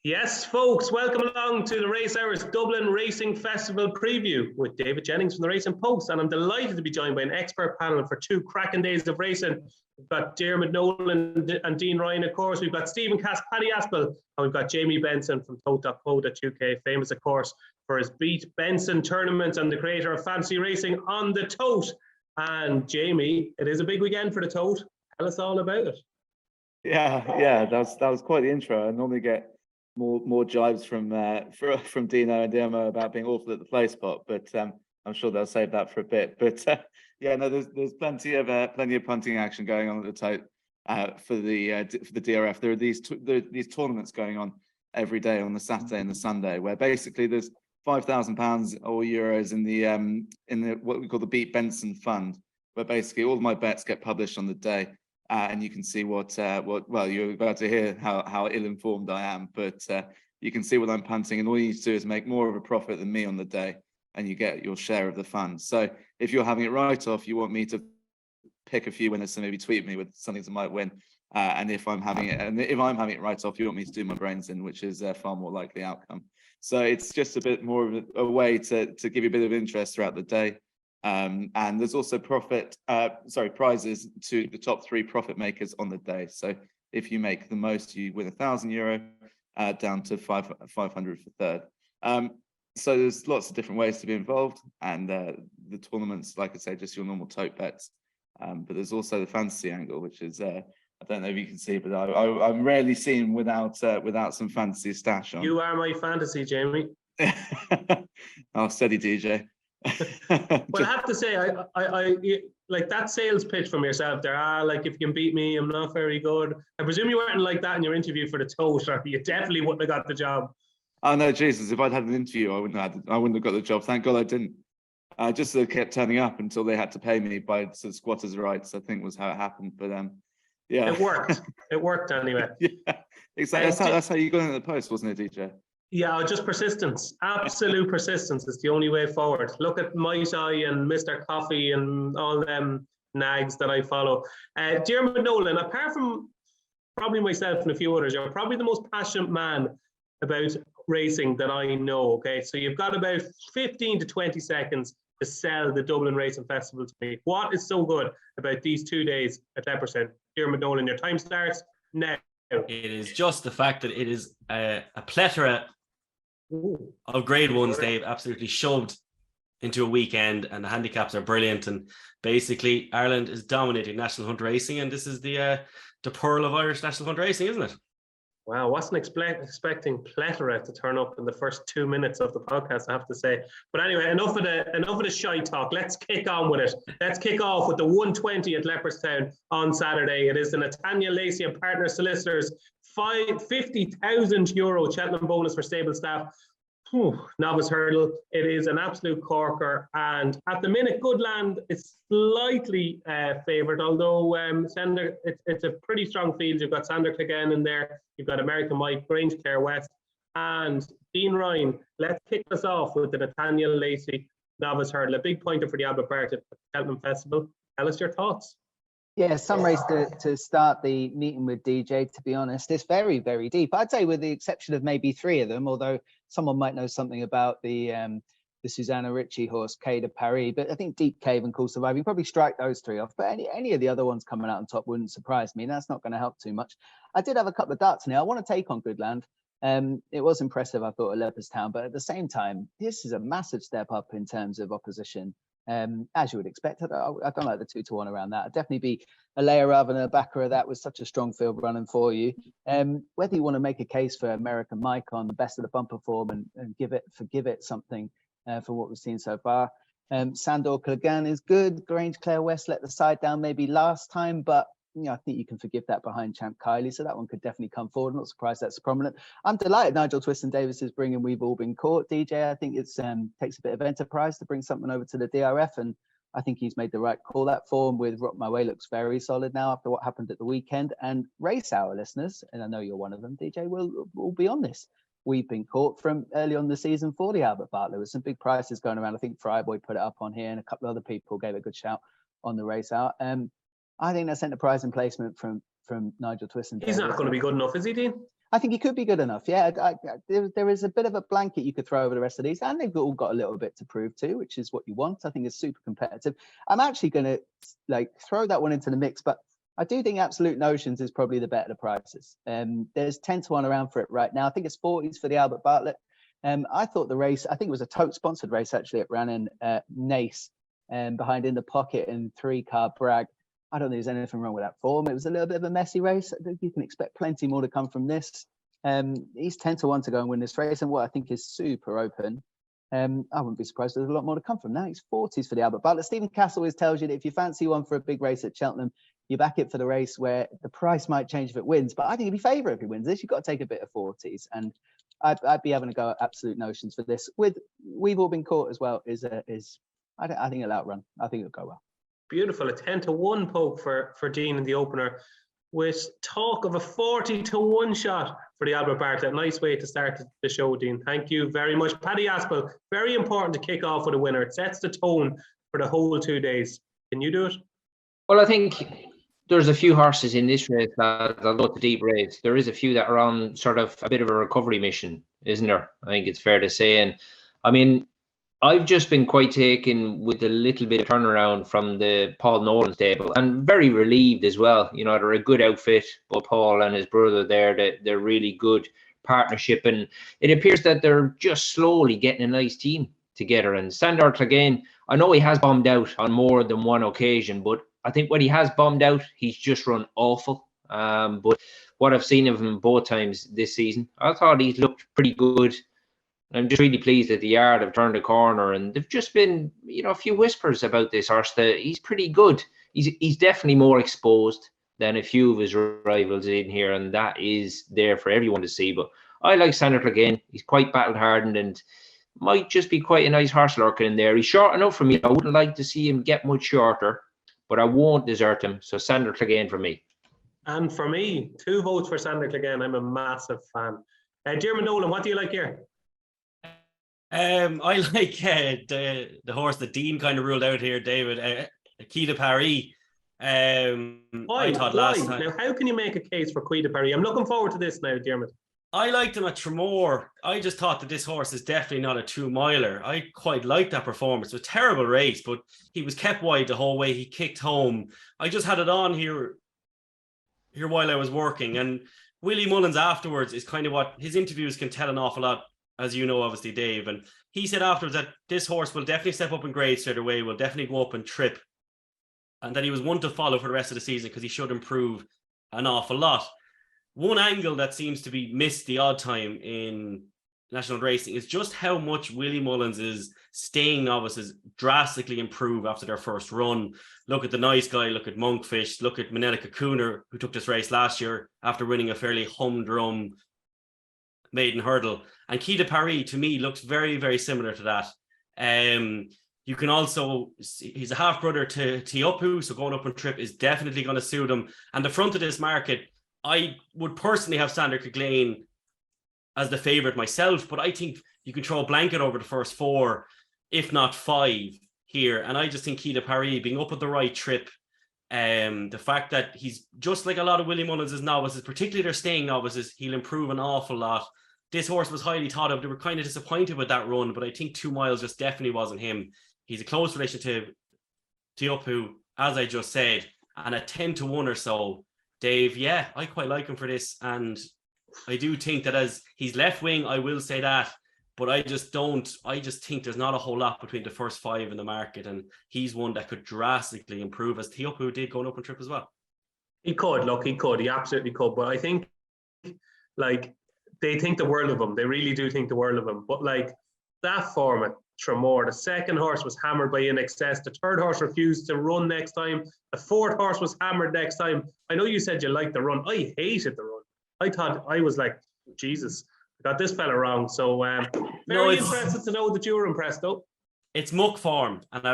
Yes, folks, welcome along to the Race Hours Dublin Racing Festival preview with David Jennings from the Racing Post. And I'm delighted to be joined by an expert panel for two cracking days of racing. We've got Diarmuid Nolan and Dean Ryan, of course. We've got Stephen Cass, Paddy Aspell, and we've got Jamie Benson from tote.co.uk, famous, of course, for his Beat Benson tournament and the creator of Fantasy Racing on the Tote. And Jamie, it is a big weekend for the Tote. Tell us all about it. Yeah, that was quite the intro. I normally get more jibes from Dino and Diarmuid about being awful at the play spot, but I'm sure they'll save that for a bit. But there's plenty of punting action going on at the Tote for the DRF. There are these tournaments going on every day on the Saturday and the Sunday, where basically there's £5,000 or euros in the what we call the Beat Benson Fund, where basically all of my bets get published on the day. And you can see what you're about to hear how ill-informed I am, but you can see what I'm punting, and all you need to do is make more of a profit than me on the day, and you get your share of the fund. So if you're having it right off, you want me to pick a few winners, so maybe tweet me with something that might win. And if I'm having it right off, you want me to do my brains in, which is a far more likely outcome. So it's just a bit more of a way to give you a bit of interest throughout the day. And there's also prizes to the top 3 profit makers on the day. So if you make the most, you win €1,000 down to 500 for third. So there's lots of different ways to be involved, and the tournaments, like I say, just your normal tote bets. But there's also the fantasy angle, which is I don't know if you can see, but I'm rarely seen without some fantasy stash on. You are my fantasy, Jamie. Oh, steady, DJ. Well, I have to say, I like that sales pitch from yourself there. Like, if you can beat me, I'm not very good. I presume you weren't like that in your interview for the Tote, or you definitely wouldn't have got the job. Oh no, Jesus! If I'd had an interview, I wouldn't have got the job. Thank God I didn't. Just kept turning up until they had to pay me by squatters' rights, I think was how it happened. But yeah, it worked. It worked anyway. Yeah, exactly. That's how you got into the Post, wasn't it, DJ? Yeah, just persistence. Absolute persistence is the only way forward. Look at Might Eye and Mr. Coffee and all them nags that I follow. Diarmuid Nolan, apart from probably myself and a few others, you're probably the most passionate man about racing that I know. Okay, so you've got about 15 to 20 seconds to sell the Dublin Racing Festival to me. What is so good about these 2 days at Leopardstown? Diarmuid Nolan, your time starts now. It is just the fact that it is a plethora of grade ones, Dave, absolutely shoved into a weekend, and the handicaps are brilliant. And basically, Ireland is dominating national hunt racing, and this is the pearl of Irish national hunt racing, isn't it? Wow, wasn't expecting plethora to turn up in the first 2 minutes of the podcast, I have to say. But anyway, enough of the shy talk. Let's kick on with it. Let's kick off with the 120 at Leopardstown on Saturday. It is the Nathaniel Lacey and Partner Solicitors €50,000 Cheltenham bonus for stable staff. Novice hurdle. It is an absolute corker, and at the minute Goodland is slightly favoured, although it's a pretty strong field. You've got Sander Clegane in there, you've got American Mike, Grange Clare West, and Dean Ryan. Let's kick this off with the Nathaniel Lacey novice hurdle, a big pointer for the Albert Barrett at the Cheltenham Festival. Tell us your thoughts. Yeah, some race to start the meeting with, DJ, to be honest. It's very, very deep. I'd say with the exception of maybe 3 of them, although someone might know something about the Susanna Ritchie horse, Quai de Paris. But I think Deep Cave and Cool Surviving probably strike those 3 off. But any of the other ones coming out on top wouldn't surprise me. And that's not going to help too much. I did have a couple of darts now. I want to take on Goodland. It was impressive, I thought, at Leopardstown. But at the same time, this is a massive step up in terms of opposition. As you would expect. I don't like the 2-1 around that. I'd definitely be a layer rather than a backer of that with such a strong field running for you. Whether you want to make a case for American Mike on the best of the bumper form and forgive it something for what we've seen so far. Sandor Clegane is good. Grange Clare West let the side down maybe last time, but I think you can forgive that behind Champ Kylie, so that one could definitely come forward. Not surprised that's prominent. I'm delighted Nigel Twiston-Davies is bringing We've All Been Caught, DJ. I think it takes a bit of enterprise to bring something over to the DRF, and I think he's made the right call. That form with Rock My Way looks very solid now after what happened at the weekend. And Race Hour listeners, and I know you're one of them, DJ, will be on this. We've been caught from early on the season for the Albert Bartlett. There was some big prices going around. I think Fryboy put it up on here, and a couple of other people gave a good shout on the Race Hour. I think that's enterprise and placement from Nigel Twiston. He's not going to be good enough, is he, Dean? I think he could be good enough. Yeah, there is a bit of a blanket you could throw over the rest of these, and they've all got a little bit to prove too, which is what you want. I think it's super competitive. I'm actually going to throw that one into the mix, but I do think Absolute Notions is probably the better prices. There's 10-1 around for it right now. I think it's 40s for the Albert Bartlett. I thought the race, I think it was a tote sponsored race actually. It ran in Nace behind In the Pocket and 3-car Bragg. I don't think there's anything wrong with that form. It was a little bit of a messy race. I think you can expect plenty more to come from this. He's 10-1 to go and win this race, and what I think is super open. I wouldn't be surprised if there's a lot more to come from that. He's 40s for the Albert Bartlett. Stephen Cass always tells you that if you fancy one for a big race at Cheltenham, you back it for the race where the price might change if it wins. But I think he'd be favourite if he wins this. You've got to take a bit of 40s, and I'd be having a go at Absolute Notions for this. With We've All Been Caught as well I think it'll outrun. I think it'll go well. Beautiful. A 10-1 poke for Dean in the opener, with talk of a 40-1 shot for the Albert Bartlett. Nice way to start the show, Dean. Thank you very much. Paddy Aspell, very important to kick off with a winner. It sets the tone for the whole 2 days. Can you do it? Well, I think there's a few horses in this race that, although it's a deep race, there is a few that are on sort of a bit of a recovery mission, isn't there? I think it's fair to say. And I mean, I've just been quite taken with a little bit of turnaround from the Paul Nolan stable, and very relieved as well. You know, they're a good outfit, both Paul and his brother there. They're really good partnership, and it appears that they're just slowly getting a nice team together. And Sandor Clegane, I know he has bombed out on more than one occasion, but I think when he has bombed out, he's just run awful. But what I've seen of him both times this season, I thought he's looked pretty good. I'm just really pleased that the yard have turned a corner, and they've just been, you know, a few whispers about this horse that he's pretty good. He's definitely more exposed than a few of his rivals in here, and that is there for everyone to see. But I like Sandor Clegane. He's quite battle hardened and might just be quite a nice horse lurking in there. He's short enough for me. I wouldn't like to see him get much shorter, but I won't desert him. So Sandor Clegane for me. And for me, 2 votes for Sandor Clegane. I'm a massive fan. Diarmuid Nolan, what do you like here? I like the horse that Dean kind of ruled out here, David. Qui de Paris. I thought last time. Now, how can you make a case for Qui de Paris? I'm looking forward to this now, Diarmuid. I liked him at Tremor. I just thought that this horse is definitely not a 2-miler. I quite liked that performance. It was a terrible race, but he was kept wide the whole way. He kicked home. I just had it on here while I was working. And Willie Mullins afterwards is kind of what his interviews can tell an awful lot, as you know, obviously, Dave. And he said afterwards that this horse will definitely step up in grade straight away, will definitely go up and trip. And that he was one to follow for the rest of the season because he should improve an awful lot. One angle that seems to be missed the odd time in national racing is just how much Willie Mullins' staying novices drastically improve after their first run. Look at the Nice Guy, look at Monkfish, look at Manelica Cooner, who took this race last year after winning a fairly humdrum maiden hurdle. And Qui de Paris, to me, looks very, very similar to that. You can also, he's a half brother to Tiupu, so going up on trip is definitely going to suit him. And the front of this market, I would personally have Sandor Clegane as the favourite myself, but I think you can throw a blanket over the first 4, if not 5 here. And I just think Qui de Paris being up at the right trip, the fact that he's just like a lot of Willie Mullins' novices, particularly their staying novices, he'll improve an awful lot. This horse was highly thought of. They were kind of disappointed with that run, but I think 2 miles just definitely wasn't him. He's a close relation to Tiupu, as I just said, and at 10-1 or so, Dave, yeah, I quite like him for this. And I do think that as he's left wing, I will say that, but I just think there's not a whole lot between the first 5 in the market, and he's one that could drastically improve, as Tiupu did going up on trip as well. He absolutely could, but I think, like, they think the world of him. They really do think the world of him. But like that form at Tremor, the second horse was hammered by In Excess. The third horse refused to run next time. The fourth horse was hammered next time. I know you said you liked the run. I hated the run. I thought, I was like, Jesus, I got this fella wrong. So very interested to know that you were impressed though. It's muck form, and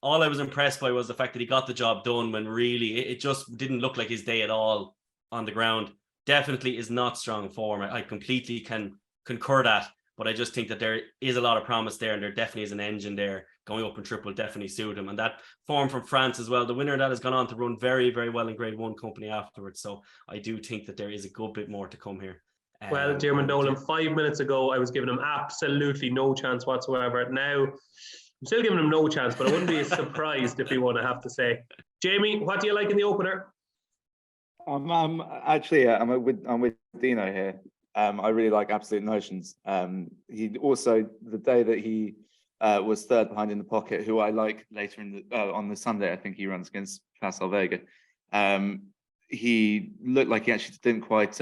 all I was impressed by was the fact that he got the job done when really it just didn't look like his day at all on the ground. Definitely is not strong form. I completely can concur that, but I just think that there is a lot of promise there, and there definitely is an engine there. Going up and trip will definitely suit him. And that form from France as well, the winner of that has gone on to run very, very well in Grade 1 company afterwards. So I do think that there is a good bit more to come here. Well, Diarmuid Nolan, 5 minutes ago, I was giving him absolutely no chance whatsoever. Now, I'm still giving him no chance, but I wouldn't be surprised if he won, I have to say. Jamie, what do you like in the opener? I'm with Dino here. I really like Absolute Notions. He also, the day that he was third behind in the pocket, who I like later in the on the Sunday, I think he runs against Pascal Vega. He looked like he actually didn't quite.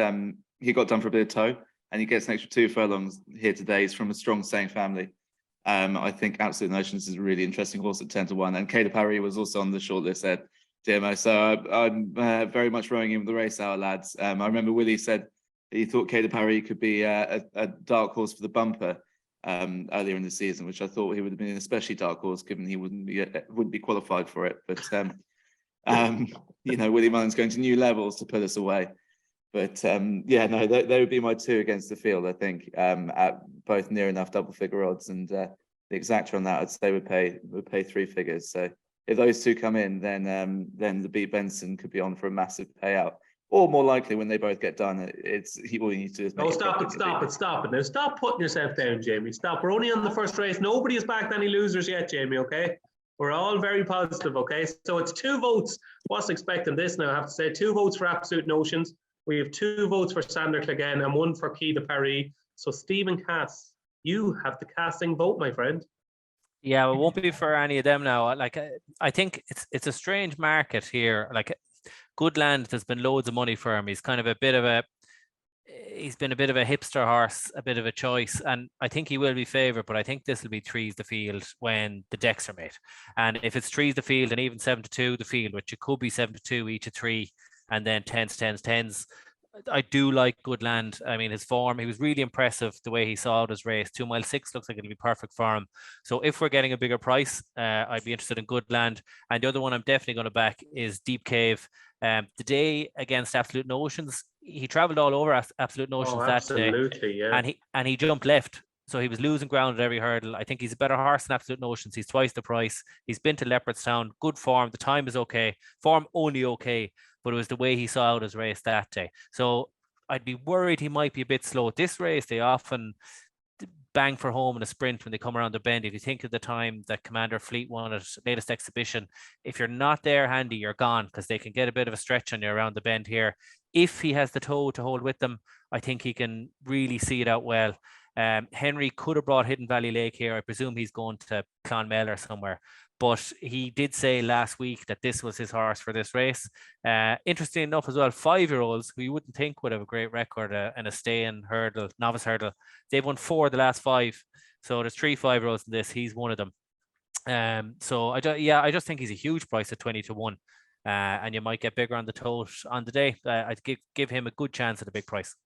He got done for a bit of toe, and he gets an extra 2 furlongs here today. He's from a strong staying family. I think Absolute Notions is a really interesting horse at 10-1, and Cater Parry was also on the shortlist at DMO. So I'm very much rowing in with the race hour lads. I remember Willie said he thought Cater Parry could be a dark horse for the bumper earlier in the season, which I thought he would have been an especially dark horse given he wouldn't be qualified for it. But Willie Mullins going to new levels to put us away. But they would be my 2 against the field, I think, at both near enough double figure odds, and the exacta on that I'd say would pay 3 figures. So if those 2 come in, then the B Benson could be on for a massive payout. Or more likely, when they both get done, all you need to do is make stop it. Now stop putting yourself down, Jamie. Stop. We're only on the first race. Nobody has backed any losers yet, Jamie, okay? We're all very positive, okay? So it's 2 votes. Wasn't expecting this now, I have to say. 2 votes for Absolute Notions. We have 2 votes for Sander Clegane and 1 for Cater Parry. So Stephen Cass, you have the casting vote, my friend. Yeah, it won't be for any of them now. I think it's a strange market here. Like Goodland, there's been loads of money for him. He's been a bit of a hipster horse, a bit of a choice, and I think he will be favoured. But I think this will be 3's the field when the decks are made. And if it's 3's the field and even 7-2 the field, which it could be 7-2 each of 3, and then 10s. I do like Goodland. I mean, his form, he was really impressive the way he saw out his race. 2 mile 6 looks like it'll be perfect for him. So if we're getting a bigger price, I'd be interested in Goodland. And the other one I'm definitely going to back is Deep Cave. The day against Absolute Notions, he travelled all over Absolute Notions that day. Yeah. And he jumped left. So he was losing ground at every hurdle. I think he's a better horse than Absolute Notions. He's twice the price. He's been to Leopardstown. Good form. The time is okay. Form only okay. But it was the way he saw out his race that day. So I'd be worried he might be a bit slow. This race, they often bang for home in a sprint when they come around the bend. If you think of the time that Commander Fleet won at latest exhibition, if you're not there handy, you're gone, because they can get a bit of a stretch on you around the bend here. If he has the toe to hold with them, I think he can really see it out well. Henry could have brought Hidden Valley Lake here. I presume he's going to Clonmel or somewhere. But he did say last week that this was his horse for this race. Interesting enough as well, 5-year-olds who you wouldn't think would have a great record in a stay-in hurdle, novice hurdle. They've won 4 of the last 5. So there's 3 5-year-olds in this. He's one of them. So I just think he's a huge price at 20-1. And you might get bigger on the tote on the day. I'd give him a good chance at a big price.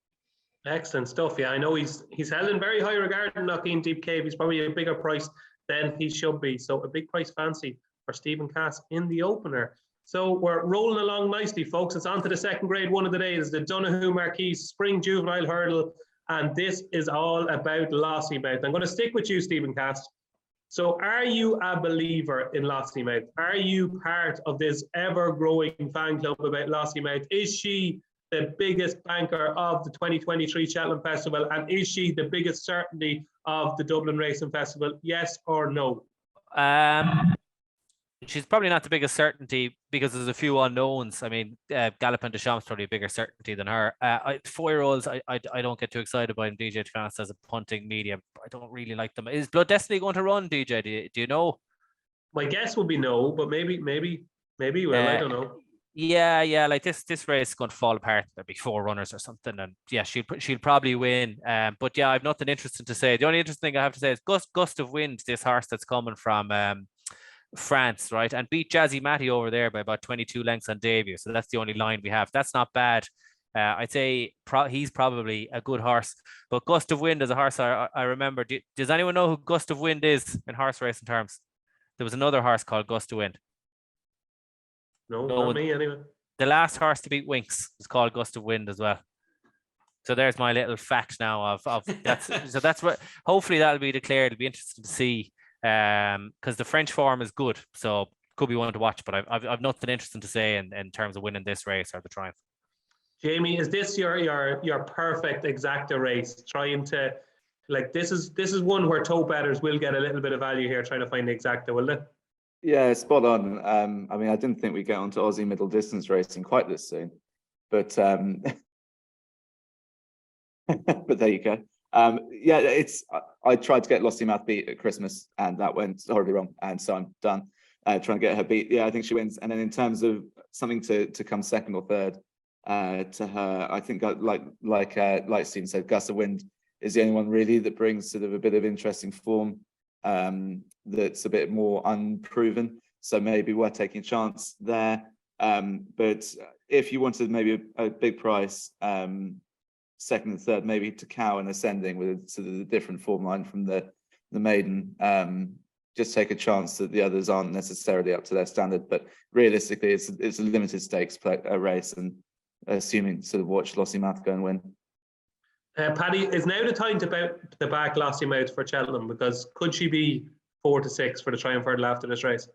Excellent stuff. Yeah, I know he's held in very high regard in Knockeen Deep Cave. He's probably a bigger price than he should be. So a big price fancy for Stephen Cass in the opener. So we're rolling along nicely, folks. It's on to the second grade one of the day. It's the Donoghue Marquis Spring Juvenile Hurdle. And this is all about Lossiemouth. I'm going to stick with you, Stephen Cass. So are you a believer in Lossiemouth? Are you part of this ever-growing fan club about Lossiemouth? Is she the biggest banker of the 2023 Cheltenham Festival? And is she the biggest certainty of the Dublin Racing Festival? Yes or no? She's probably not the biggest certainty because there's a few unknowns. I mean, Gallopin Deschamps probably a bigger certainty than her. 4-year-olds, I don't get too excited by them. DJ Trans as a punting medium. I don't really like them. Is Blood Destiny going to run, DJ? Do you know? My guess would be no, but maybe well, I don't know. Yeah, like this race is going to fall apart. There'll be 4 runners or something, and yeah, she'll probably win. But yeah, I've nothing interesting to say. The only interesting thing I have to say is Gust of Wind, this horse that's coming from France, right, and beat Jazzy Matty over there by about 22 lengths on debut. So that's the only line we have. That's not bad. I'd say he's probably a good horse. But Gust of Wind is a horse I remember. Does anyone know who Gust of Wind is in horse racing terms? There was another horse called Gust of Wind. No, not me anyway. The last horse to beat Winks was called Gust of Wind as well. So there's my little fact now of that's so that's what hopefully that'll be declared. It'll be interesting to see because the French form is good, so could be one to watch. But I've nothing interesting to say in terms of winning this race or the triumph. Jamie, is this your perfect exacta race? Trying to, like, this is one where toe betters will get a little bit of value here, trying to find the exacta, will they? Yeah, spot on. I mean, I didn't think we'd get onto Aussie middle distance racing quite this soon, but but there you go. Yeah, I tried to get Lossiemouth beat at Christmas, and that went horribly wrong, and so I'm done trying to get her beat. Yeah, I think she wins. And then in terms of something to come second or third to her, I think like Stephen said, Gust of Wind is the only one really that brings sort of a bit of interesting form. That's a bit more unproven, so maybe we're taking a chance there. But if you wanted maybe a big price, second and third, maybe to Cow and Ascending with sort of a different form line from the maiden, just take a chance that the others aren't necessarily up to their standard. But realistically, it's a limited stakes race, and assuming sort of watch Lossiemouth go and win. Paddy, is now the time to back Lossiemouth for Cheltenham, because could she be 4 to 6 for the triumph hurdle after this race?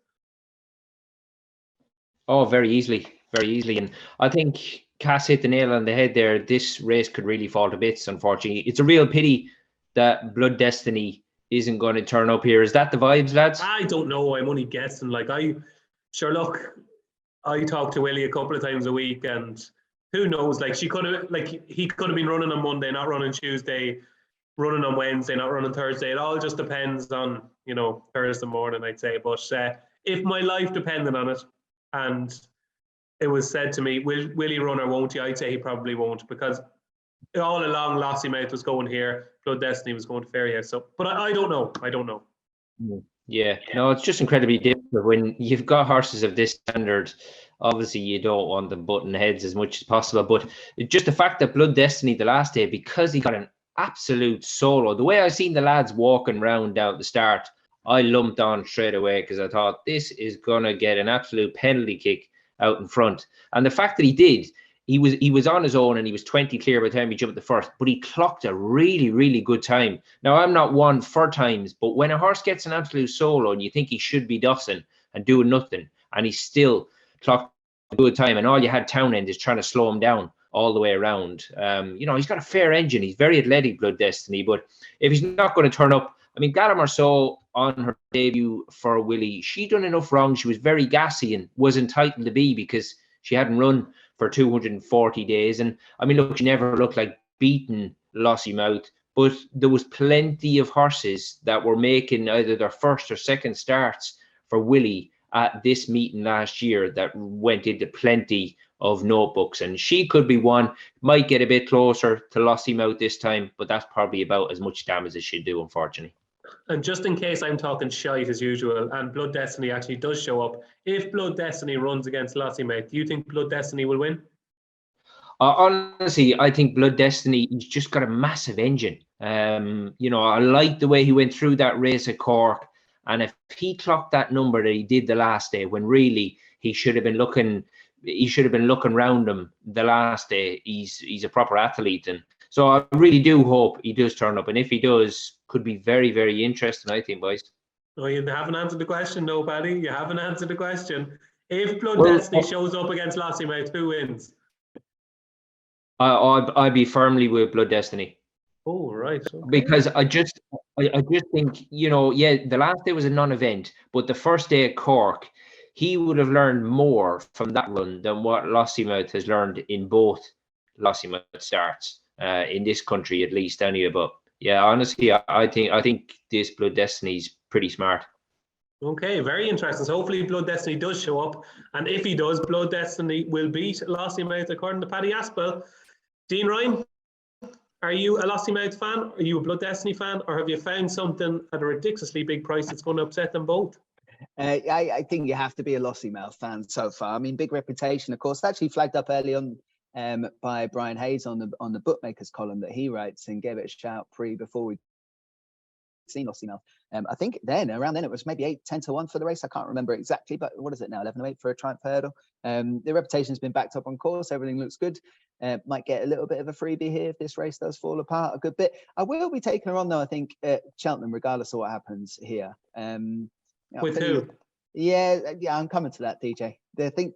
Oh, very easily. And I think Cass hit the nail on the head there. This race could really fall to bits, unfortunately. It's a real pity that Blood Destiny isn't going to turn up here. Is that the vibes, lads? I don't know. I'm only guessing. Like, I talk to Willie a couple of times a week, and who knows? Like, he could have been running on Monday, not running Tuesday, running on Wednesday, not running Thursday. It all just depends on, Thursday morning, I'd say. But if my life depended on it, and it was said to me, will he run or won't he? I'd say he probably won't, because all along Lossiemouth was going here, Blood Destiny was going to Ferryhouse. So, but I don't know. Yeah, no, it's just incredibly difficult when you've got horses of this standard. Obviously, you don't want them butting heads as much as possible, but just the fact that Blood Destiny the last day, because he got an absolute solo, the way I seen the lads walking round down at the start, I lumped on straight away because I thought this is gonna get an absolute penalty kick out in front. And the fact that he did, he was on his own and he was 20 clear by the time he jumped the first, but he clocked a really, really good time. Now, I'm not one for times, but when a horse gets an absolute solo and you think he should be dossing and doing nothing, and he still clocked a good time, and all you had Townend is trying to slow him down all the way around. He's got a fair engine. He's very athletic, Blood Destiny, but if he's not going to turn up, I mean, Gala Marceau on her debut for Willie, she done enough wrong. She was very gassy and was entitled to be, because she hadn't run for 240 days. And I mean, look, she never looked like beating Lossiemouth, but there was plenty of horses that were making either their first or second starts for Willie at this meeting last year that went into plenty of notebooks, and she could be one. Might get a bit closer to Lossiemouth this time, but that's probably about as much damage as she'd do, unfortunately. And just in case I'm talking shite as usual, and Blood Destiny actually does show up, if Blood Destiny runs against Lossiemouth, do you think Blood Destiny will win? Honestly, I think Blood Destiny, he's just got a massive engine. I like the way he went through that race at Cork, and if he clocked that number that he did the last day, when really he should have been looking round him the last day, he's a proper athlete. And so I really do hope he does turn up, and if he does, could be very, very interesting, I think, boys. No, you haven't answered the question, no, Paddy. You haven't answered the question. If Blood Destiny shows up against Lossiemouth, who wins? I'd be firmly with Blood Destiny. Oh, right. Okay. Because I just think, the last day was a non-event, but the first day at Cork, he would have learned more from that run than what Lossiemouth has learned in both Lossiemouth starts, in this country at least, anyway. But yeah, honestly, I think this Blood Destiny is pretty smart. Okay, very interesting. So hopefully Blood Destiny does show up, and if he does, Blood Destiny will beat Lossiemouth according to Paddy Aspell. Dean Ryan, are you a Lossiemouth fan? Are you a Blood Destiny fan? Or have you found something at a ridiculously big price that's going to upset them both? I think you have to be a Lossiemouth fan so far. I mean, big reputation, of course. Actually flagged up early on by Brian Hayes on the bookmakers column that he writes, and gave it a shout before we seen Lossiemouth. I think around then it was maybe 10 to 1 for the race. I can't remember exactly, but what is it now? 11 to 8 for a triumph hurdle. The reputation has been backed up on course. Everything looks good. Might get a little bit of a freebie here if this race does fall apart a good bit. I will be taking her on though, I think, at Cheltenham, regardless of what happens here. With who? Yeah, I'm coming to that, DJ. I think,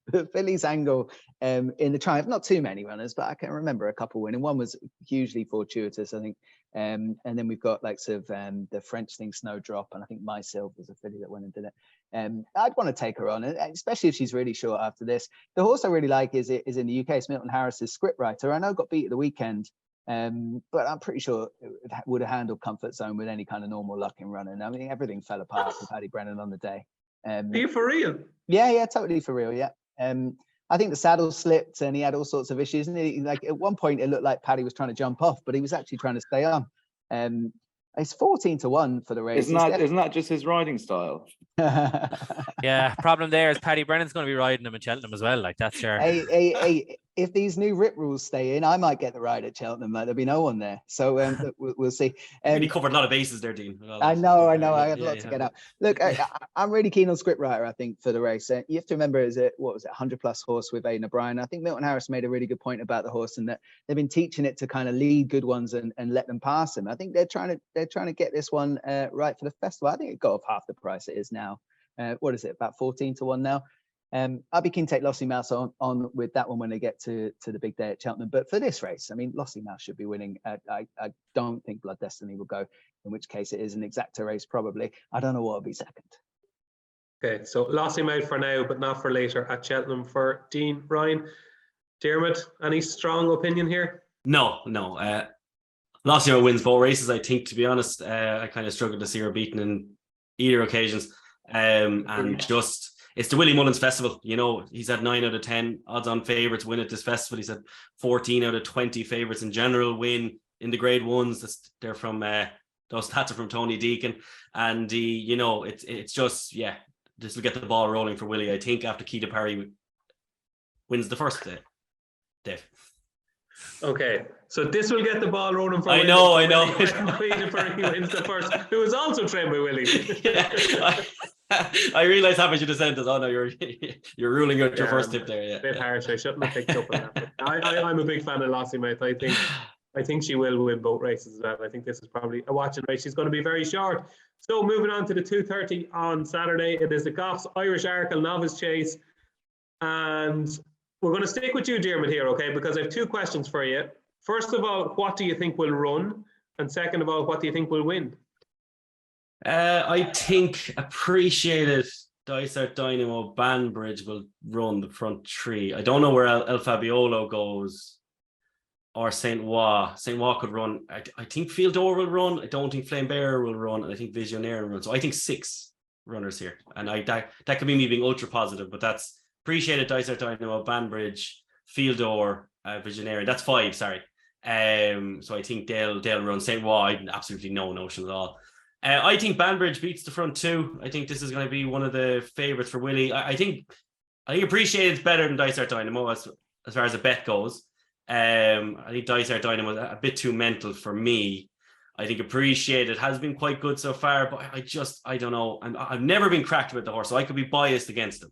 the fillies angle in the Triumph, not too many runners, but I can remember a couple winning. One was hugely fortuitous, I think. And then we've got like sort of the French thing, Snowdrop, and I think My Silver was a filly that went and did it. I'd want to take her on, especially if she's really short after this. The horse I really like is in the UK. It's Milton Harris's Scriptwriter. I know got beat at the weekend, but I'm pretty sure it would have handled Comfort Zone with any kind of normal luck in running. I mean, everything fell apart for Paddy Brennan on the day. Are you for real? Yeah, totally for real. Yeah. I think the saddle slipped and he had all sorts of issues. And like at one point, it looked like Paddy was trying to jump off, but he was actually trying to stay on. It's 14-1 for the race. Isn't that just his riding style? Yeah, problem there is Paddy Brennan's going to be riding him in Cheltenham as well. Like that's your. Hey, if these new RIP rules stay in, I might get the ride at Cheltenham. There'll be no one there, so we'll see. Really covered a lot of bases there, Dean. I know. I had a lot to get out. Look, I'm really keen on Scriptwriter. I think for the race, you have to remember, is it 100+ horse with Aidan O'Brien? I think Milton Harris made a really good point about the horse, and that they've been teaching it to kind of lead good ones and let them pass them. I think they're trying to get this one right for the festival. I think it got off half the price it is now. What is it? About 14-1 now. I'll be keen to take Lossy Mouse on with that one when they get to the big day at Cheltenham. But for this race, I mean, Lossy Mouse should be winning. I don't think Blood Destiny will go, in which case it is an exacta race probably. I don't know what will be second. Okay, so Lossy Mouse for now, but not for later at Cheltenham for Dean Ryan. Diarmuid, any strong opinion here? No. Lossy Mouse wins both races, I think, to be honest. I kind of struggled to see her beaten in either occasions. And just... It's the Willie Mullins Festival. You know, he's had 9 out of 10 odds on favourites win at this festival. He's had 14 out of 20 favourites in general win in the grade ones. They're from those stats are from Tony Deacon. And you know, it's just, yeah, this will get the ball rolling for Willie, I think, after Keita Parry wins the first day. Dave. Okay, so this will get the ball rolling for I Willie. know. Keita Parry wins the first, who was also trained by Willie. Yeah, I realised how much you just said this. Oh no, you're ruling out your first tip there. Yeah, a bit harsh. I shouldn't have picked up on that. But I'm a big fan of Lossy Mouth. I think she will win both races as well. I think this is probably a watching race. She's going to be very short. So moving on to the 2:30 on Saturday, it is the Goffs Irish Arkle Novice Chase, and we're going to stick with you, Diarmuid, here, okay? Because I have two questions for you. First of all, what do you think will run? And second of all, what do you think will win? I think Appreciated Dysart Dynamo Banbridge will run the front three. I don't know where El Fabiolo goes or Saint Wa. Saint Wa could run. I think Field Door will run. I don't think Flame Bearer will run. And I think Visionaire will run. So I think 6 runners here. And that could be me being ultra positive, but that's Appreciated Dysart Dynamo Banbridge, Field Door, Visionaire. That's 5, sorry. So I think they'll run. Saint Wa, I have absolutely no notion at all. I think Banbridge beats the front two. I think this is going to be one of the favourites for Willie. I think Appreciated's better than Dysart Dynamo as far as a bet goes. I think Dysart Dynamo is a bit too mental for me. I think Appreciated has been quite good so far, but I don't know. I've never been cracked with the horse, so I could be biased against him.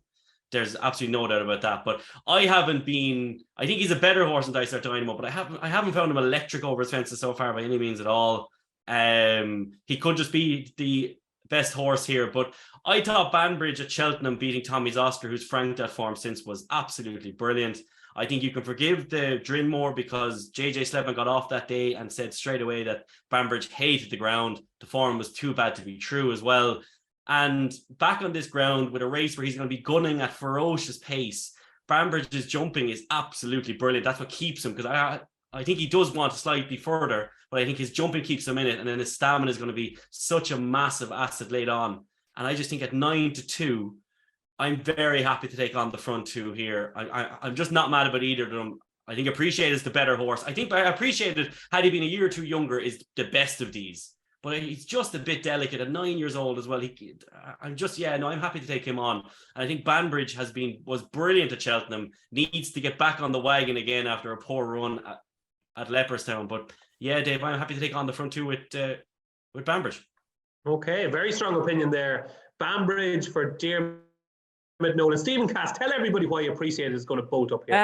There's absolutely no doubt about that. But I think he's a better horse than Dysart Dynamo, but I haven't found him electric over his fences so far by any means at all. He could just be the best horse here, but I thought Banbridge at Cheltenham beating Tommy's Oscar, who's franked that form since, was absolutely brilliant. I think you can forgive the Drinmore because JJ Slevin got off that day and said straight away that Banbridge hated the ground. The form was too bad to be true as well. And back on this ground with a race where he's going to be gunning at ferocious pace, Banbridge's jumping is absolutely brilliant. That's what keeps him, because I think he does want to slightly further, but I think his jumping keeps him in it, and then his stamina is going to be such a massive asset laid on. And I just think at 9-2, I'm very happy to take on the front two here. I'm just not mad about either of them. I think Appreciated is the better horse. I think Appreciated, had he been a year or two younger, is the best of these. But he's just a bit delicate at 9 years old as well. I'm happy to take him on. And I think Banbridge was brilliant at Cheltenham, needs to get back on the wagon again after a poor run at Leopardstown. But yeah, Dave, I'm happy to take on the front two with Banbridge. Okay, very strong opinion there. Banbridge for Diarmuid Nolan. Stephen Cass, tell everybody why you Appreciate is going to bolt up here.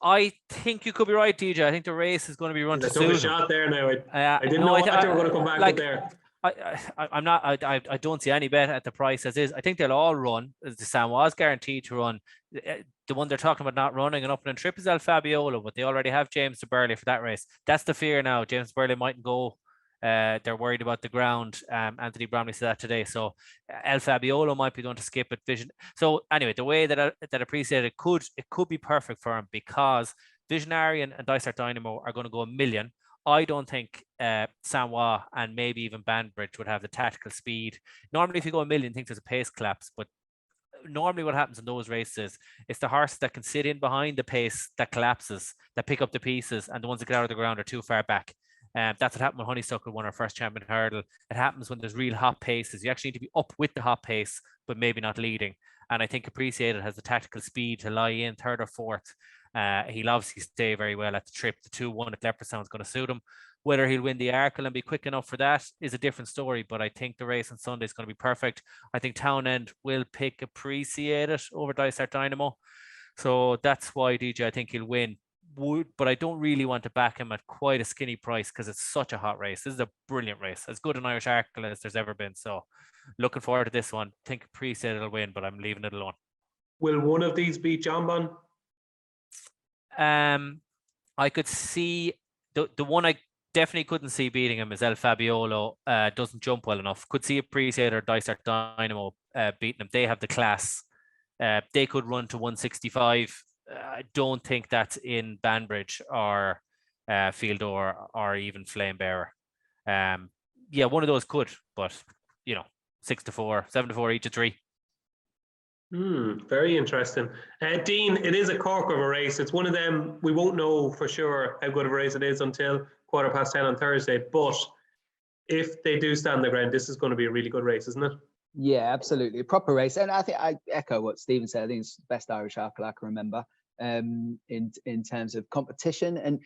I think you could be right, DJ. I think the race is going to be run to suit. I took a shot there now. I didn't know what you were going to come back with there. I'm not. I don't see any bet at the price as is. I think they'll all run. The San was guaranteed to run. The one they're talking about not running an upland trip is El Fabiolo, but they already have James de Burley for that race. That's the fear now. James de Burley mightn't go. They're worried about the ground. Anthony Bromley said that today. So El Fabiolo might be going to skip at Vision. So anyway, the way that Appreciated could be perfect for him, because Visionary and Dysart Dynamo are going to go 1,000,000. I don't think Sanwa and maybe even Banbridge would have the tactical speed. Normally, if you go 1,000,000, I think there's a pace collapse, but normally what happens in those races, it's the horse that can sit in behind the pace that collapses, that pick up the pieces, and the ones that get out of the ground are too far back. That's what happened when Honeysuckle won our first champion hurdle. It happens when there's real hot paces. You actually need to be up with the hot pace, but maybe not leading. And I think Appreciated has the tactical speed to lie in third or fourth. He'll obviously stay very well at the trip. The 2-1 at Leopardstown is going to suit him. Whether he'll win the Arkle and be quick enough for that is a different story, but I think the race on Sunday is going to be perfect. I think Townend will pick Appreciated over Dysart Dynamo. So that's why, DJ, I think he'll win. But I don't really want to back him at quite a skinny price because it's such a hot race. This is a brilliant race, as good an Irish Arkle as there's ever been. So looking forward to this one. I think Appreciated will win, but I'm leaving it alone. Will one of these beat John Bon? I could see the one I definitely couldn't see beating him is El Fabiolo. Doesn't jump well enough. Could see Appreciated or Dysart Dynamo beating him. They have the class. They could run to 165. I don't think that's in Banbridge or Field or even Flame Bearer. Yeah, one of those could, but 6-4, 7-4, each of 3. Very interesting. Dean, it is a corker of a race. It's one of them, we won't know for sure how good of a race it is until 10:15 on Thursday. But if they do stand their ground, this is going to be a really good race, isn't it? Yeah, absolutely. A proper race. And I think I echo what Stephen said. I think it's the best Irish Arkle I can remember in terms of competition. And,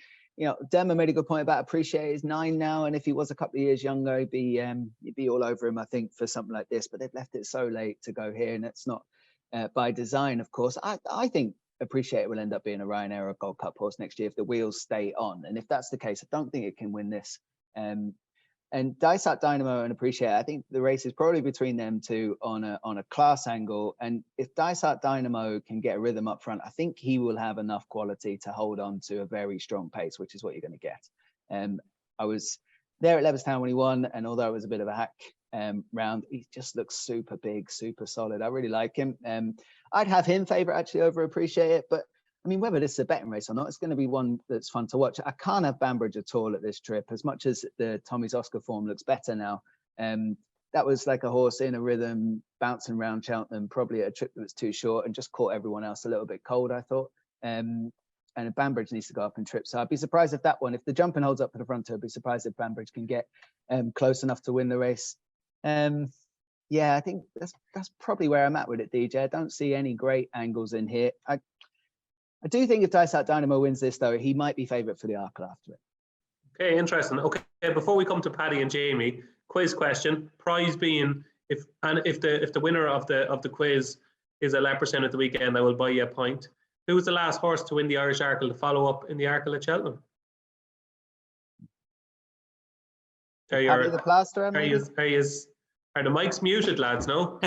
Dermot made a good point about Appreciate. He's 9 now. And if he was a couple of years younger, you'd be all over him, I think, for something like this. But they've left it so late to go here. And it's not by design, of course. I think Appreciate will end up being a Ryanair or Gold Cup horse next year if the wheels stay on. And if that's the case, I don't think it can win this. And Dysart Dynamo and Appreciate, I think the race is probably between them two on a class angle. And if Dysart Dynamo can get a rhythm up front, I think he will have enough quality to hold on to a very strong pace, which is what you're going to get. I was there at Leopardstown when he won, and although it was a bit of a hack round, he just looks super big, super solid. I really like him. I'd have him favourite actually over Appreciate It, but I mean, whether this is a betting race or not, it's going to be one that's fun to watch. I can't have Banbridge at all at this trip, as much as the Tommy's Oscar form looks better now. That was like a horse in a rhythm, bouncing around Cheltenham, probably at a trip that was too short and just caught everyone else a little bit cold, I thought. And Banbridge needs to go up in trips. So I'd be surprised if that one, if the jumping holds up at the front, I'd be surprised if Banbridge can get close enough to win the race. Yeah, I think that's probably where I'm at with it, DJ. I don't see any great angles in here. I do think if Dysart Dynamo wins this, though, he might be favourite for the Arkle after it. Okay, interesting. Okay, before we come to Paddy and Jamie, quiz question. Prize being if the winner of the quiz is a Leopardstown at the weekend, I will buy you a pint. Who was the last horse to win the Irish Arkle to follow up in the Arkle at Cheltenham? Paddy the Plaster. Are the mics muted, lads? No.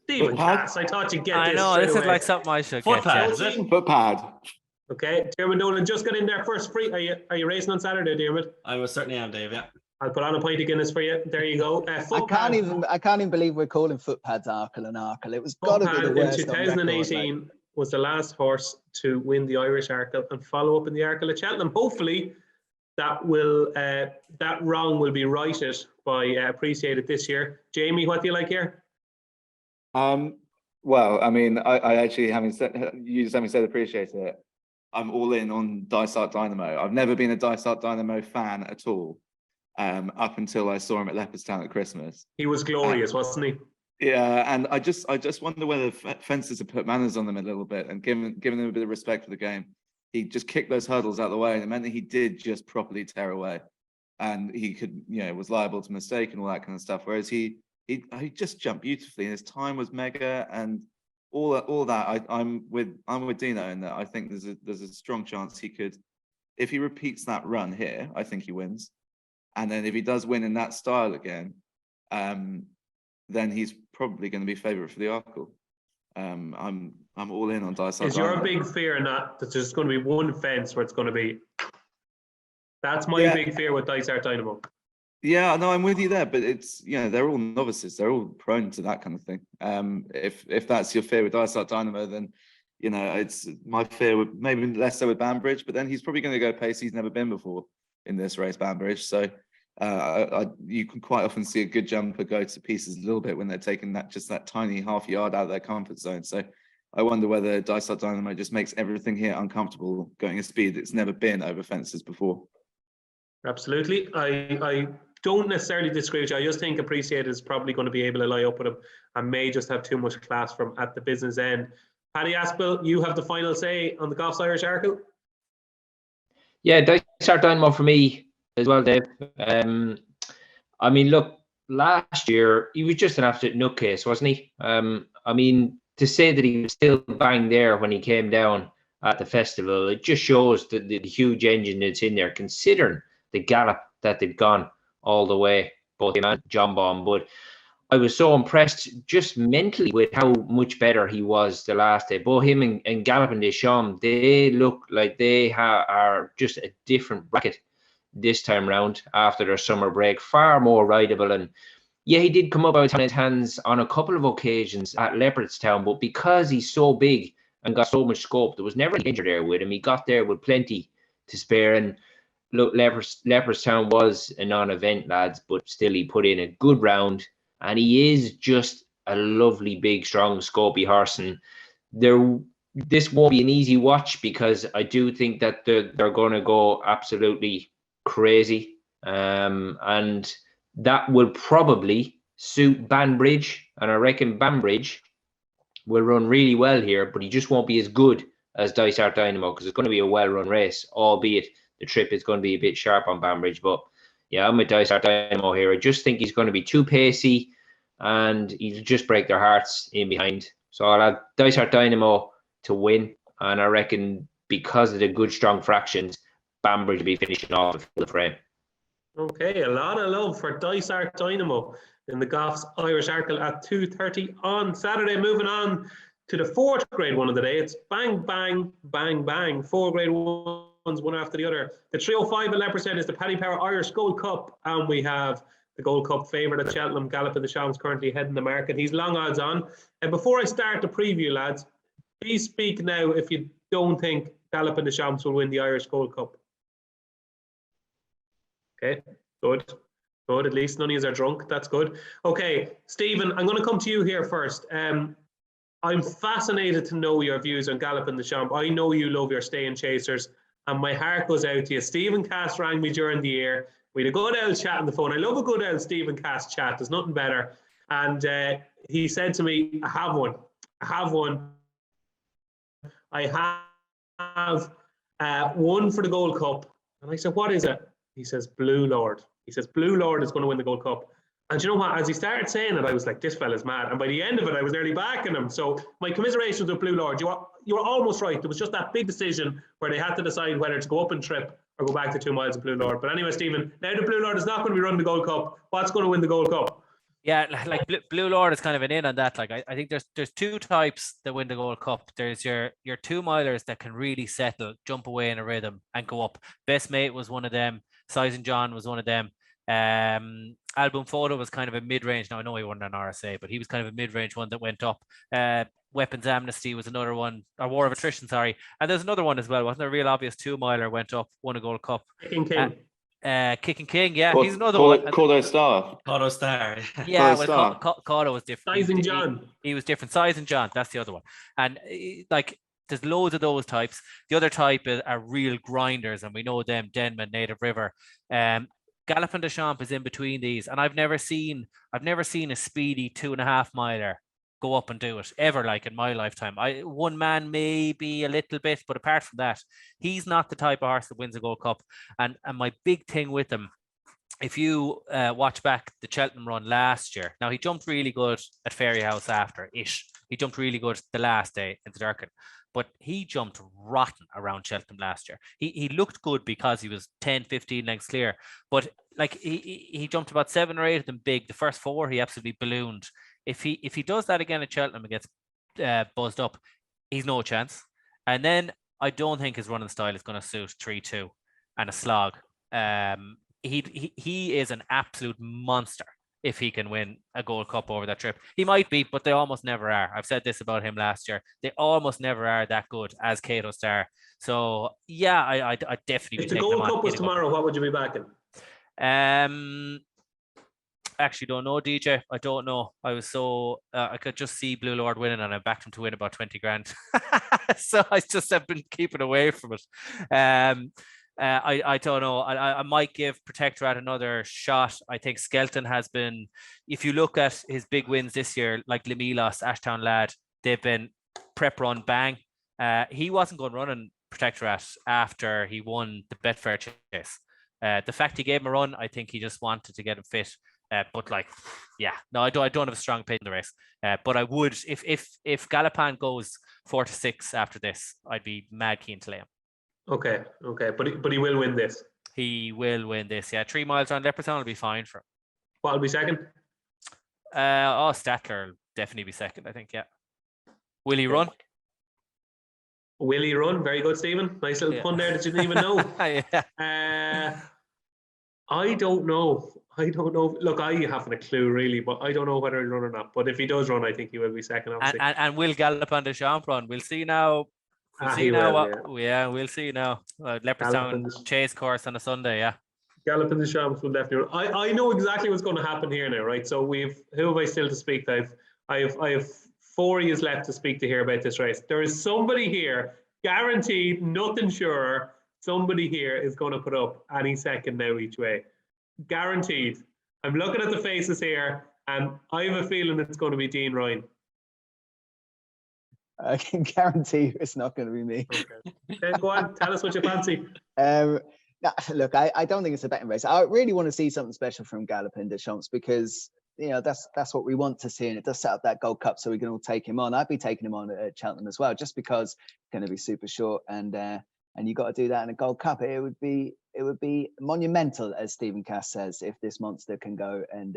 Stephen Cass, I thought you'd get this. I know, this is like something I should Foot get. pad, is it? Foot pad. Okay, Diarmuid Nolan just got in there first free. Are you racing on Saturday, Diarmuid? I most certainly am, Dave, yeah. I'll put on a pint of Guinness for you. There you go. I can't even believe we're calling foot pads Arkle and Arkle. It was got to be the worst. In 2018 was the last horse to win the Irish Arkle and follow up in the Arkle at Cheltenham. Hopefully, that wrong will be righted by Appreciated this year. Jamie, what do you like here? Well, I mean, I actually, having said Appreciate It, I'm all in on Dysart Dynamo. I've never been a Dysart Dynamo fan at all, up until I saw him at Leopardstown at Christmas. He was glorious, wasn't he? Yeah, and I just wonder whether fences have put manners on them a little bit and given them a bit of respect for the game. He just kicked those hurdles out of the way, and it meant that he did just properly tear away, and he could, was liable to mistake and all that kind of stuff. Whereas he just jumped beautifully, and his time was mega, and all that. I'm with Dino in that I think there's a strong chance he could, if he repeats that run here, I think he wins. And then if he does win in that style again, then he's probably going to be favourite for the Arkle. I'm all in on Dysart. Is your big fear not that there's going to be one fence where it's going to be? That's my big fear with Dysart Dynamo. Yeah, no, I'm with you there, but it's, you know, they're all novices. They're all prone to that kind of thing. If that's your fear with Dysart Dynamo, then, you know, it's my fear with maybe less so with Banbridge, but then he's probably going to go pace he's never been before in this race, Banbridge. So you can quite often see a good jumper go to pieces a little bit when they're taking that tiny half yard out of their comfort zone. So I wonder whether Dysart Dynamo just makes everything here uncomfortable, going a speed it's never been over fences before. Absolutely. I don't necessarily disagree with you. I just think Appreciate is probably going to be able to lie up with him and may just have too much class from at the business end. Paddy Aspell, you have the final say on the Goffs Irish Arkle. Yeah, Dysart Dynamo for me as well, Dave. I mean, look, last year he was just an absolute nutcase, wasn't he? I mean, to say that he was still bang there when he came down at the festival, it just shows the huge engine that's in there, considering the gallop that they'd gone all the way, both him and John Baum. But I was so impressed just mentally with how much better he was the last day. Both him and Galopin Deschamps, they look like they are just a different bracket this time round after their summer break, far more rideable. And yeah, he did come up out of his hands on a couple of occasions at Leopardstown, but because he's so big and got so much scope, there was never any danger there with him. He got there with plenty to spare. And look, Leopardstown was a non-event, lads, but still he put in a good round, and he is just a lovely, big, strong, scopy horse. And this won't be an easy watch, because I do think that they're going to go absolutely crazy, and that will probably suit Banbridge, and I reckon Banbridge will run really well here, but he just won't be as good as Dysart Dynamo, because it's going to be a well-run race, albeit the trip is going to be a bit sharp on Banbridge. But yeah, I'm with Dysart Dynamo here. I just think he's going to be too pacey, and he'll just break their hearts in behind. So I'll have Dysart Dynamo to win, and I reckon because of the good strong fractions, Banbridge will be finishing off the frame. Okay, a lot of love for Dysart Dynamo in the Goffs Irish Arkle at 2:30 on Saturday. Moving on to the fourth Grade 1 of the day. It's bang, bang, bang, bang. 4 Grade 1s, one after the other. The 305 at Leopardstown is the Paddy Power Irish Gold Cup, and we have the Gold Cup favourite at Cheltenham, Galopin Deschamps, currently heading the market. He's long odds on. And before I start the preview, lads, please speak now if you don't think Galopin Deschamps will win the Irish Gold Cup. Okay, good. Good. At least none of you are drunk. That's good. Okay, Stephen, I'm going to come to you here first. I'm fascinated to know your views on Galopin Deschamps. I know you love your staying chasers, and my heart goes out to you. Stephen Cass rang me during the year. We had a good old chat on the phone. I love a good old Stephen Cass chat. There's nothing better. And he said to me, I have one. I have one. I have one for the Gold Cup. And I said, what is it? He says, Blue Lord. He says, Blue Lord is going to win the Gold Cup. And you know what? As he started saying it, I was like, this fella's mad. And by the end of it, I was nearly backing him. So my commiserations with Blue Lord. You were almost right. There was just that big decision where they had to decide whether to go up and trip or go back to 2 miles of Blue Lord. But anyway, Stephen, now the Blue Lord is not going to be running the Gold Cup. What's going to win the Gold Cup? Yeah, like Blue Lord is kind of an in on that. Like I think there's two types that win the Gold Cup. There's your 2 milers that can really settle, jump away in a rhythm and go up. Best Mate was one of them. Size and John was one of them. Album Photo was kind of a mid-range. Now I know he won an RSA, but he was kind of a mid-range one that went up. Weapons Amnesty was another one, or War of Attrition, sorry. And there's another one as well. Wasn't there a real obvious 2 miler went up, won a Gold Cup? Kicking King. Kicking King, yeah, he's another one. Caudo Star. Caudo Star. Yeah, well, Caudo was different. Size and John. He was different. Size and John, that's the other one. And like, there's loads of those types. The other type are real grinders, and we know them, Denman, Native River. Galopin Deschamps is in between these, and I've never seen a speedy 2.5 miler go up and do it ever, like in my lifetime. One man maybe a little bit, but apart from that, he's not the type of horse that wins a Gold Cup. And my big thing with him, if you watch back the Cheltenham run last year, now he jumped really good at Fairyhouse after-ish. He jumped really good the last day in the Durkin, but he jumped rotten around Cheltenham last year. He looked good because he was 10, 15 lengths clear, but like he jumped about 7 or 8 of them big. The first 4 he absolutely ballooned. If he does that again at Cheltenham and gets buzzed up, he's no chance. And then I don't think his running style is going to suit 3-2 and a slog. He is an absolute monster if he can win a Gold Cup over that trip. He might be, but they almost never are. I've said this about him last year. They almost never are that good as Cato Star. So yeah, I definitely. If the Gold Cup was tomorrow, what would you be backing? Actually don't know, DJ. I don't know. I was so I could just see Blue Lord winning, and I backed him to win about 20 grand. So I just have been keeping away from it. I don't know. I might give Protectorate another shot. I think Skelton has been, if you look at his big wins this year, like Lemilos, Ashtown Lad, they've been prep run bang. He wasn't going running Protectorate after he won the Betfair Chase. The fact he gave him a run, I think he just wanted to get him fit. But like, yeah, no, I don't have a strong pick in the race. But I would, if Galopan goes 4-6 after this, I'd be mad keen to lay him. Okay, but he will win this. He will win this. Yeah, 3 miles around Leopardstown will be fine for him. What'll be second? Statler will definitely be second, I think. Yeah. Will he run? Will he run? Very good, Stephen. Nice little pun there that you didn't even know. Yeah. I don't know. Look, I haven't a clue really, but I don't know whether he'll run or not. But if he does run, I think he will be second. Obviously. And will Galopin Des Champs run? We'll see now. We'll see now. Leopardstown chase course on a Sunday. Yeah. Galopin Des Champs will definitely run. I know exactly what's going to happen here now, right? So who have I still to speak to? I have 4 years left to speak to here about this race. There is somebody here, guaranteed, nothing sure. Somebody here is going to put up any second now each way. Guaranteed. I'm looking at the faces here, and I have a feeling it's going to be Dean Ryan. I can guarantee it's not going to be me. Okay, go on. Tell us what you fancy. Look, I don't think it's a betting race. I really want to see something special from Galopin Des Champs because that's what we want to see, and it does set up that Gold Cup so we can all take him on. I'd be taking him on at Cheltenham as well, just because it's going to be super short, and you got to do that in a Gold Cup. It would be monumental, as Stephen Cass says, if this monster can go and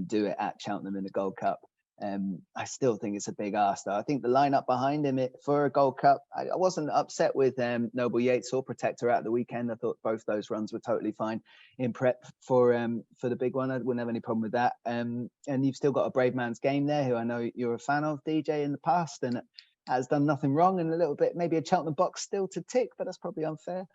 do it at Cheltenham in the Gold Cup. I still think it's a big ask, though. I think the lineup behind him for a Gold Cup, I wasn't upset with Noble Yates or Protector at the weekend. I thought both those runs were totally fine in prep for the big one. I wouldn't have any problem with that. And you've still got a Brave Man's Game there, who I know you're a fan of, DJ, in the past, and has done nothing wrong, and a little bit maybe a Cheltenham box still to tick, but that's probably unfair.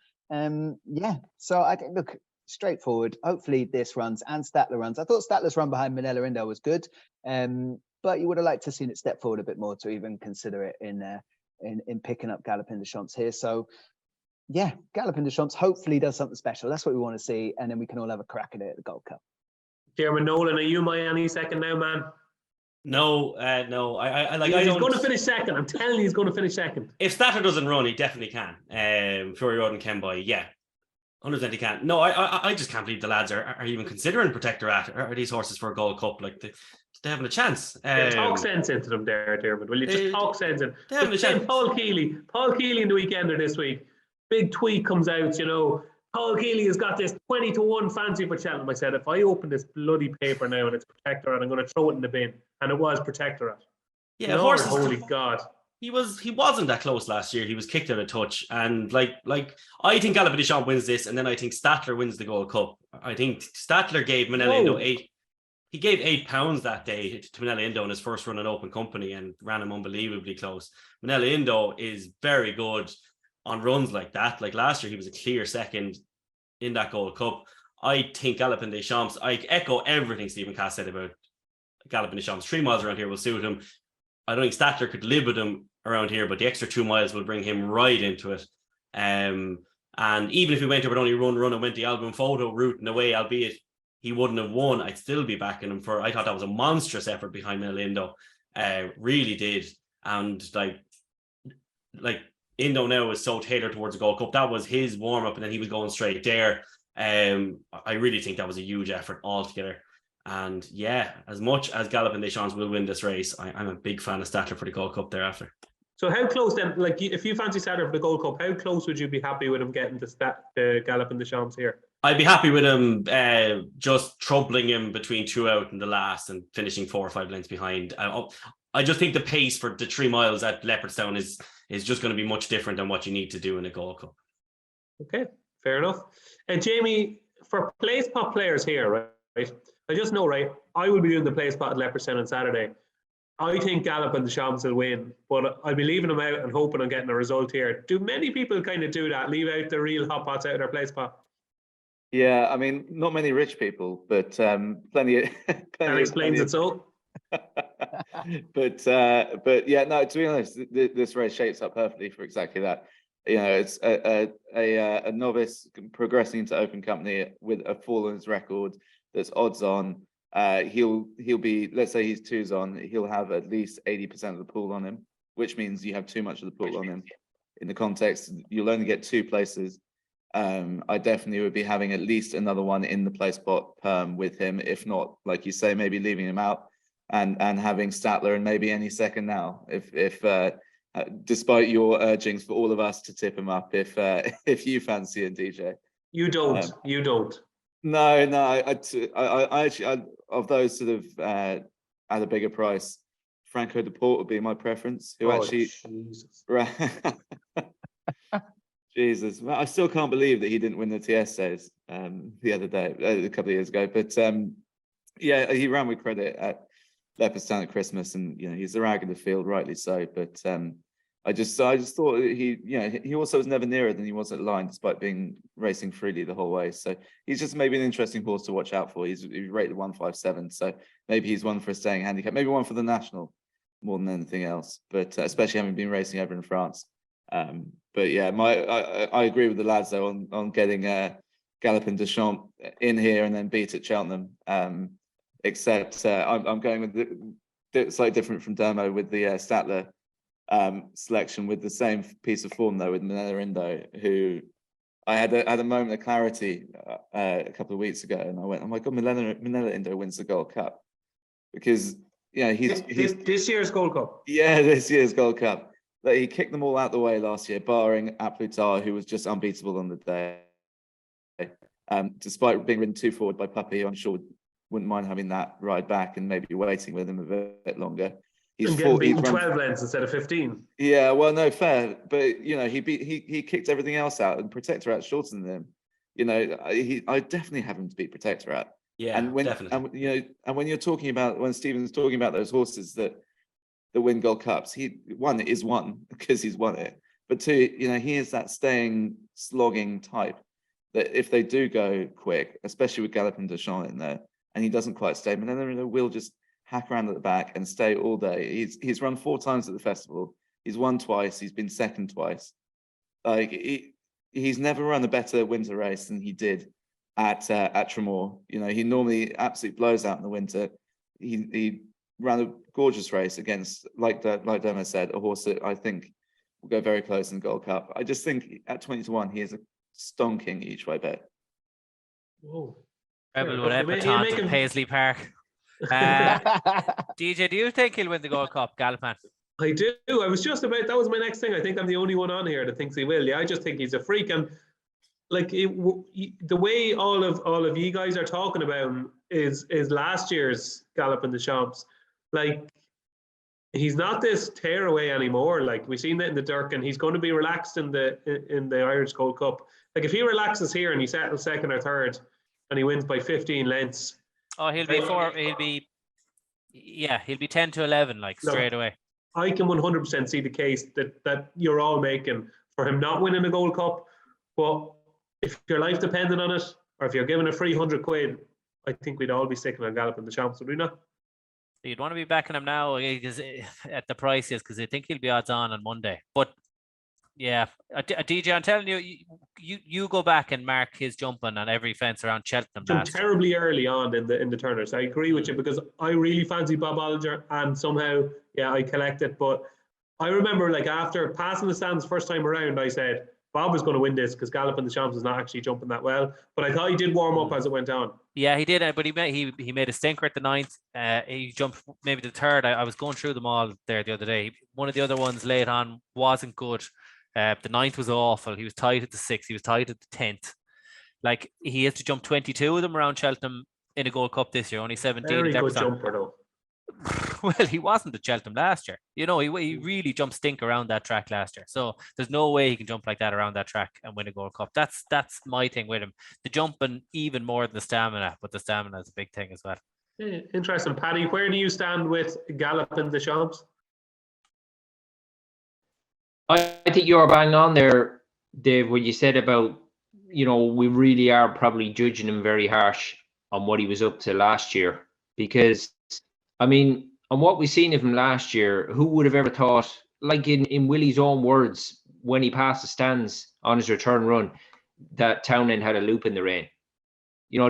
So I think, look, straightforward. Hopefully this runs and Statler runs. I thought Statler's run behind Manila Indo was good, but you would have liked to have seen it step forward a bit more to even consider it in picking up Galopin Des Champs here. So yeah, Galopin Des Champs hopefully does something special. That's what we want to see, and then we can all have a crack at it at the Gold Cup. Diarmuid Nolan, are you my any second now, man? No. I like. He's going to finish second. I'm telling you, he's going to finish second. If Statler doesn't run, he definitely can. Fury Road and Kenboy, yeah, 100% he can. No, I just can't believe the lads are even considering Protectorate or these horses for a Gold Cup. Like they're having a chance. Talk sense into them there, Diarmuid. Will you just talk sense in? They're having a chance. Paul Keeley in the weekender this week. Big tweet comes out, Paul Keeley has got this 20-1 fancy for Cheltenham. I said, if I open this bloody paper now and it's Protectorate, I'm going to throw it in the bin. And it was Protectorate. Yeah, horses. Holy God. He wasn't that close last year. He was kicked out of touch. And like I think Galopin Des Champs wins this, and then I think Statler wins the Gold Cup. I think Statler gave Manila Indo he gave £8 that day to Manila Indo in his first run in open company and ran him unbelievably close. Manila Indo is very good on runs like that. Like last year, he was a clear second in that Gold Cup. I think Galopin Des Champs, I echo everything Stephen Cass said about Galopin Des Champs. 3 miles around here will suit him. I don't think Statler could live with him around here, but the extra 2 miles will bring him right into it. And even if he went over only run and went the album photo route in a way, albeit he wouldn't have won, I'd still be backing him I thought that was a monstrous effort behind Manila Indo. Really did. And like Indo now is so tailored towards the Gold Cup. That was his warm-up, and then he was going straight there. I really think that was a huge effort altogether. And yeah, as much as Galopin Des Champs will win this race, I'm a big fan of Statler for the Gold Cup thereafter. So how close then, like if you fancy Statler for the Gold Cup, how close would you be happy with him getting to Galopin Des Champs here? I'd be happy with him just troubling him between 2 out in the last and finishing 4 or 5 lengths behind. I just think the pace for the 3 miles at Leopardstown is just going to be much different than what you need to do in a Gold Cup. Okay, fair enough. And Jamie, for place pot players here, right? I just know, right? I will be doing the place pot at Leopardstown on Saturday. I think Gallup and the Champs will win, but I'll be leaving them out and hoping on getting a result here. Do many people kind of do that? Leave out the real hot pots out of their place pot? Yeah, I mean, not many rich people, but plenty. That explains it so. But yeah, no. To be honest, this race shapes up perfectly for exactly that. You know, it's a novice progressing into open company with a fall on his record that's odds on. He'll be, let's say he's 2s on, he'll have at least 80% of the pool on him, which means you have too much of the pool on him. In the context, you'll only get 2 places. I definitely would be having at least another one in the place spot with him, if not, like you say, maybe leaving him out and having Statler and maybe any second now, if despite your urgings for all of us to tip him up, if you fancy it, DJ. You don't. You don't. No, I actually, of those sort of at a bigger price, Franco Deport would be my preference. Who actually, Jesus. Jesus, I still can't believe that he didn't win the t&cs the other day, a couple of years ago. But yeah, he ran with credit at Leopardstown at Christmas, and you know he's the rag of the field, rightly so. But I just thought he also was never nearer than he was at line, despite being racing freely the whole way. So he's just maybe an interesting horse to watch out for. He's rated 157, so maybe he's one for a staying handicap, maybe one for the national more than anything else. But especially having been racing over in France. But yeah, I agree with the lads though on getting Gallup and Deschamps in here and then beat at Cheltenham. Except I'm going with the slightly different from Dermo with the Statler selection with the same piece of form though with Minella Indo, who I had a moment of clarity a couple of weeks ago, and I went, oh my god, Minella Indo wins the Gold Cup, because he's this year's Gold Cup. Yeah, this year's Gold Cup. That he kicked them all out the way last year, barring Aplutar, who was just unbeatable on the day. Despite being ridden 2 forward by Puppy, I'm sure wouldn't mind having that ride back and maybe waiting with him a bit longer. He's beaten 12 lengths instead of 15. Yeah, well, no, fair, but he kicked everything else out, and Protectorat shorter than him. I definitely have him to beat Protectorat. Yeah, and when definitely. And when you're talking about, when Stephen's talking about those horses that win Gold Cups, one is one because he's won it, but 2, he is that staying, slogging type that if they do go quick, especially with Gallup and Deschamps in there, and he doesn't quite stay, but then will just hack around at the back and stay all day. He's run 4 times at the festival. He's won twice. He's been second twice. Like he's never run a better winter race than he did at Tremor. He normally absolutely blows out in the winter. He ran a gorgeous race against, like Dermo said, a horse that I think will go very close in the Gold Cup. I just think at 20-1, he is a stonking each way bet. Whoa. Rebel with Epatante at Paisley Park. DJ, do you think he'll win the Gold Cup, Gallipan? I do. I was just about, that was my next thing. I think I'm the only one on here that thinks he will. Yeah, I just think he's a freak. And like the way all of you guys are talking about him is last year's Gallup and Deschamps. Like, he's not this tearaway anymore. Like, we've seen that in the Dirk, and he's going to be relaxed in the Irish Gold Cup. Like, if he relaxes here and he settles second or third and he wins by 15 lengths. Oh, he'll be 10 to 11, like, straight away. I can 100% see the case that you're all making for him not winning the Gold Cup. But if your life depended on it, or if you're given a free £100, I think we'd all be sticking on Gallup and Deschamps, would we not? You'd want to be backing him now because at the price is, because I think he'll be odds on Monday. But yeah, DJ, I'm telling you, you go back and mark his jumping on every fence around Cheltenham. Terribly early on in the turners. I agree with you, because I really fancy Bob Olinger, and somehow, yeah, I collect it. But I remember, like, after passing the stands first time around, I said Bob was going to win this because Gallup and Deschamps was not actually jumping that well. But I thought he did warm up as it went on. Yeah, he did, but he made a stinker at the 9th. He jumped maybe the 3rd. I was going through them all there the other day. One of the other ones late on wasn't good. The 9th was awful. He was tight at the 6th. He was tight at the 10th. Like, he has to jump 22 of them around Cheltenham in a Gold Cup this year, only 17 Very at good Leopardstown. jumper though. Well, he wasn't at Cheltenham last year. You know, he really jumped stink around that track last year. So there's no way he can jump like that around that track and win a Gold Cup. That's my thing with him. The jumping even more than the stamina, but the stamina is a big thing as well. Yeah, interesting. Paddy, where do you stand with Galloping the Champs? I think you're bang on there, Dave, what you said about, we really are probably judging him very harsh on what he was up to last year. Because, I mean, on what we've seen of him last year, who would have ever thought, like in Willie's own words, when he passed the stands on his return run, that Townend had a loop in the rein?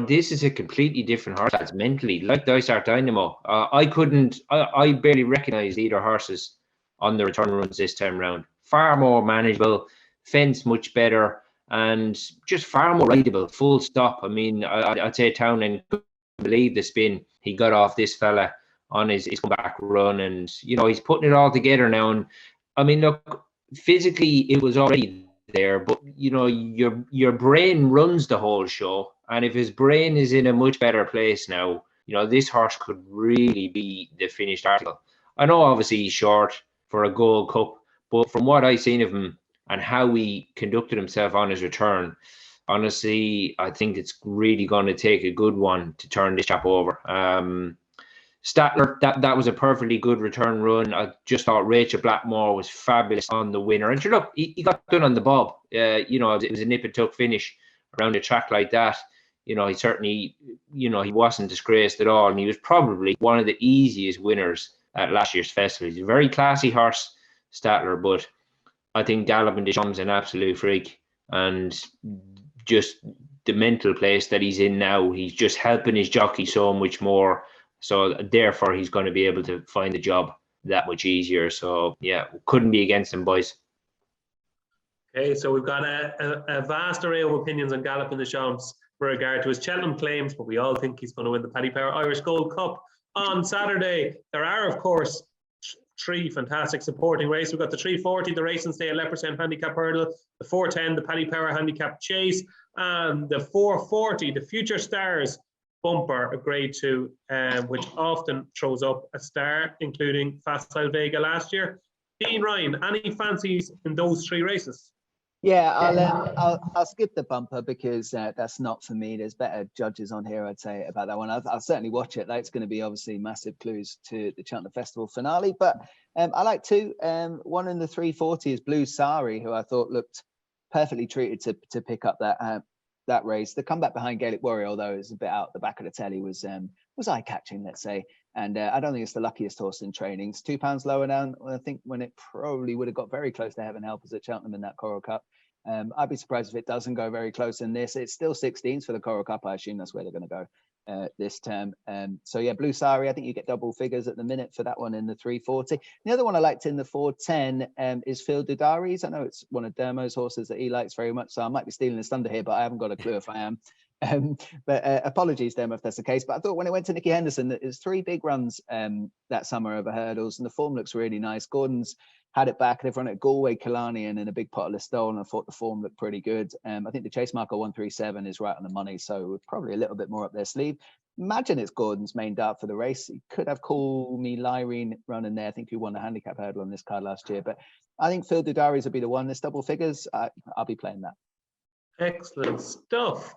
This is a completely different horse. That's mentally, like Dysart Dynamo. I barely recognized either horses on the return runs this time round. Far more manageable, fence much better, and just far more rideable, full stop. I mean, I'd say Townend couldn't believe the spin he got off this fella on his comeback run, and he's putting it all together now. And I mean, look, physically it was already there, but your brain runs the whole show, and if his brain is in a much better place now, this horse could really be the finished article. I know obviously he's short for a Gold Cup, but from what I've seen of him and how he conducted himself on his return, honestly, I think it's really going to take a good one to turn this chap over. Statler, that was a perfectly good return run. I just thought Rachel Blackmore was fabulous on the winner. And sure, look, he got done on the bob. It was a nip and tuck finish around a track like that. He certainly, he wasn't disgraced at all. And he was probably one of the easiest winners at last year's festival. He's a very classy horse, Statler, but I think Galloping the Champs an absolute freak. And just the mental place that he's in now, he's just helping his jockey so much more. So therefore, he's going to be able to find the job that much easier. So yeah, couldn't be against him, boys. Okay, so we've got a vast array of opinions on Galloping the Champs with regard to his Cheltenham claims, but we all think he's going to win the Paddy Power Irish Gold Cup on Saturday. There are, of course, three fantastic supporting races. We've got the 340, the Racing Stay at Leopardstown Handicap Hurdle, the 410, the Paddy Power Handicap Chase, and the 440, the Future Stars bumper, a grade 2, which often throws up a star, including Facile Vega last year. Dean Ryan, any fancies in those three races? Yeah, I'll skip the bumper because that's not for me. There's better judges on here, I'd say, about that one. I'll certainly watch it. That's going to be obviously massive clues to the Cheltenham Festival finale. But I like two. One in the 340 is Blue Sari, who I thought looked perfectly treated to pick up that race. The comeback behind Gaelic Warrior, although it was a bit out the back of the telly, was eye-catching, let's say. And I don't think it's the luckiest horse in training. It's £2 lower down, I think, when it probably would have got very close to Heaven Helpers at Cheltenham in that Coral Cup. I'd be surprised if it doesn't go very close in this. It's still 16s for the Coral Cup. I assume that's where they're going to go this term. So yeah, Blue Sari, I think you get double figures at the minute for that one in the 340. The other one I liked in the 410 is Phil Dudaris. I know it's one of Dermo's horses that he likes very much, so I might be stealing his thunder here, but I haven't got a clue if I am. But apologies, Dermo, if that's the case. But I thought when it went to Nicky Henderson, it was 3 big runs that summer over hurdles, and the form looks really nice. Gordon's had it back. They've run at Galway, Killarney, and in a big pot of Listowel, and I thought the form looked pretty good. I think the chase marker 137 is right on the money, so probably a little bit more up their sleeve. Imagine it's Gordon's main dart for the race. He could have Call Me Lyrene running there. I think he won the handicap hurdle on this card last year. But I think Phil Dudaris will be the one. This double figures, I'll be playing that. Excellent stuff.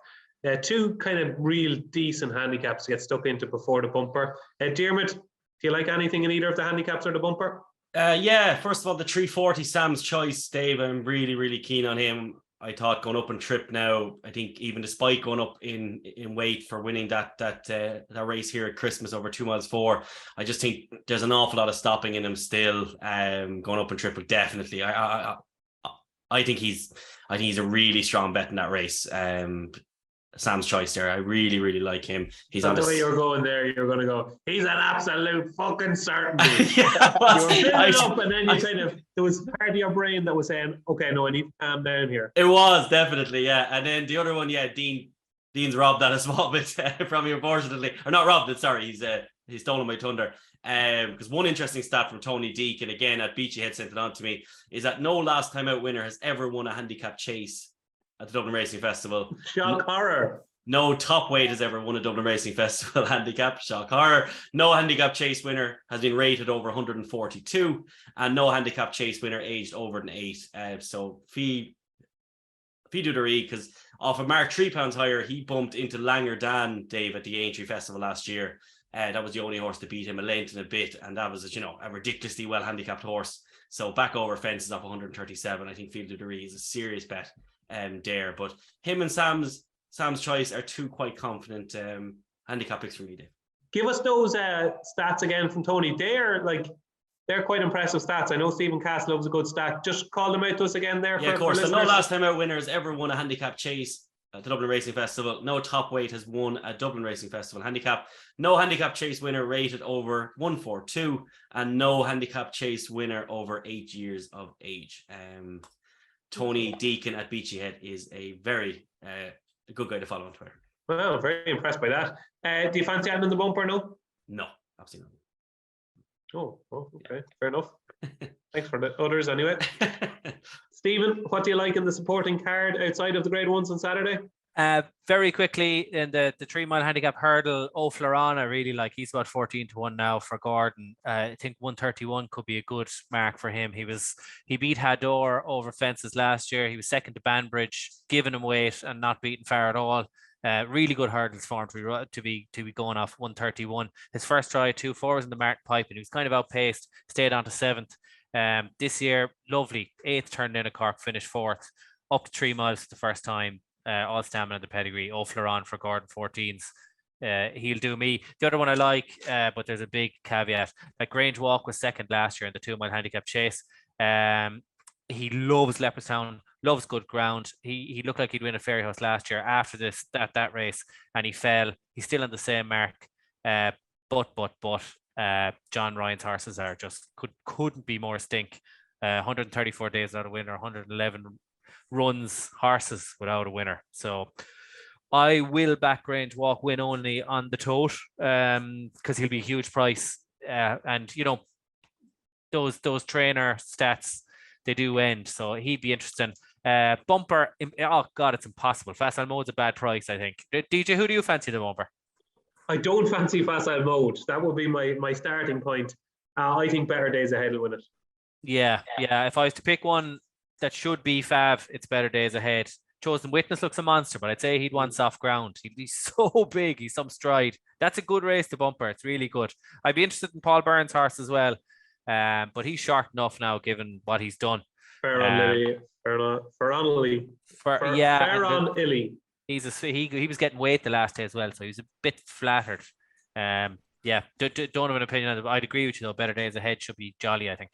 2 kind of real decent handicaps to get stuck into before the bumper. Diarmuid, do you like anything in either of the handicaps or the bumper? Yeah, first of all, the 340 Sam's Choice, Dave, I'm really, really keen on him. I thought going up in trip now, I think even despite going up in weight for winning that race here at Christmas over 2 miles 4, I just think there's an awful lot of stopping in him still. Going up in trip, but definitely, I think he's a really strong bet in that race. Sam's Choice there. I really, really like him. He's on the way you're going there. You're going to go, he's an absolute fucking certainty. Yeah, you were building up, and then there was part of your brain that was saying, okay, no, I need to calm down here. It was definitely, yeah. And then the other one, yeah, Dean's robbed that a small bit from me, unfortunately. Or not robbed it, sorry. He's stolen my thunder. Because one interesting stat from Tony Deacon, again at Beachy Head, sent it on to me, is that no last time out winner has ever won a handicap chase at the Dublin Racing Festival. Shock horror. No top weight has ever won a Dublin Racing Festival handicap. Shock horror. No handicap chase winner has been rated over 142, and no handicap chase winner aged over an 8. So Fee do the re, because off a mark £3 higher, he bumped into Langer Dan, Dave, at the Aintree Festival last year. That was the only horse to beat him a length and a bit, and that was, you know, a ridiculously well handicapped horse. So back over fences off 137. I think Field de Ree is a serious bet there. But him and Sam's Choice are two quite confident handicap picks for me, Dave. Give us those stats again from Tony. They're quite impressive stats. I know Stephen Cass loves a good stat. Just call them out to us again there. Yeah, of course. So no last time out winner has ever won a handicap chase at the Dublin Racing Festival. No top weight has won a Dublin Racing Festival handicap. No handicap chase winner rated over 142, and no handicap chase winner over 8 years of age. Tony Deacon at Beachy Head is a very good guy to follow on Twitter. Well, very impressed by that. Do you fancy adding in the bumper? No, absolutely not. Oh, okay, fair enough. Thanks for the others anyway. Stephen, what do you like in the supporting card outside of the grade ones on Saturday? Very quickly in the 3 mile handicap hurdle, O'Florán, I really like. He's about 14-1 now for Gordon. I think 131 could be a good mark for him. He beat Hador over fences last year. He was second to Banbridge, giving him weight and not beaten far at all. Really good hurdles for him to be going off 131. His first try, 2-4 was in the mark pipe, and he was kind of outpaced, stayed on to 7th. This year, lovely 8th, turned in a Cork, finished 4th, up to 3 miles for the first time. All stamina in the pedigree. O'Florán for Gordon 14s. He'll do me. The other one I like, but there's a big caveat. Like Grange Walk was second last year in the 2 mile handicap chase. He loves Leopardstown, loves good ground. He looked like he'd win a Fairy House last year after that race, and he fell. He's still on the same mark. But John Ryan's horses are just couldn't be more stink. 134 days without a winner, 111 runs horses without a winner. So I will back Grange Walk win only on the tote, because he'll be a huge price. And you know, those trainer stats, they do end, so he'd be interesting. Bumper, oh god, it's impossible. Facile Mode's a bad price, I think. DJ, who do you fancy the bumper? I don't fancy Facile Mode. That would be my starting point. I think Better Days Ahead will win it. Yeah. If I was to pick one that should be Fav, it's Better Days Ahead. Chosen Witness looks a monster, but I'd say he'd want soft ground. He's so big, he's some stride. That's a good race to bumper. It's really good. I'd be interested in Paul Byrne's horse as well. But he's short enough now, given what he's done. Farron Illy. He was getting weight the last day as well, so he was a bit flattered. Don't have an opinion on it. I'd agree with you though. Better Days Ahead should be jolly, I think.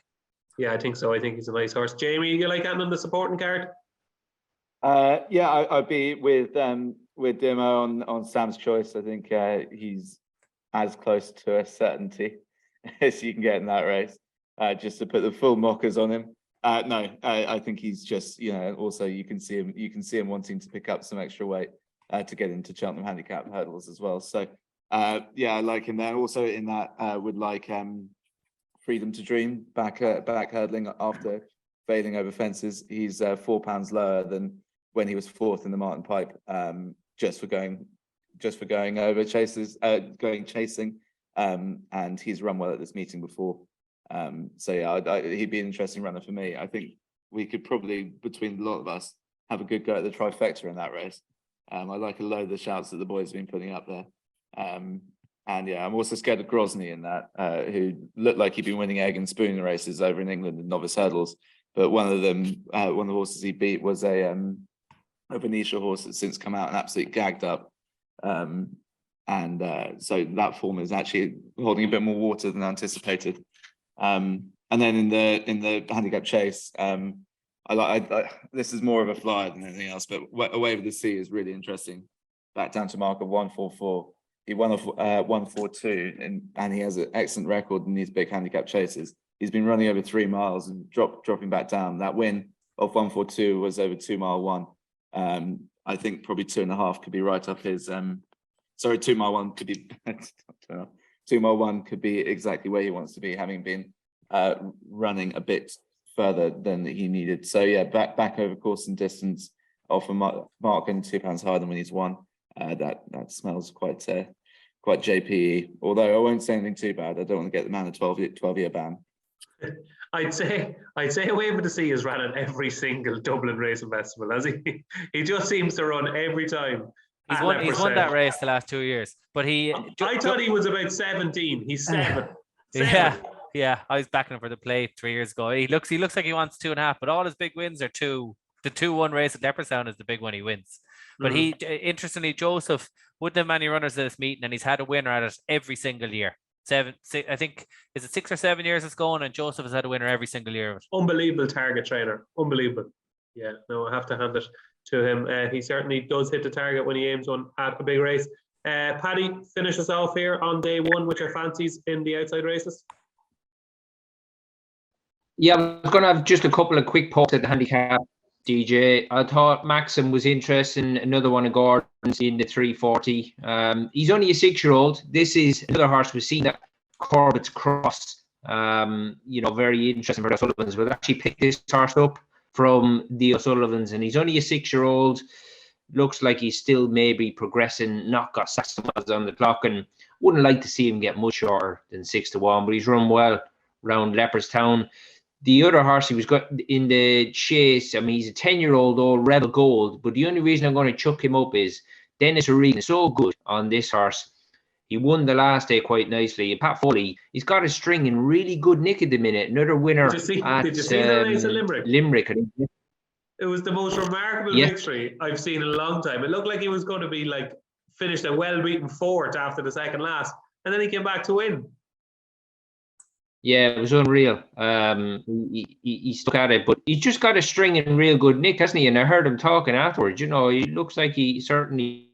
Yeah, I think so. I think he's a nice horse. Jamie, you like adding on the supporting card? I'd be with Dimo on Sam's Choice. I think he's as close to a certainty as you can get in that race. Just to put the full mockers on him. I think he's just, also you can see him wanting to pick up some extra weight to get into Cheltenham handicap hurdles as well. So I like him there. Also in that would like Freedom to Dream back hurdling after failing over fences. He's £4 lower than when he was 4th in the Martin Pipe, just for going over chasing. And he's run well at this meeting before. He'd be an interesting runner for me. I think we could probably, between a lot of us, have a good go at the trifecta in that race. I like a load of the shouts that the boys have been putting up there. I'm also scared of Grosny in that, who looked like he'd been winning egg and spoon races over in England in novice hurdles. But one of the horses he beat was a Venetia horse that's since come out and absolutely gagged up. So that form is actually holding a bit more water than anticipated. And then in the handicap chase, this is more of a flyer than anything else, but Away with the Sea is really interesting. Back down to mark of 144. He won off 142, and he has an excellent record in these big handicap chases. He's been running over 3 miles and dropping back down. That win of 142 was over 2 mile one. I think probably 2.5 could be right up his. 2 mile one could be 2 mile one could be exactly where he wants to be, having been running a bit further than he needed. So yeah, back over course and distance. offer marking £2 higher than when he's won. That smells quite JPE. Although I won't say anything too bad. I don't want to get the man a 12-year ban. I'd say Away with the Sea has ran at every single Dublin Racing Festival, has he? He just seems to run every time. He's won that race the last 2 years, but I thought he was about 17. He's 7. Yeah. I was backing him for the plate 3 years ago. He looks like he wants 2.5, but all his big wins are 2. The 2-1 race at Leopardstown is the big one he wins. But he, interestingly, Joseph wouldn't have many runners at this meeting, and he's had a winner at it every single year. 7, I think, is it 6 or 7 years it's going, and Joseph has had a winner every single year of it. Unbelievable target trainer. Unbelievable. Yeah, no, I have to hand it to him. He certainly does hit the target when he aims one at a big race. Paddy, finish us off here on day one with your fancies in the outside races. Yeah, I was going to have just a couple of quick pokes at the handicap, DJ. I thought Maxim was interesting. Another one of Gordon's in the 340. He's only a 6-year-old. This is another horse we've seen at Corbett's Cross. Very interesting for the O'Sullivans. We'll actually pick this horse up from the O'Sullivans, and he's only a 6-year-old. Looks like he's still maybe progressing, not got 6 miles on the clock, and wouldn't like to see him get much shorter than 6-1, but he's run well around Leopardstown. The other horse he was got in the chase, I mean, he's a 10-year-old old Rebel Gold, but the only reason I'm going to chuck him up is Dennis O'Regan is so good on this horse. He won the last day quite nicely. And Pat Foley, he's got a string in really good nick at the minute. Another winner did you see the race at Limerick? Limerick. It was the most remarkable victory I've seen in a long time. It looked like he was going to be finished a well-beaten 4th after the second last, and then he came back to win. Yeah, it was unreal. He stuck at it, but he's just got a string in real good nick, hasn't he? And I heard him talking afterwards. He looks like he certainly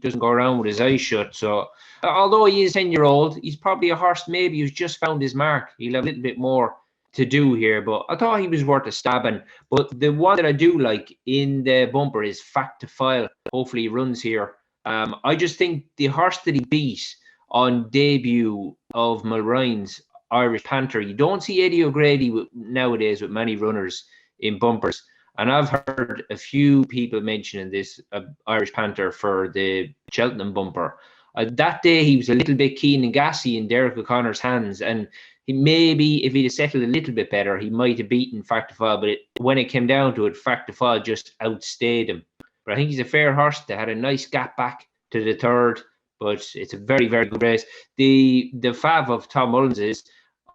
doesn't go around with his eyes shut. So, although he is 10-year-old, he's probably a horse maybe who's just found his mark. He'll have a little bit more to do here, but I thought he was worth a stabbing. But the one that I do like in the bumper is Fact to File. Hopefully he runs here. I just think the horse that he beat on debut of Mulryan's Irish Panther, you don't see Eddie O'Grady nowadays with many runners in bumpers. And I've heard a few people mentioning this Irish Panther for the Cheltenham bumper. That day he was a little bit keen and gassy in Derek O'Connor's hands, and he maybe, if he'd have settled a little bit better, he might have beaten Fact to File. But when it came down to it, Fact to File just outstayed him. But I think he's a fair horse. They had a nice gap back to the 3rd, but it's a very, very good race. The fav of Tom Mullins is,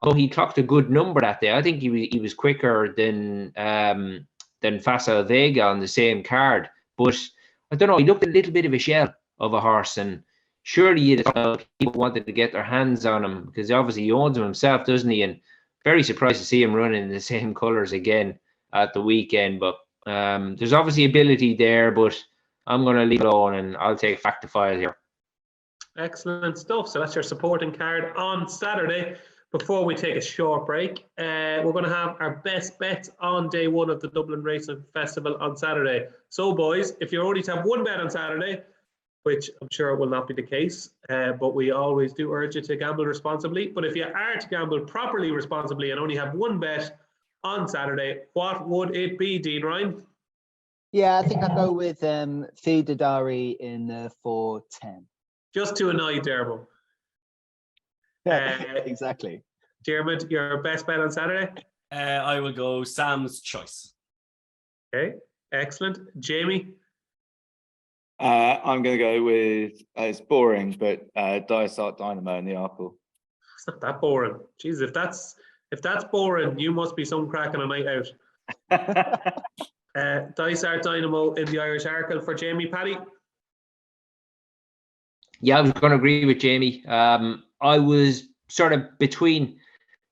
although he clocked a good number that day, I think he was quicker than Facile Vega on the same card. But I don't know, he looked a little bit of a shell of a horse, and surely you'd have thought people wanted to get their hands on him because obviously he owns him himself, doesn't he? And very surprised to see him running in the same colours again at the weekend. But there's obviously ability there, but I'm going to leave it alone and I'll take Fact to File here. Excellent stuff. So that's your supporting card on Saturday. Before we take a short break, we're going to have our best bets on day one of the Dublin Racing Festival on Saturday. So, boys, if you're only to have one bet on Saturday, which I'm sure will not be the case, but we always do urge you to gamble responsibly. But if you are to gamble properly, responsibly, and only have one bet on Saturday, what would it be, Dean Ryan? Yeah, I think I'll go with Fi Dadari in the 4:10. Just to annoy Dermo. Exactly. Diarmuid, your best bet on Saturday? I will go Sam's Choice. Okay, excellent. Jamie? I'm going to go with, it's boring, but Dysart Dynamo in the Arkle. It's not that boring. Jeez, if that's boring, you must be some cracking a night out. Dysart Dynamo in the Irish Arkle for Jamie. Paddy? Yeah, I was going to agree with Jamie. I was sort of between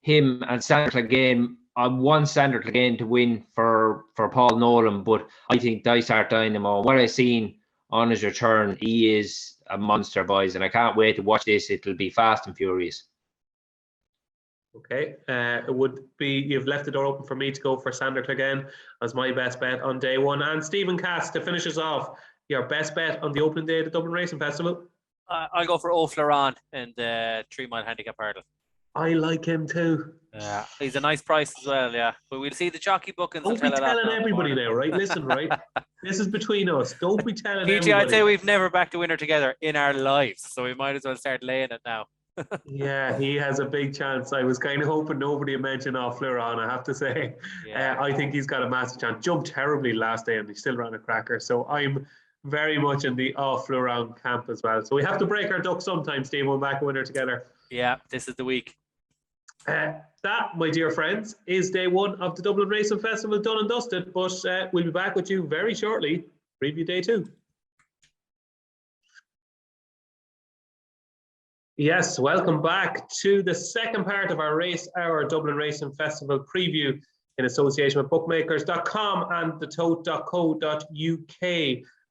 him and Sandra Clegane. I want Sandra Clegane to win for Paul Nolan, but I think Dysart Dynamo, what I've seen on his return, he is a monster, boys, and I can't wait to watch this. It'll be fast and furious. Okay, it would be, you've left the door open for me to go for Sandra Clegane as my best bet on day one. And Stephen Cass, to finish us off, your best bet on the opening day of the Dublin Racing Festival? I'll go for O'Fleron in the 3-mile handicap hurdle. I like him too. Yeah, he's a nice price as well, yeah. But we'll see the jockey bookings. Don't be telling everybody now, right? Listen, right? This is between us. Don't be telling PG, everybody. I'd say we've never backed a winner together in our lives, so we might as well start laying it now. Yeah, he has a big chance. I was kind of hoping nobody would mention Fleuron, I have to say. Yeah. I think he's got a massive chance. Jumped terribly last day and he still ran a cracker. So I'm very much in the Fleuron camp as well. So we have to break our duck sometimes, Steve. We'll back a winner together. Yeah, this is the week. That, my dear friends, is day one of the Dublin Racing Festival done and dusted. But we'll be back with you very shortly. Preview day two. Yes, welcome back to the second part of our Race Hour Dublin Racing Festival preview in association with bookmakers.com and thetote.co.uk.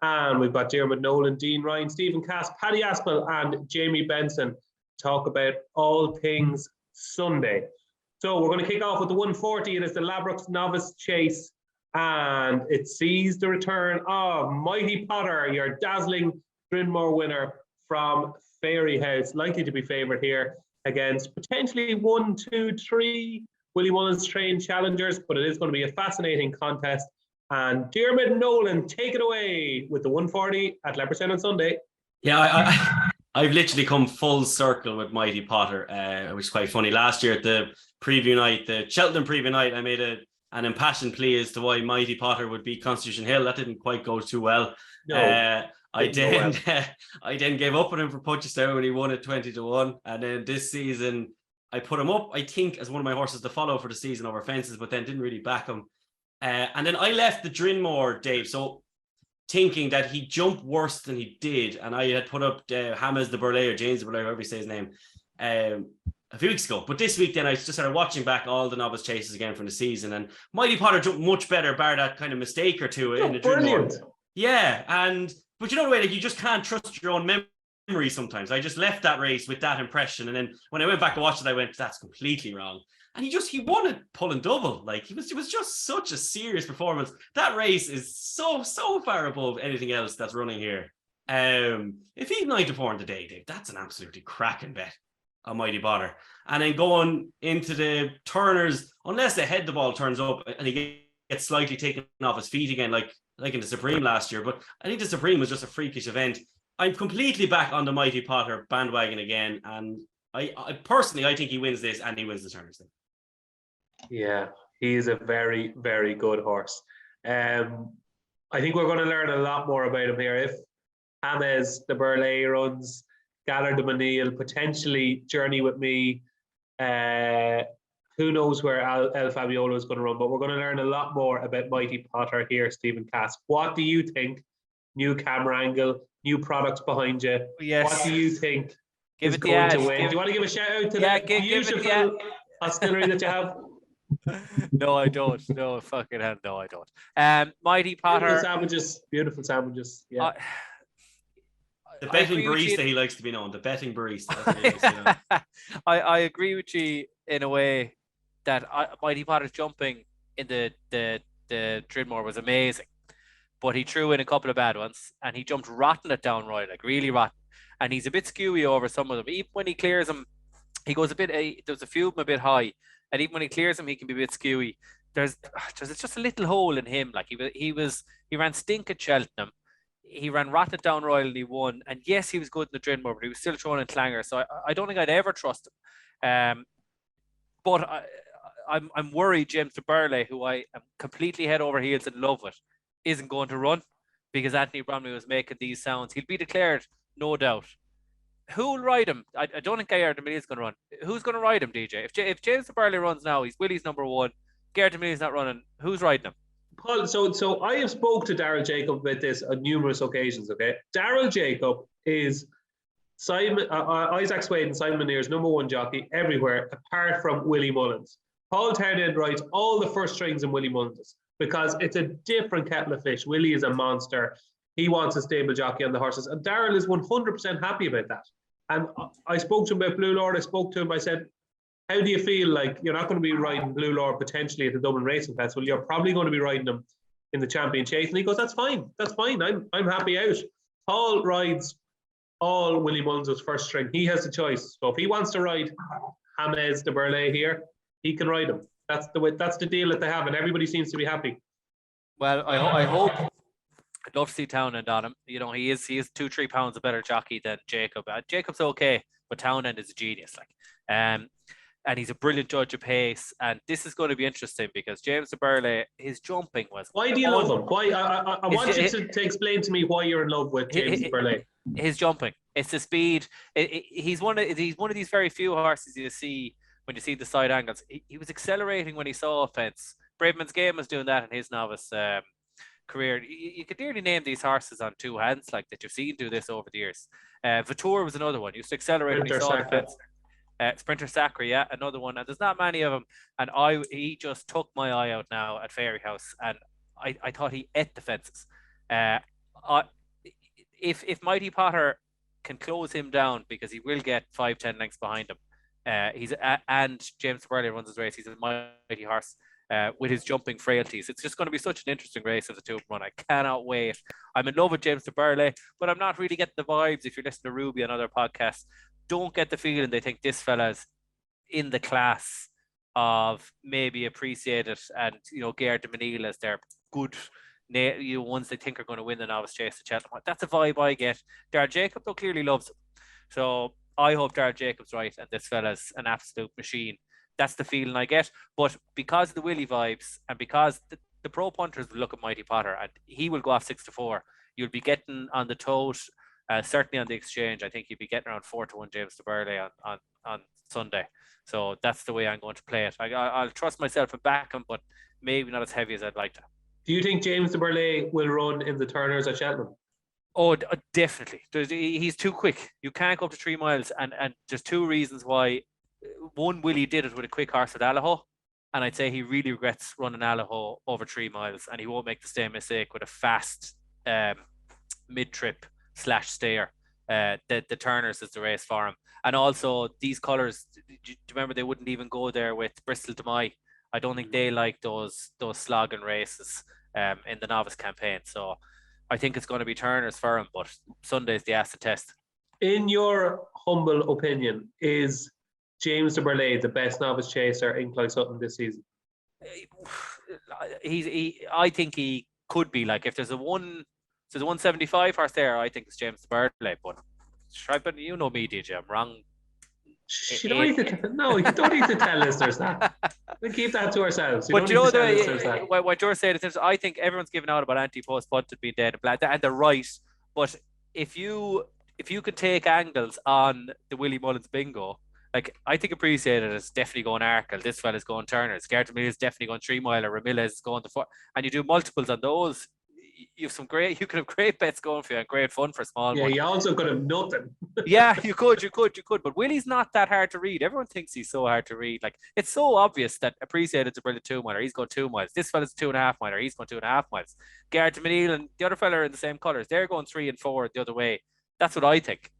And we've got Diarmuid Nolan, Dean Ryan, Stephen Cass, Paddy Aspell and Jamie Benson to talk about all things Sunday. So we're going to kick off with the 140. It is the Ladbrokes Novice Chase and it sees the return of Mighty Potter, your dazzling Brynmore winner from Fairy House, likely to be favoured here against potentially 1, 2, 3 Willie Mullins trained challengers, but it is going to be a fascinating contest. And Diarmuid Nolan, take it away with the 140 at Leopardstown on Sunday. Yeah, I've literally come full circle with Mighty Potter, which is quite funny. Last year at the preview night, the Cheltenham preview night, I made an impassioned plea as to why Mighty Potter would beat Constitution Hill. That didn't quite go too well. No. I then gave up on him for Punchestown when he won at 20-1. And then this season, I put him up, I think, as one of my horses to follow for the season over fences, but then didn't really back him. And then I left the Drinmore, Dave, so thinking that he jumped worse than he did. And I had put up James de Burley, or James de Burley, however you say his name, a few weeks ago. But this week then I just started watching back all the novice chases again from the season. And Mighty Potter jumped much better, bar that kind of mistake or two in the Drinmore. Yeah, but you know the way, like, you just can't trust your own memory sometimes. I just left that race with that impression, and then when I went back to watch it, I went, that's completely wrong. And he won it pulling double. Like, it was just such a serious performance. That race is so far above anything else that's running here. If he's 9-4 in the day, Dave, that's an absolutely cracking bet on Mighty Potter. And then going into the turners, unless the head the ball turns up and he gets slightly taken off his feet again, like in the Supreme last year. But I think the Supreme was just a freakish event. I'm completely back on the Mighty Potter bandwagon again. And I personally, I think he wins this and he wins the turners. Yeah, he is a very, very good horse. I think we're going to learn a lot more about him here. If James de Burley runs, Galler de Manil, potentially Journey with Me, who knows where El Fabiolo is going to run, but we're going to learn a lot more about Mighty Potter here, Stephen Cass. What do you think? New camera angle, new products behind you. Yes. What do you think Give is it the going ad. to win? Do you want to give a shout out to the beautiful hostelry that you have? No, I don't. No, fucking hell, no, I don't. Mighty Potter. Beautiful sandwiches. Yeah. The betting barista, he likes to be known. The betting barista. That's what he likes to be known. I agree with you in a way that Mighty Potter's jumping in the Drinmore was amazing, but he threw in a couple of bad ones and he jumped rotten at Down Royal, like really rotten. And he's a bit skewy over some of them. Even when he clears them, he goes a bit. There's a few of them a bit high, and even when he clears them, he can be a bit skewy. There's just a little hole in him. Like he ran stink at Cheltenham. He ran rat at Down Royal and he won. And yes, he was good in the Drinmore, but he was still throwing in clanger. So I don't think I'd ever trust him. But I'm worried James de Burley, who I am completely head over heels in love with, isn't going to run because Anthony Bromley was making these sounds. He'll be declared, no doubt. Who will ride him? I don't think Gerard de Millie's going to run. Who's going to ride him, DJ? If James de Burley runs now, he's Willie's number one. Gerard de Millie's not running. Who's riding him? Paul, so I have spoke to Daryl Jacob about this on numerous occasions. Okay, Daryl Jacob is Isaac Swade and Simon Meniere's number one jockey everywhere, apart from Willie Mullins. Paul Townend rides all the first strings in Willie Mullins because it's a different kettle of fish. Willie is a monster. He wants a stable jockey on the horses, and Daryl is 100% happy about that. And I spoke to him about Blue Lord. I spoke to him. I said, how do you feel like you're not going to be riding Blue Lord potentially at the Dublin Racing Festival? You're probably going to be riding them in the Champion Chase. And he goes, that's fine. That's fine. I'm happy out. Paul rides all Willie Mullins' first string. He has the choice. So if he wants to ride James de Burley here, he can ride him. That's the deal that they have, and everybody seems to be happy. Well, I hope I'd love to see Townend on him. You know, he is 2-3 pounds a better jockey than Jacob. Jacob's okay, but Townend is a genius. And he's a brilliant judge of pace. And this is going to be interesting because James de Burle, his jumping was. Why do you love him? Why? I want you to explain to me why you're in love with James de Burle. His jumping, it's the speed. He's one of these very few horses you see when you see the side angles. He was accelerating when he saw a fence. Braveman's Game was doing that in his novice career. You could nearly name these horses on two hands, like that you've seen do this over the years. Vatour was another one. He used to accelerate when he saw the fence. Sprinter Sacre, yeah, another one. And there's not many of them. And he just took my eye out now at Fairyhouse, and I thought he ate the fences. If Mighty Potter can close him down, because he will get 5-10 lengths behind him, and James Burley runs his race. He's a mighty horse with his jumping frailties. It's just going to be such an interesting race if the two of them run. I cannot wait. I'm in love with James de Burle, but I'm not really getting the vibes. If you're listening to Ruby and other podcasts, don't get the feeling they think this fella's in the class of maybe Appreciated and, you know, Gare de Menil as their good ones they think are going to win the novice chase at Cheltenham. That's a vibe I get. Darragh Jacob, though, clearly loves him. So I hope Darragh Jacob's right and this fella's an absolute machine. That's the feeling I get. But because of the Willie vibes and because the pro punters will look at Mighty Potter and he will go off 6-4, you'll be getting on the tote. Certainly on the exchange, I think you'd be getting around 4-1 James de Burle on Sunday. So that's the way I'm going to play it. I'll trust myself and back him, but maybe not as heavy as I'd like to. Do you think James de Burle will run in the Turners at Cheltenham? Oh, definitely. He's too quick. You can't go up to 3 miles, and there's two reasons why. One, Willie did it with a quick horse at Allaho, and I'd say he really regrets running Allaho over 3 miles, and he won't make the same mistake with a fast mid-trip /stayer. The Turners is the race for him. And also these colours, do you remember they wouldn't even go there with Bristol de Mai? I don't think they like those slogging races in the novice campaign. So I think it's going to be Turners for him, but Sunday's the acid test. In your humble opinion, is James de Burle the best novice chaser in Clydesutton this season? I think he could be. Like, if there's a 175 horse there, I think it's James de Burle. But you know me, DJ, I'm wrong. You don't need to tell listeners that. We keep that to ourselves. But you know what you're saying is, I think everyone's giving out about anti-post punted being dead and black, and they're right. But if you could take angles on the Willie Mullins bingo, like, I think Appreciated is definitely going Arkle. This fella's going Turners. Gare de Menil is definitely going 3 miler. Ramilla is going to 4, and you do multiples on those. You could have great bets going for you and great fun for small money. You also could have nothing. Yeah, you could. But Willie's not that hard to read. Everyone thinks he's so hard to read. Like, it's so obvious that Appreciated's a brilliant 2 miler. He's going 2 miles. This fella's 2.5 miler. He's going 2.5 miles. Gare de Menil and the other fella are in the same colours. They're going 3 and 4 the other way. That's what I think.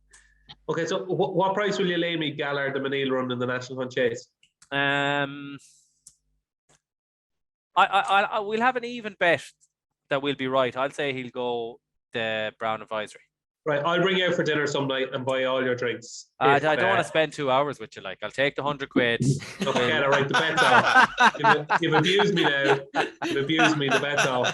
Okay, so what price will you lay me Gallard de Menil run in the National Hunt Chase? I we'll have an even bet that will be right. I'll say he'll go the Brown Advisory. Right, I'll bring you out for dinner some night and buy all your drinks. I don't want to spend 2 hours with you. Like, I'll take the 100 quid. Okay, all right, the bet's off. You've abused me now. You've abused me. The bet's off.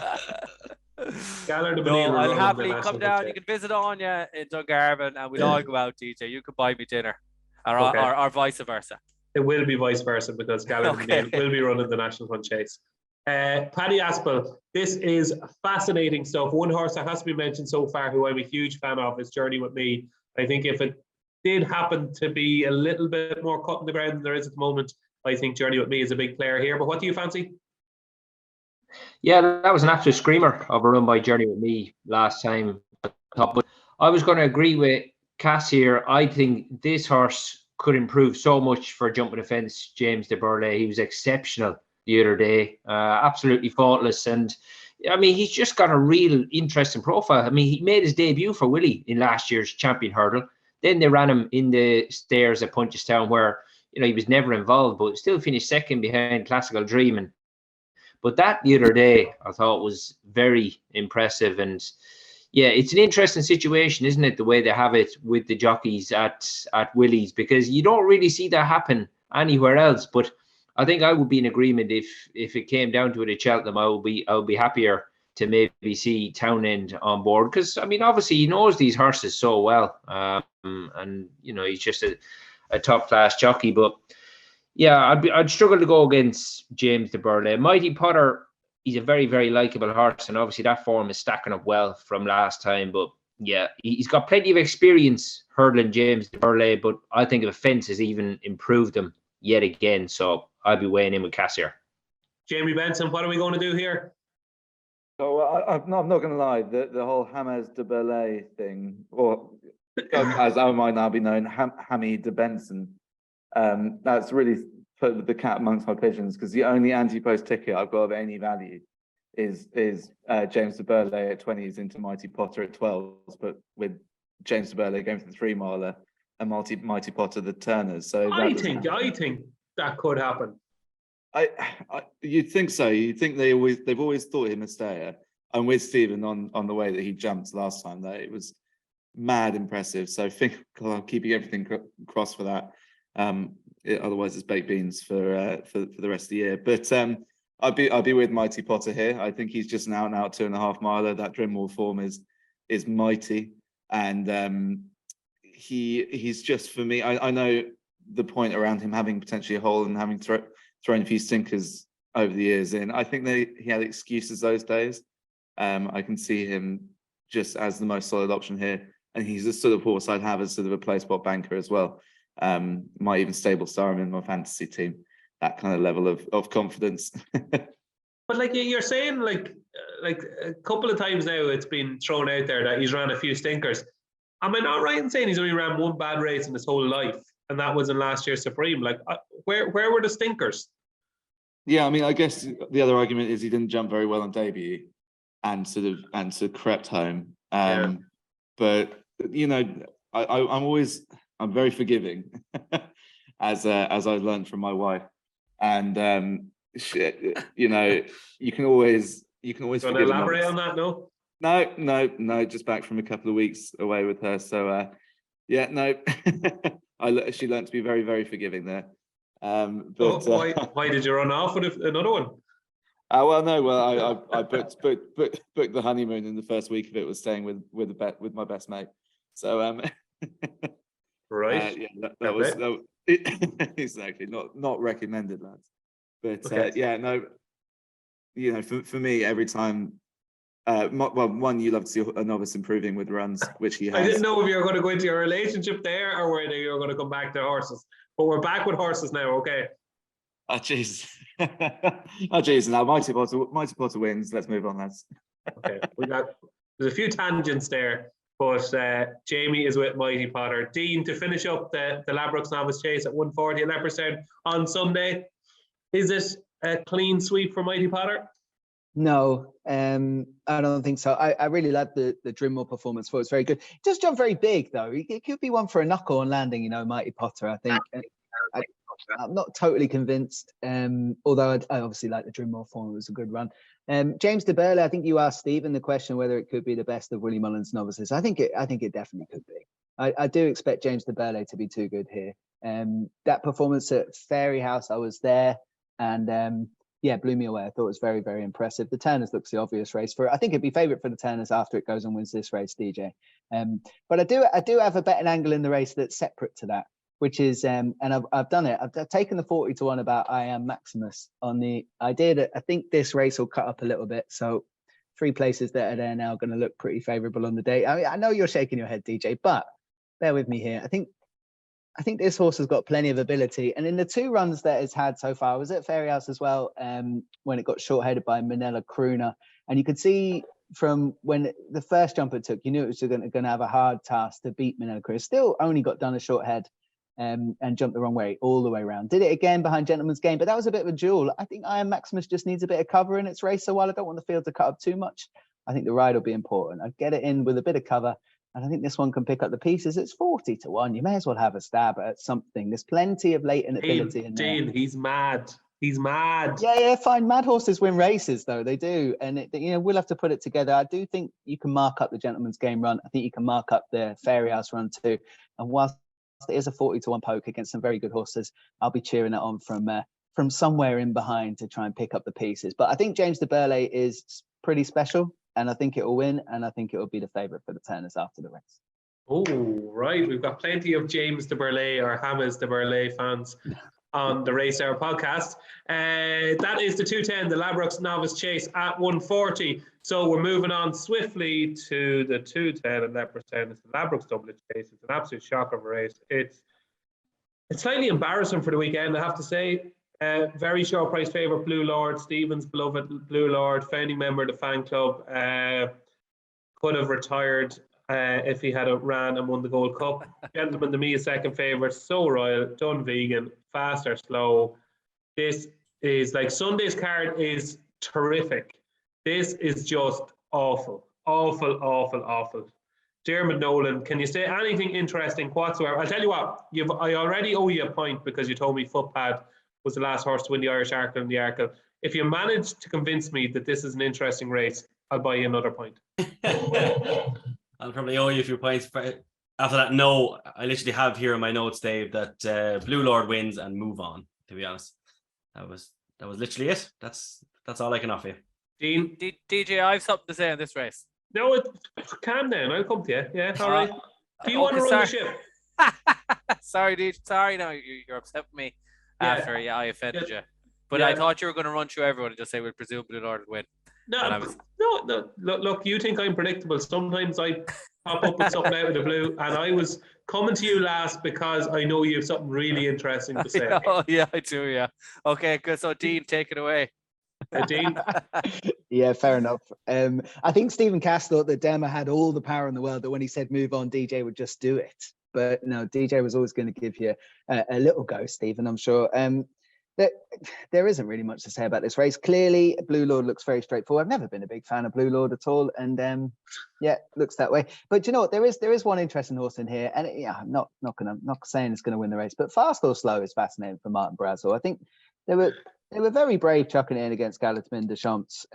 I'll happily come down. You can visit Anya in Dungarvan, and we'll all go out, DJ. You could buy me dinner, or vice versa. It will be vice versa because Gallard will be running the National Hunt Chase. Paddy Aspell, this is fascinating stuff. One horse that has to be mentioned so far, who I'm a huge fan of, is Journey With Me. I think if it did happen to be a little bit more cut in the ground than there is at the moment, I think Journey With Me is a big player here. But what do you fancy? Yeah, that was an absolute screamer of a run by Journey With Me last time. But I was going to agree with Cass here. I think this horse could improve so much for jumping the fence, James de Burle. He was exceptional the other day, absolutely faultless. And I mean, he's just got a real interesting profile. I mean, he made his debut for Willie in last year's champion hurdle. Then they ran him in the stairs at Punchestown, where, you know, he was never involved, but still finished second behind Classical Dream. But that the other day, I thought, was very impressive. And yeah, it's an interesting situation, isn't it, the way they have it with the jockeys at Willie's, because you don't really see that happen anywhere else. But I think I would be in agreement if it came down to it at Cheltenham. I would be happier to maybe see Townend on board, because I mean, obviously he knows these horses so well, and you know, he's just a top class jockey. But yeah, I'd struggle to go against James de Burle. Mighty Potter, he's a very, very likable horse, and obviously that form is stacking up well from last time. But yeah, he's got plenty of experience hurdling James de Burle, but I think the fence has even improved him yet again. So I'll be weighing in with Cassier. Jamie Benson, what are we going to do here? Oh, well, I'm not going to lie. The whole James de Burle thing, or as I might now be known, Hammy de Benson, that's really put the cat amongst my pigeons, because the only anti-post ticket I've got of any value is James de Burle at 20s into Mighty Potter at 12s, but with James de Burle going for the 3-miler and Mighty Potter the Turners. So I think that could happen. You'd think so. You'd think they've always thought him a stayer. And with Stephen on the way that he jumped last time, though, it was mad impressive. So I'm keeping everything crossed for that. Otherwise, it's baked beans for the rest of the year. But I'd be with Mighty Potter here. I think he's just an out 2.5 miler. That Drimwall form is mighty, and he's just, for me. I know the point around him having potentially a hole and having thrown a few stinkers over the years in. I think he had excuses those days. I can see him just as the most solid option here, and he's the sort of horse I'd have as sort of a play spot banker as well. Might even stable star him in my fantasy team. That kind of level of confidence. But like you're saying, like a couple of times now, it's been thrown out there that he's ran a few stinkers. Am I not right in saying he's only ran one bad race in his whole life, and that was in last year's Supreme? Like, where were the stinkers? Yeah, I mean, I guess the other argument is he didn't jump very well on debut, and sort of crept home. But you know, I'm very forgiving, as I've learned from my wife, and you know, you can always. Want to elaborate on that? No, just back from a couple of weeks away with her. So yeah, no, she learned to be very, very forgiving there. But why did you run off with another one? I booked the honeymoon in the first week of it, was staying with my best mate. So right, yeah, that was exactly not recommended, lads. But okay. Yeah, no, you know, for me, every time. One, you love to see a novice improving with runs, which he has. I didn't know if you were going to go into your relationship there or whether you were going to come back to horses. But we're back with horses now, okay? Oh, jeez. Now Mighty Potter wins. Let's move on, lads. Okay, there's a few tangents there, but Jamie is with Mighty Potter. Dean, to finish up the Ladbrokes Novice Chase at 140 at Leopardstown on Sunday, is it a clean sweep for Mighty Potter? No, I don't think so. I really like the Drimwall performance. Thought it was very good. It does jump very big though. It could be one for a knuckle on landing, you know, Mighty Potter. I think. I'm not totally convinced. Although I obviously like the Drimwall form. It was a good run. James de Burle, I think you asked Stephen the question whether it could be the best of Willie Mullins novices. I think it definitely could be. I do expect James de Burle to be too good here. That performance at Fairy House, I was there, and yeah, blew me away. I thought it was very, very impressive. The Turners looks the obvious race for it. I think it'd be favourite for the Turners after it goes and wins this race, DJ. But I do have a betting angle in the race that's separate to that, which is, and I've done it. I've taken the 40-1 about I Am Maximus on the idea that I think this race will cut up a little bit. So 3 places that are there now going to look pretty favourable on the day. I mean, I know you're shaking your head, DJ, but bear with me here. I think this horse has got plenty of ability. And in the 2 runs that it's had so far, I was at Fairy House as well, when it got short-headed by Manila Crooner. And you could see from when the first jump it took, you knew it was going to have a hard task to beat Manila Crooner. Still only got done a short head and jumped the wrong way all the way around. Did it again behind Gentleman's Game, but that was a bit of a duel. I think I Am Maximus just needs a bit of cover in its race. So while I don't want the field to cut up too much, I think the ride will be important. I'd get it in with a bit of cover. And I think this one can pick up the pieces. It's 40-1. You may as well have a stab at something. There's plenty of latent ability in there. Dean, he's mad. He's mad. Yeah, fine. Mad horses win races, though. They do. And, we'll have to put it together. I do think you can mark up the Gentleman's Game run. I think you can mark up the Fairy House run, too. And whilst it is a 40-1 poke against some very good horses, I'll be cheering it on from somewhere in behind to try and pick up the pieces. But I think James de Burle is pretty special, and I think it will win, and I think it will be the favourite for the Turners after the race. Oh, right. We've got plenty of James de Burley or James de Burley fans on the Race Hour podcast. That is the 210, the Ladbrokes Novice Chase at 140. So we're moving on swiftly to the 210 and Leopardstown. It's the Ladbrokes Dublin Chase. It's an absolute shocker of a race. It's slightly embarrassing for the weekend, I have to say. Very short price favourite, Blue Lord, Stephen's beloved Blue Lord, founding member of the fan club. Could have retired if he had ran and won the Gold Cup. Gentleman to me, a second favourite, so royal, done vegan, fast or slow. This is like Sunday's card is terrific. This is just awful. Diarmuid Nolan, can you say anything interesting whatsoever? I'll tell you what, I already owe you a point because you told me Footpad was the last horse to win the Irish Arkle and the Arkle. If you manage to convince me that this is an interesting race, I'll buy you another point. I'll probably owe you a few points. After that, no, I literally have here in my notes, Dave, that Blue Lord wins and move on, to be honest. That was literally it. That's all I can offer you. Dean? DJ, I have something to say on this race. No, calm down. I'll come to you. Yeah, all right. Do you want to run the ship? Sorry, DJ. Sorry, no, you're upset with me after I offended you. But I thought you were going to run through everyone and just say we'll presume Blue Lord will win. No. Look, you think I'm predictable. Sometimes I pop up with something out of the blue, and I was coming to you last because I know you have something really interesting to say. Oh, yeah, I do, yeah. Okay, good. So, Dean, take it away. Dean? Yeah, fair enough. I think Stephen Cass thought that Derma had all the power in the world, that when he said move on, DJ would just do it. But no, DJ was always going to give you a little go, Stephen, I'm sure. There isn't really much to say about this race. Clearly, Blue Lord looks very straightforward. I've never been a big fan of Blue Lord at all, and looks that way. But you know what? There is one interesting horse in here, and I'm not saying it's going to win the race, but Fast or Slow is fascinating for Martin Brazel. I think they were very brave chucking it in against Galatmin Deschamps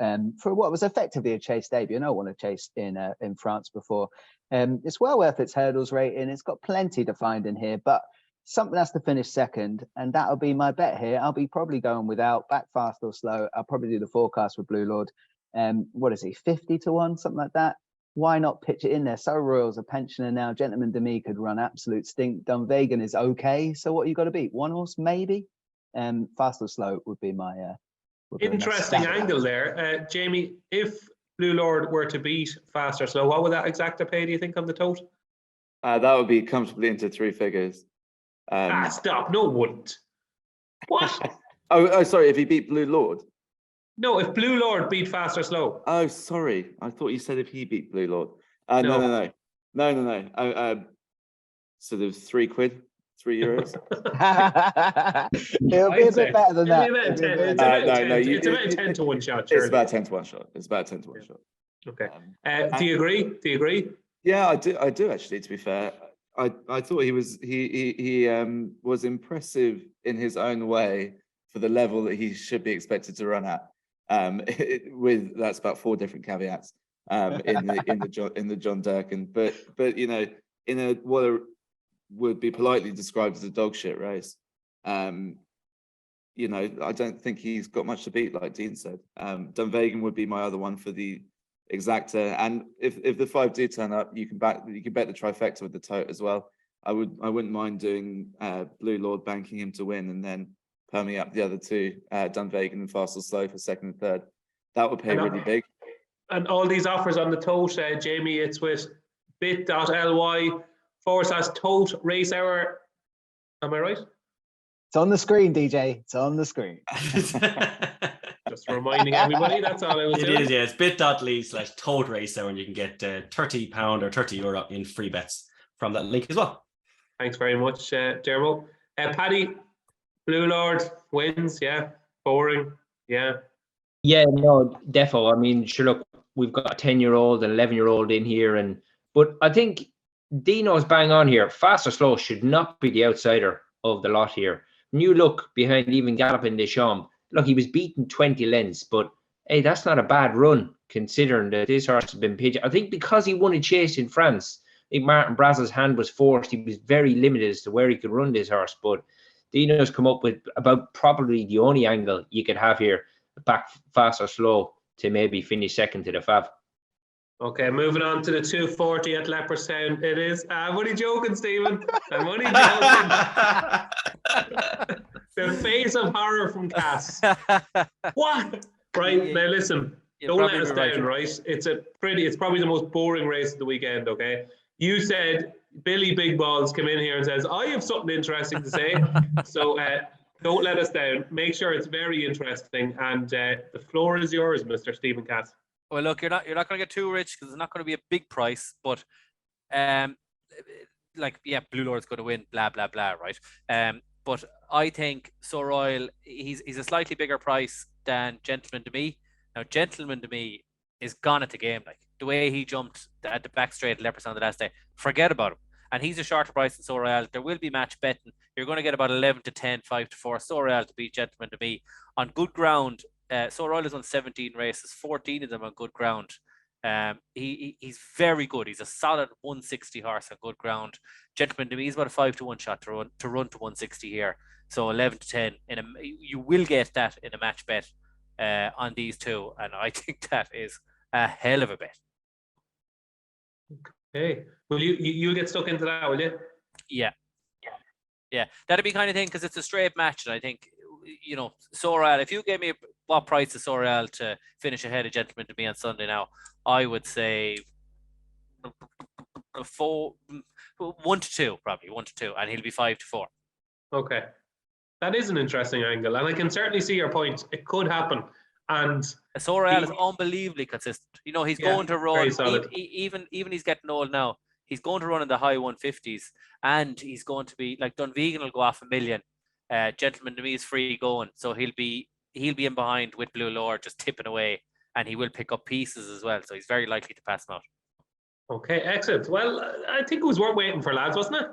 for what was effectively a chase debut. I won a chase in France before. It's well worth its hurdles rating. It's got plenty to find in here, but something has to finish second, and that'll be my bet here. I'll be probably going without, back Fast or Slow. I'll probably do the forecast with Blue Lord. What is he, 50-1, something like that? Why not pitch it in there? So Royal's a pensioner now. Gentleman Demi could run absolute stink. Dunvegan is okay. So what you got to beat? One horse, maybe? Fast or Slow would be my... interesting angle there. Jamie, if Blue Lord were to beat Fast or Slow, what would that exacta pay, do you think, on the tote? That would be comfortably into 3 figures. Stop. No, it wouldn't. What? oh, sorry. If he beat Blue Lord? No, if Blue Lord beat Fast or Slow. Oh, sorry. I thought you said if he beat Blue Lord. No. No. Sort of €3, €3. It'll be a bit better than that. It's about a 10-1 shot. Sure. It's about a 10-1 shot. Okay. Do you agree? Yeah, I do actually, to be fair. I thought he was impressive in his own way for the level that he should be expected to run at. With that's about 4 different caveats in the John Durkan, but you know, in what would be politely described as a dog shit race. You know, I don't think he's got much to beat, like Dean said. Dunvegan would be my other one for the exacta, and if the 5 do turn up, you can bet the trifecta with the tote as well. I wouldn't mind doing Blue Lord, banking him to win, and then perming up the other 2, Dunvegan and Fast or Slow for second and third. That would pay really big. And all these offers on the tote, Jamie, it's with bit.ly/tote race hour. Am I right? It's on the screen, DJ. It's on the screen. Just reminding everybody, that's all I was doing. It is, yeah. It's bit.ly/tote race hour, and you can get £30 or €30 in free bets from that link as well. Thanks very much, Dermo. Paddy, Blue Lord wins, yeah. Boring, yeah. Yeah, no, defo. I mean, sure, look, we've got a 10-year-old and 11-year-old in here, but I think Dino's bang on here. Fast or Slow should not be the outsider of the lot here. When you look behind even Galopin Deschamps, look, he was beaten 20 lengths, but hey, that's not a bad run considering that this horse has been pitched. I think because he won a chase in France, I think Martin Brazel's hand was forced. He was very limited as to where he could run this horse, but Dino's come up with about probably the only angle you could have here, back Fast or Slow to maybe finish second to the Fav. Okay, moving on to the 240 at Leopardstown. It is. I'm only joking, Stephen. I'm only joking. The face of horror from Cass. What? Right, now listen. Don't let us down, right? It's probably the most boring race of the weekend, okay? You said Billy Big Balls come in here and says, I have something interesting to say. So don't let us down. Make sure it's very interesting. And the floor is yours, Mr. Stephen Cass. Well, look, you're not going to get too rich because it's not going to be a big price, but Blue Lord's going to win, blah blah blah, right? But I think So Royal, he's a slightly bigger price than Gentleman to Me. Now, Gentleman to Me is gone at the game, like the way he jumped at the back straight at Leopardstown the last day. Forget about him. And he's a shorter price than So Royal. There will be match betting. You're going to get about 11 to 10, 5 to 4. So Royal to beat Gentleman to Me on good ground. So Royal has won 17 races, 14 of them on good ground. He's very good. He's a solid 160 horse on good ground. Gentleman to Me is about a 5 to 1 shot to run to 160 here. So 11 to 10 you will get that in a match bet on these two, and I think that is a hell of a bet. Okay, will you'll get stuck into that, will you? Yeah, that'd be kind of thing because it's a straight match, and I think So Royal. If you gave me what price is So Royal to finish ahead of Gentleman to Me on Sunday, now I would say 1 to 2, probably 1 to 2, and he'll be 5 to 4. Okay, that is an interesting angle, and I can certainly see your point. It could happen, and So Royal is unbelievably consistent. He's going to run even he's getting old now. He's going to run in the high 150s, and he's going to be like Dunvegan will go off 1 million. Gentleman to Me is free going, so he'll be in behind with Blue Lord just tipping away, and he will pick up pieces as well. So he's very likely to pass him out. Okay, excellent. Well, I think it was worth waiting for, lads, wasn't it?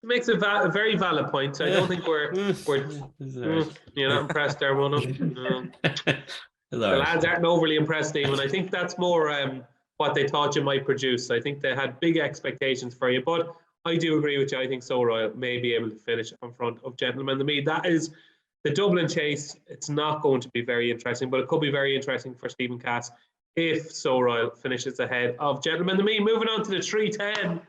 It makes a very valid point. I don't think we're you're not impressed there, one of them. The lads aren't overly impressed, Stephen. I think that's more what they thought you might produce. I think they had big expectations for you, but I do agree with you. I think So Royal may be able to finish in front of Gentleman to Me. That is the Dublin chase. It's not going to be very interesting, but it could be very interesting for Stephen Cass if So Royal finishes ahead of Gentleman to Me. Moving on to the 310.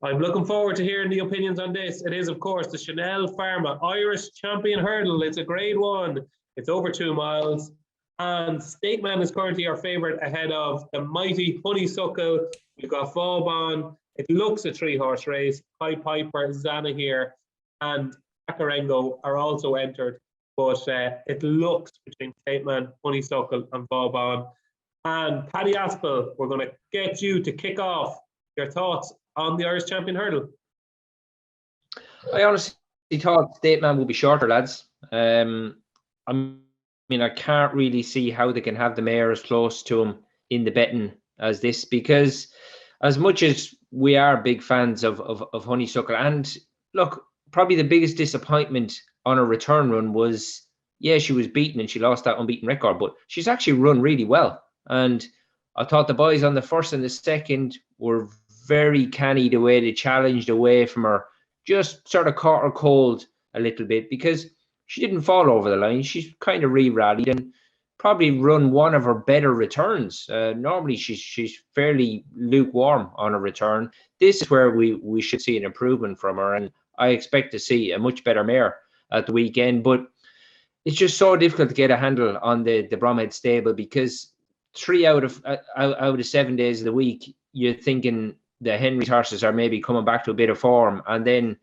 I'm looking forward to hearing the opinions on this. It is, of course, the Chanel Pharma Irish Champion Hurdle. It's a grade 1. It's over 2 miles. And Stateman is currently our favourite ahead of the mighty Honeysuckle. We've got Vauban. It looks a 3-horse race. High Piper, Zana here, and Akarengo are also entered. But it looks between Stateman, Honeysuckle, and Vauban. And Paddy Aspell, we're going to get you to kick off your thoughts on the Irish Champion Hurdle. I honestly thought Stateman will be shorter, lads. I can't really see how they can have the mare as close to him in the betting as this, because as much as we are big fans of Honeysuckle, and look, probably the biggest disappointment on her return run was, she was beaten and she lost that unbeaten record, but she's actually run really well. And I thought the boys on the first and the second were very canny the way they challenged away from her, just sort of caught her cold a little bit, because she didn't fall over the line. She's kind of re-rallied and probably run one of her better returns. Normally she's fairly lukewarm on her return. This is where we should see an improvement from her, and I expect to see a much better mare at the weekend. But it's just so difficult to get a handle on the Bromhead stable, because 3 out of 7 days of the week, you're thinking the Henry's horses are maybe coming back to a bit of form, and then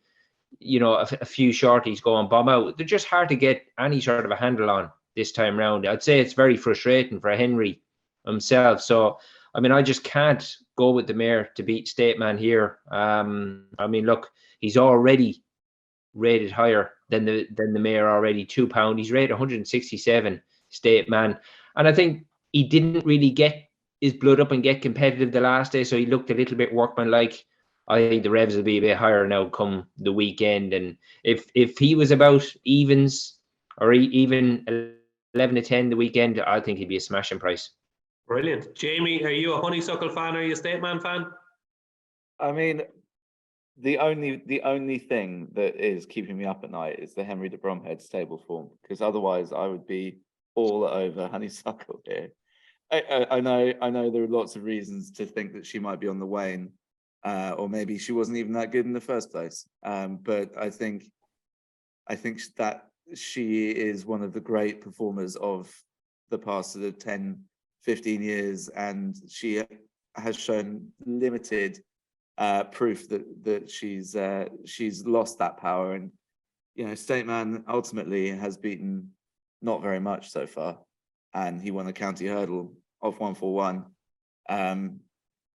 a few shorties go and bomb out. They're just hard to get any sort of a handle on this time round. I'd say it's very frustrating for Henry himself. So, I just can't go with the mare to beat Stateman here. Look, he's already rated higher than the mare already, £2. He's rated 167, Stateman. And I think he didn't really get his blood up and get competitive the last day, so he looked a little bit workmanlike. I think the revs will be a bit higher now come the weekend. And if he was about evens or even 11 to 10 the weekend, I think he'd be a smashing price. Brilliant. Jamie, are you a Honeysuckle fan or are you a Stateman fan? The only thing that is keeping me up at night is the Henry de Bromhead stable form, because otherwise I would be all over honeysuckle here. I know there are lots of reasons to think that she might be on the wane, or maybe she wasn't even that good in the first place. But I think that she is one of the great performers of the past sort of 10, 15 years, and she has shown limited proof that she's lost that power. And State Man ultimately has beaten not very much so far, and he won a county hurdle of 141.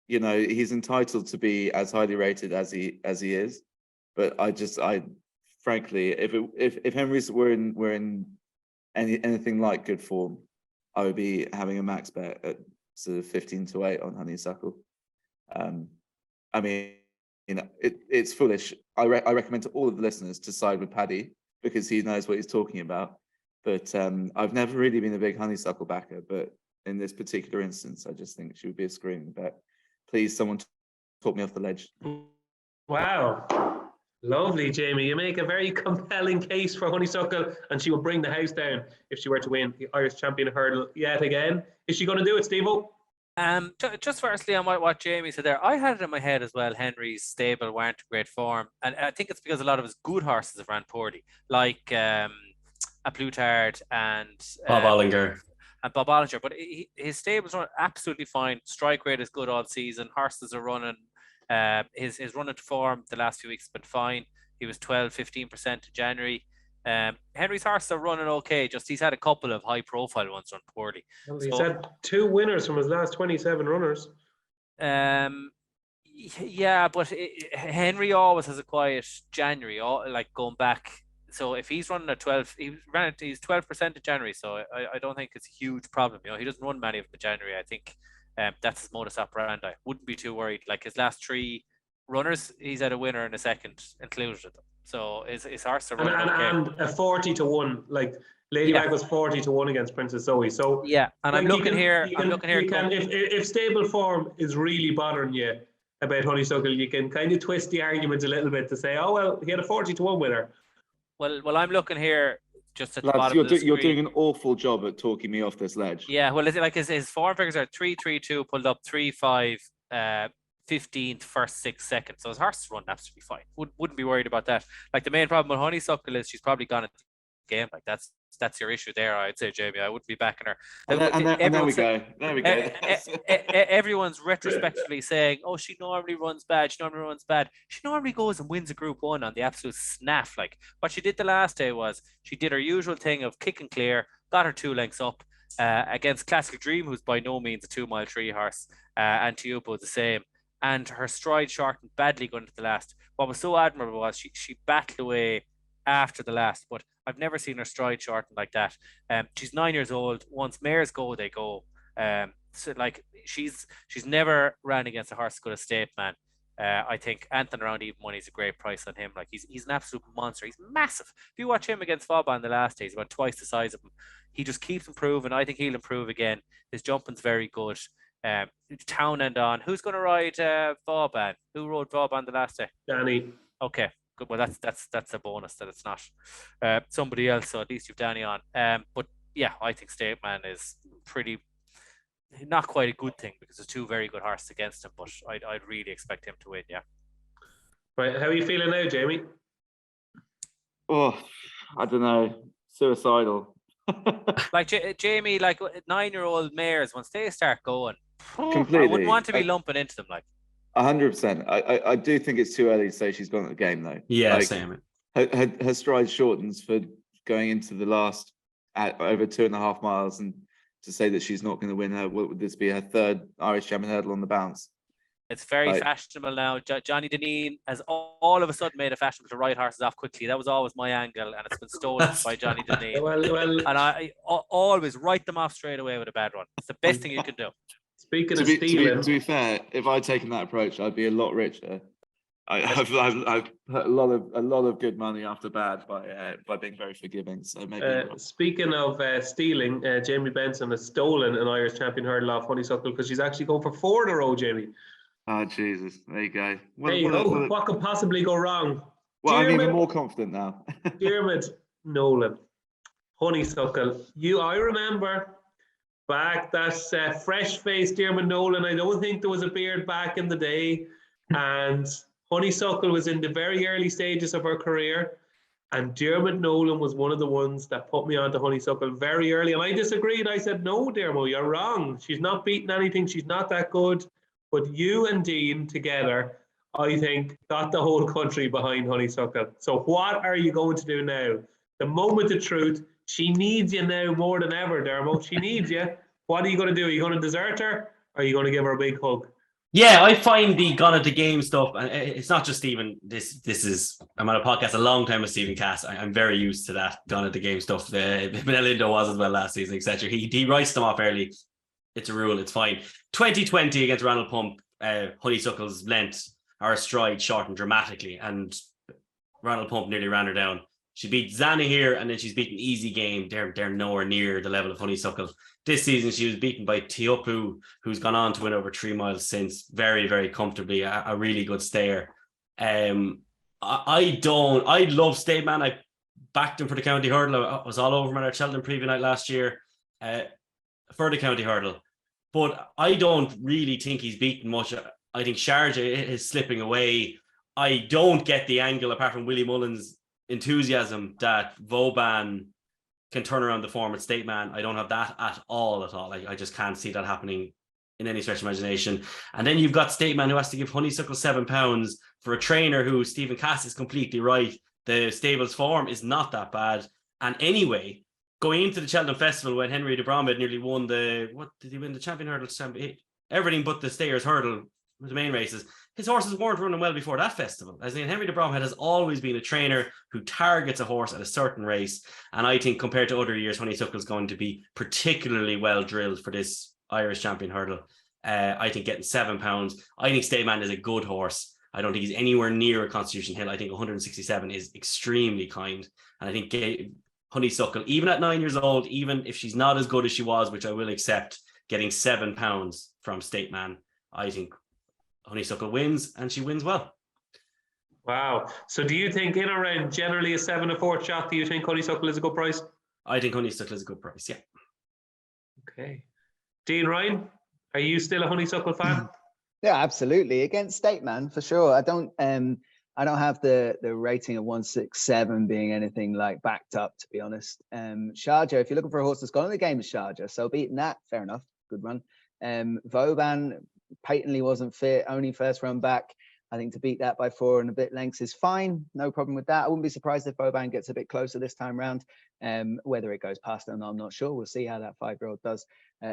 He's entitled to be as highly rated as he is, but I frankly, if Henry's were in anything like good form, I would be having a max bet at sort of 15-8 on honeysuckle. I mean, it's foolish. I recommend to all of the listeners to side with Paddy because he knows what he's talking about. But I've never really been a big honeysuckle backer, but in this particular instance, I just think she would be a screaming bet. Please, someone talk me off the ledge. Wow. Lovely, Jamie. You make a very compelling case for honeysuckle, and she will bring the house down if she were to win the Irish Champion Hurdle yet again. Is she going to do it, Steve-O? Just firstly on what Jamie said there, I had it in my head as well. Henry's stable weren't in great form, and I think it's because a lot of his good horses have ran poorly, like a Plutard and Bob Ollinger. But his stables are absolutely fine. Strike rate is good all season. Horses are running. His running to form the last few weeks has been fine. He was 12-15% in January. Henry's horses are running okay. Just he's had a couple of high-profile ones run poorly. Well, he's had 2 winners from his last 27 runners. Yeah, but Henry always has a quiet January, like going back. So if he's running at 12, he's 12% in January. So I don't think it's a huge problem. He doesn't run many of them in January. I think that's his modus operandi. Wouldn't be too worried. Like his last 3 runners, he's had a winner and a second included. So his horse are running okay. And a 40-1, like Ladybag was 40-1 against Princess Zoe. So yeah, and I'm looking here. If stable form is really bothering you about honeysuckle, you can kind of twist the argument a little bit to say, oh well, he had a 40-1 winner. Well, I'm looking here just at the Lads, bottom of the screen. You're doing an awful job at talking me off this ledge. Yeah, well, is it like his form figures are 3-3-2, pulled up 3-5, 15th, first 6 seconds. So his horse run absolutely fine. Wouldn't be worried about that. Like the main problem with honeysuckle is she's probably gone at the game. Like that's your issue there, I'd say, Jamie. I wouldn't be backing her. And there we go. There we go. Everyone's retrospectively saying, "Oh, she normally runs bad. She normally goes and wins a Group 1 on the absolute snaff." Like what she did the last day was she did her usual thing of kick and clear, got her 2 lengths up against Classical Dream, who's by no means a 2-mile 3 horse, and Teopo the same. And her stride shortened badly going into the last. What was so admirable was she battled away after the last, but I've never seen her stride shortened like that. She's 9 years old. Once mares go, they go. So like she's never ran against a horse as good as State Man. I think Anthony around even money is a great price on him. Like he's an absolute monster. He's massive. If you watch him against Fauban the last day, he's about twice the size of him. He just keeps improving. I think he'll improve again. His jumping's very good. Town and on. Who's going to ride Vauban? Who rode Vauban the last day? Danny. Okay, good. Well, that's a bonus that it's not somebody else. So at least you've Danny on. But yeah, I think State Man is pretty not quite a good thing because there's 2 very good horses against him. But I'd really expect him to win. Yeah. Right. How are you feeling now, Jamie? Oh, I don't know. Suicidal. Like Jamie, like 9-year-old mares, once they start going, completely. I wouldn't want to be lumping into them. Like 100%. I do think it's too early to say she's gone at the game though. Yeah, like, same. Her stride shortens for going into the last at over 2.5 miles, and to say that she's not going to win her, what would this be, her 3rd Irish Champion Hurdle on the bounce? It's very fashionable now. Johnny Deneen has all of a sudden made it fashionable to ride horses off quickly. That was always my angle, and it's been stolen by Johnny Deneen. Well, and I always write them off straight away with a bad run. It's the best thing you can do. Speaking of stealing, to be fair, if I'd taken that approach, I'd be a lot richer. I've put a lot of good money after bad by being very forgiving. So maybe. Speaking of stealing, Jamie Benson has stolen an Irish Champion Hurdle off honeysuckle because she's actually going for 4 in a row, Jamie. Oh Jesus! There you go. What could possibly go wrong? Well, I'm even more confident now. Diarmuid Nolan, Honeysuckle. I remember back that fresh-faced Diarmuid Nolan. I don't think there was a beard back in the day. And Honeysuckle was in the very early stages of her career. And Diarmuid Nolan was one of the ones that put me onto Honeysuckle very early. And I disagreed. I said, no, Diarmuid, you're wrong. She's not beating anything. She's not that good. But you and Dean together, I think, got the whole country behind Honeysuckle. So what are you going to do now? The moment of truth. She needs you now more than ever, Diarmuid. She needs you. What are you going to do? Are you going to desert her? Or are you going to give her a big hug? Yeah, I find the gone at the game stuff, and it's not just Stephen. This is, I'm on a podcast a long time with Stephen Cass. I'm very used to that gone at the game stuff. Benelindo was as well last season, etc. He writes them off early. It's a rule. It's fine. 2020 against Ronald Pump, Honeysuckle's length or stride shortened dramatically, and Ronald Pump nearly ran her down. She beat Zana here, and then she's beaten Easy Game. They're nowhere near the level of Honeysuckle. This season, she was beaten by Teopu, who's gone on to win over 3 miles since, very, very comfortably. A really good stayer. I love Stateman. I backed him for the county hurdle. I was all over him at our Cheltenham preview night last year for the county hurdle. But I don't really think he's beaten much. I think Sharjah is slipping away. I don't get the angle, apart from Willie Mullins' enthusiasm, that Vauban can turn around the form at Stateman. I don't have that at all. I just can't see that happening in any stretch of imagination. And then you've got Stateman, who has to give Honeysuckle £7 for a trainer who, Stephen Cass is completely right. The stable's form is not that bad. And anyway, going into the Cheltenham Festival when Henry de Bromhead nearly won the champion hurdle? Everything but the stayers hurdle, the main races. His horses weren't running well before that festival. As in, Henry de Bromhead has always been a trainer who targets a horse at a certain race. And I think compared to other years, Honeysuckle is going to be particularly well drilled for this Irish champion hurdle. I think getting £7. I think Stateman is a good horse. I don't think he's anywhere near a Constitution Hill. I think 167 is extremely kind. And I think Honeysuckle, even at 9 years old, even if she's not as good as she was, which I will accept, getting £7 from Stateman, I think Honeysuckle wins, and she wins well. Wow. So do you think in around generally a 7 1/4 shot, do you think Honeysuckle is a good price? I think Honeysuckle is a good price, yeah. Okay. Dean Ryan, are you still a Honeysuckle fan? Yeah, absolutely. Against Stateman, for sure. I don't have the rating of 167 being anything like backed up, to be honest. Sharjah, if you're looking for a horse that's gone in the game, is Sharjah. So beating that, fair enough. Good run. Vauban patently wasn't fit, only first run back. I think to beat that by 4 and a bit lengths is fine. No problem with that. I wouldn't be surprised if Vauban gets a bit closer this time round. Whether it goes past or not, I'm not sure. We'll see how that 5-year-old does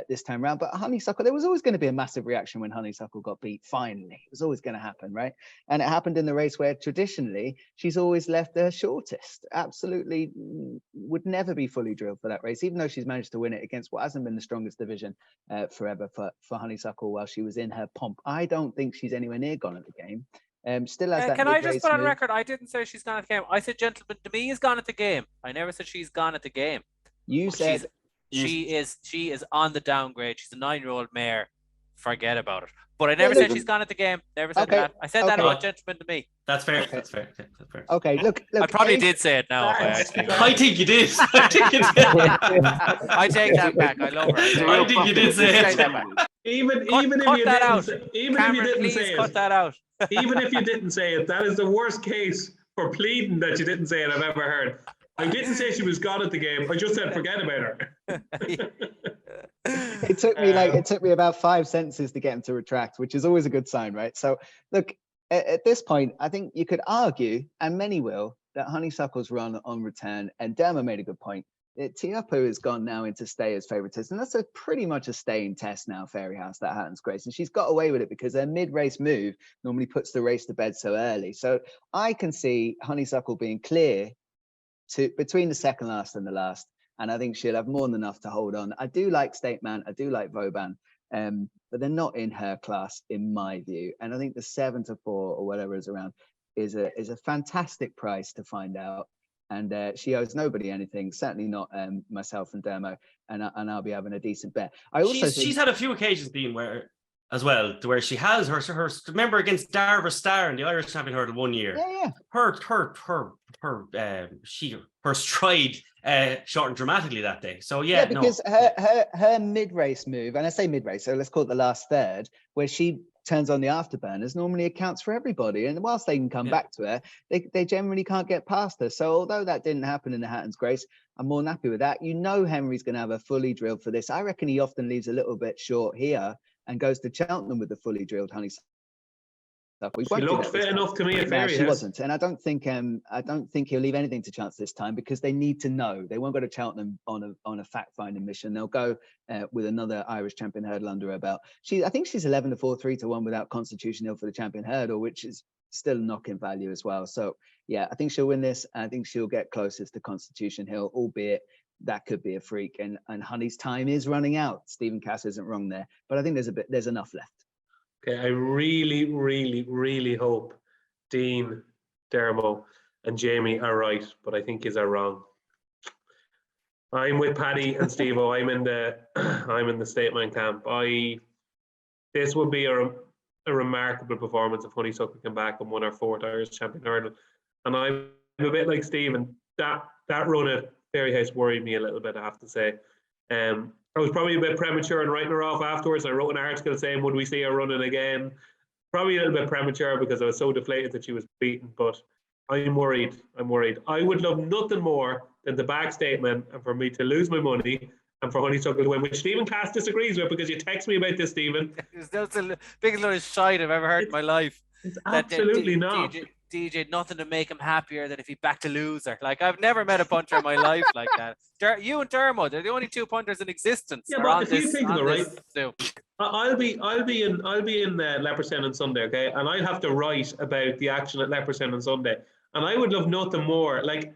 this time round. But Honeysuckle, there was always going to be a massive reaction when Honeysuckle got beat. Finally, it was always going to happen, right? And it happened in the race where traditionally she's always left her shortest. Absolutely would never be fully drilled for that race, even though she's managed to win it against what hasn't been the strongest division forever for Honeysuckle while she was in her pomp. I don't think she's anywhere near gone at the game. Still has that. Can I just put on record? I didn't say she's gone at the game. I said Gentleman to Me is gone at the game. I never said she's gone at the game. You said she is on the downgrade. She's a 9-year-old mare. Forget about it. But I never said she's gone at the game. Never said that. I said that about Gentleman to Me. That's fair. Okay. That's fair. Okay, look. I probably did say it now. I think you did. I think you did. I take that back. I love her. I think you did say it. Even if you didn't say it. Cut that out. Even if you didn't say it, that is the worst case for pleading that you didn't say it I've ever heard. I didn't say she was gone at the game. I just said forget about her. It took me about 5 sentences to get him to retract, which is always a good sign, right? So look, at this point, I think you could argue, and many will, that Honeysuckle's run on return, and Derma made a good point. Teopu has gone now into stayers favoritism. That's pretty much a staying test now, Fairy House, that Hatton's Grace. And she's got away with it because her mid-race move normally puts the race to bed so early. So I can see Honeysuckle being clear to between the second last and the last. And I think she'll have more than enough to hold on. I do like Stateman. I do like Vauban. But they're not in her class, in my view. And I think the 7 to 4 or whatever is around is a fantastic price to find out. And she owes nobody anything, certainly not myself and Dermo, and I'll be having a decent bet. I also she's had a few occasions, Dean, where as well, to where she has her remember against Diarmuid in the Irish Champion Hurdle one year. Yeah. Her stride shortened dramatically that day. So Yeah, because her mid-race move, and I say mid-race, so let's call it the last third, where she turns on the afterburners, normally accounts for everybody. And whilst they can come back to her, they generally can't get past her. So although that didn't happen in the Hatton's Grace, I'm more than happy with that. You know Henry's going to have a fully drilled for this. I reckon he often leaves a little bit short here and goes to Cheltenham with the fully drilled honeysuckle. She looked fit enough to me at Fairyhouse. She wasn't, and I don't think he'll leave anything to chance this time, because they need to know. They won't go to Cheltenham on a fact-finding mission. They'll go with another Irish champion hurdle under her belt. I think she's 11 to 4, 3 to 1 without Constitution Hill for the champion hurdle, which is still knocking value as well. So yeah, I think she'll win this. I think she'll get closest to Constitution Hill, albeit that could be a freak. And Honey's time is running out. Stephen Cass isn't wrong there, but I think there's enough left. Okay, I really, really, really hope Dean, Dermo, and Jamie are right, but I think yous are wrong. I'm with Paddy and Steve-O. I'm in the statement camp. This would be a remarkable performance if Honeysuckle came back and won our 4th Irish Champion Hurdle. And I'm a bit like Stephen. That run at Fairyhouse worried me a little bit, I have to say. I was probably a bit premature in writing her off afterwards. I wrote an article saying, would we see her running again? Probably a little bit premature because I was so deflated that she was beaten, but I'm worried. I would love nothing more than to back statement and for me to lose my money and for Honeysuckle to win, which Stephen Cass disagrees with, because you text me about this, Stephen. That's the biggest load of shite I've ever heard in my life. It's absolutely not. DJ, nothing to make him happier than if he backed a loser. Like, I've never met a punter in my life like that. You and Diarmuid, they're the only 2 punters in existence. Yeah, but if you think of it, right? I'll be in Leopardstown on Sunday, okay? And I'll have to write about the action at Leopardstown on Sunday. And I would love nothing more, like,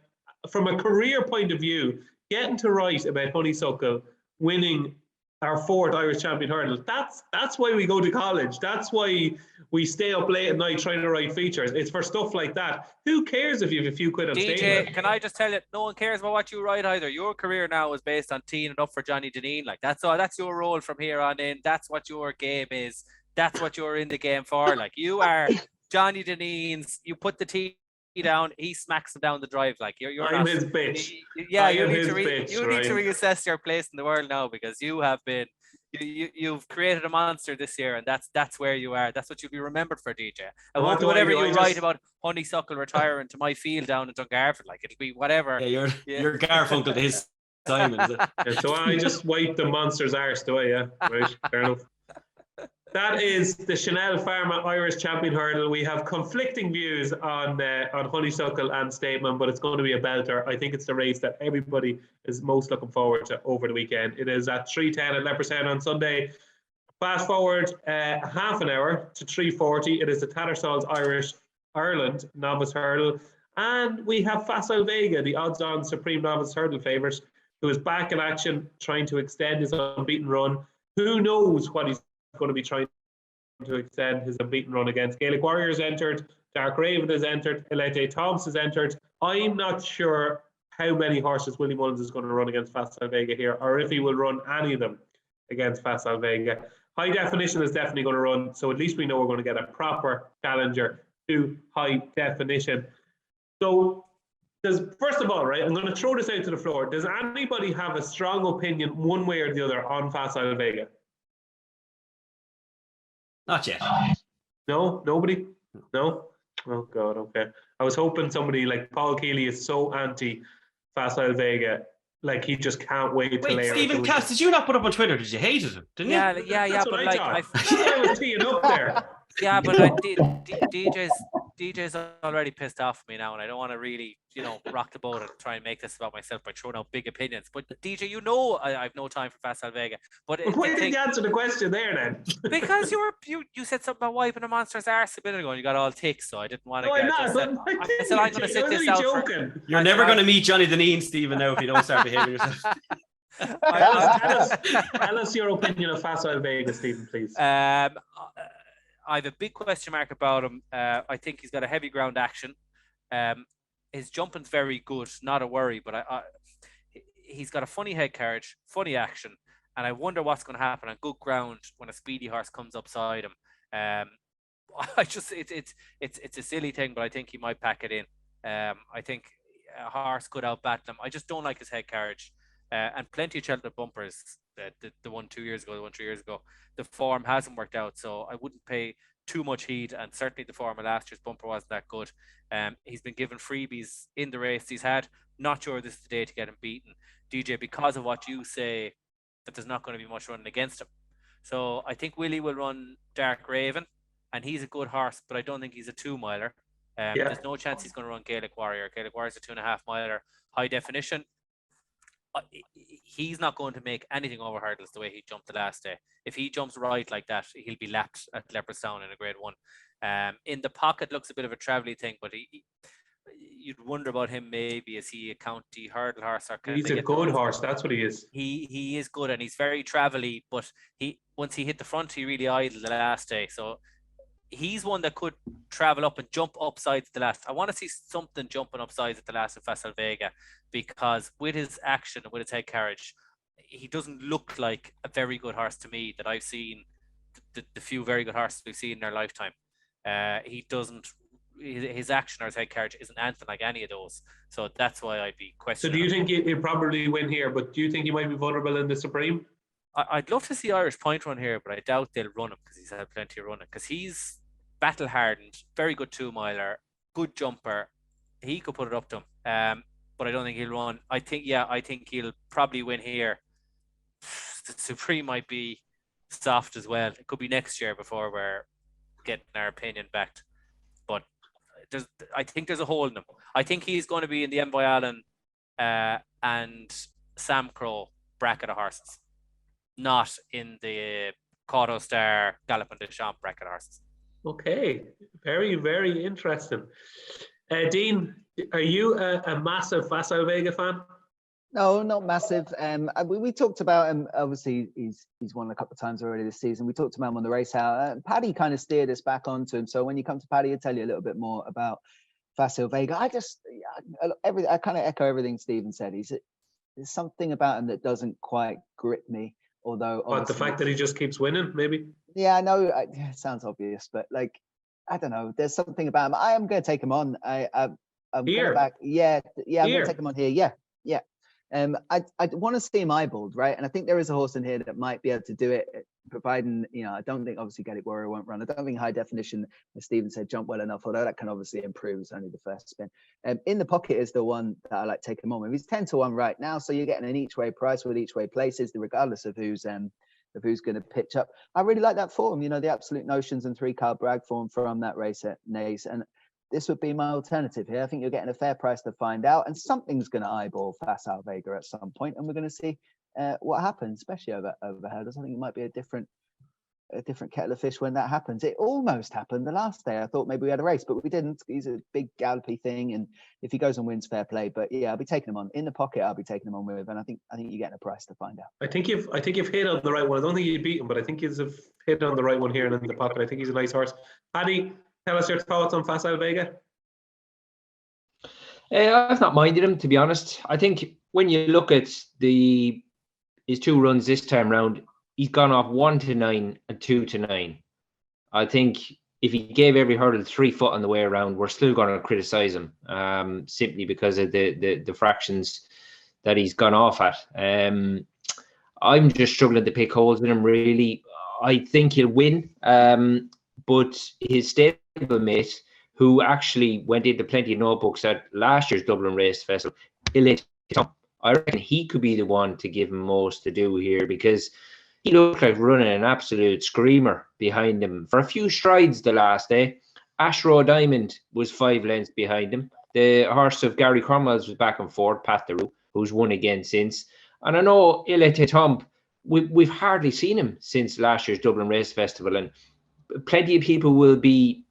from a career point of view, getting to write about Honeysuckle winning our 4th Irish Champion Hurdle. That's why we go to college. That's why we stay up late at night trying to write features. It's for stuff like that. Who cares if you have a few quid on DJ, stage? can I just tell you, no one cares about what you write either. Your career now is based on teeing it up for Johnny Deneen. Like, that's all. That's your role from here on in. That's what your game is. That's what you're in the game for. Like, you are Johnny Deneen's. You put the tee down, he smacks him down the drive. Like, you're I'm not his bitch. Yeah, you need to reassess your place in the world now, because you have been you've created a monster this year, and that's where you are. That's what you'll be remembered for, DJ. And whatever you write about Honeysuckle retiring to my field down in Dungarvan, like, it'll be whatever. Yeah, you're Garfunkel to his Simon, is it? Yeah, so I just wiped the monster's arse, do I? Yeah, right, fair enough. That is the Chanel Pharma Irish Champion Hurdle. We have conflicting views on Honeysuckle and Statement, but it's going to be a belter. I think it's the race that everybody is most looking forward to over the weekend. It is at 3:10 at Leopardstown on Sunday. Fast forward half an hour to 3:40. It is the Tattersalls Ireland Novice Hurdle. And we have Facile Vega, the odds-on Supreme Novice Hurdle favourite, who is back in action, trying to extend his unbeaten run. Who knows what he's going to be trying to extend his unbeaten run against. Gaelic Warriors entered, Dark Raven has entered, Elete Thomas has entered. I'm not sure how many horses Willie Mullins is going to run against Facile Vega here, or if he will run any of them against Facile Vega. High Definition is definitely going to run, so at least we know we're going to get a proper challenger to High Definition. So, first of all, right, I'm going to throw this out to the floor. Does anybody have a strong opinion one way or the other on Facile Vega? Not yet. No? Nobody? No? Oh, God, okay. I was hoping somebody like Paul Keeley is so anti-Facile Vega, like he just can't wait to lay. Stephen Cass, did you not put up on Twitter? Did you hate it? Didn't you? Yeah. That's But like, I was teeing up there. Yeah, but DJ's already pissed off at me now, and I don't want to really, rock the boat and try and make this about myself by throwing out big opinions. But DJ, I've no time for Facile Vega. But why did you answer the question there then? Because you said something about wiping a monster's arse a minute ago, and you got all ticks, so I didn't want to. No, I'm not. I said I'm going to sit this out. You're never going to meet Johnny Deneen, Stephen, now if you don't start behaving yourself. Tell us your opinion of Facile Vega, Stephen, please. I have a big question mark about him. I think he's got a heavy ground action. His jumping's very good, not a worry, but he's got a funny head carriage, funny action. And I wonder what's going to happen on good ground when a speedy horse comes upside him. It's a silly thing, but I think he might pack it in. I think a horse could outbattle him. I just don't like his head carriage. And plenty of Cheltenham bumpers, the one 2 years ago, the one 3 years ago, the form hasn't worked out. So I wouldn't pay too much heed. And certainly the form of last year's bumper wasn't that good. He's been given freebies in the race he's had. Not sure this is the day to get him beaten. DJ, because of what you say, that there's not going to be much running against him. So I think Willie will run Dark Raven, and he's a good horse, but I don't think he's a 2-miler. There's no chance he's going to run Gaelic Warrior. Gaelic Warrior's a 2.5-miler, high definition. He's not going to make anything over hurdles the way he jumped the last day. If he jumps right like that, he'll be lapped at Leopardstown in a Grade 1. In the pocket looks a bit of a travelly thing, but you'd wonder about him. Maybe is he a county hurdle horse? Or he's a good horse. That's what he is. He is good, and he's very travelly. But once he hit the front, he really idled the last day. So he's one that could travel up and jump upsides the last. I want to see something jumping upsides at the last of Facile Vega, because with his action and with his head carriage, he doesn't look like a very good horse to me that I've seen. The few very good horses we've seen in our lifetime, he doesn't. His action or his head carriage isn't anything like any of those. So that's why I'd be questioning. So do you think he'll probably win here, but do you think he might be vulnerable in the Supreme? I'd love to see Irish Point run here, but I doubt they'll run him because he's had plenty of running. Because he's battle hardened, very good 2-miler, good jumper. He could put it up to him. But I don't think he'll run. I think he'll probably win here. The Supreme might be soft as well. It could be next year before we're getting our opinion back. But I think there's a hole in him. I think he's going to be in the Envoy Allen and Sam Crow bracket of horses, not in the Cauto Star, Gallopin de Champs bracket of horses. Okay, very, very interesting. Dean, are you a massive Facile Vega fan? No, not massive. We talked about him. Obviously, he's won a couple of times already this season. We talked about him on the race hour. Paddy kind of steered us back onto him. So when you come to Paddy, he'll tell you a little bit more about Facile Vega. I kind of echo everything Stephen said. There's something about him that doesn't quite grip me. Although, but the fact that he just keeps winning, maybe. Yeah, I know. It sounds obvious, but like, I don't know. There's something about him. I am going to take him on. I'm here. Back. Yeah. I'm going to take him on here. Yeah. I want to see him eyeballed, right? And I think there is a horse in here that might be able to do it, providing, I don't think obviously Gaelic Warrior won't run. I don't think high definition, as Stephen said, jump well enough, although that can obviously improve. It's only the first spin. In the pocket is the one that I like to take him on with. He's 10-1 right now, so you're getting an each way price with each way places, regardless of who's going to pitch up. I really like that form, the Absolute Notions and 3-card brag form from that race at Naas. And this would be my alternative here. I think you're getting a fair price to find out, and something's going to eyeball Facile Vega at some point, and we're going to see what happens, especially over hurdles. I think it might be a different kettle of fish when that happens. It almost happened the last day. I thought maybe we had a race, but we didn't. He's a big gallopy thing, and if he goes and wins, fair play. But yeah, I'll be taking him on in the pocket. I'll be taking him on with, and I think you're getting a price to find out. I think you've hit on the right one. I don't think you beat him, but I think you've hit on the right one here and in the pocket. I think he's a nice horse. Paddy, tell us your thoughts on Facile Vega. I've not minded him, to be honest. I think when you look at his 2 runs this time round, he's gone off 1-9 and 2-9. I think if he gave every hurdle 3 foot on the way around, we're still going to criticize him simply because of the fractions that he's gone off at. I'm just struggling to pick holes in him, really. I think he'll win, but his stablemate, who actually went into plenty of notebooks at last year's Dublin Racing Festival, I reckon he could be the one to give him most to do here, because he looked like running an absolute screamer behind him for a few strides the last day. Ashrow Diamond was 5 lengths behind him. The horse of Gary Cromwell's was back and forth, Pat Theroux, who's won again since. And I know Ilete Tump, we've hardly seen him since last year's Dublin Race Festival, and plenty of people will be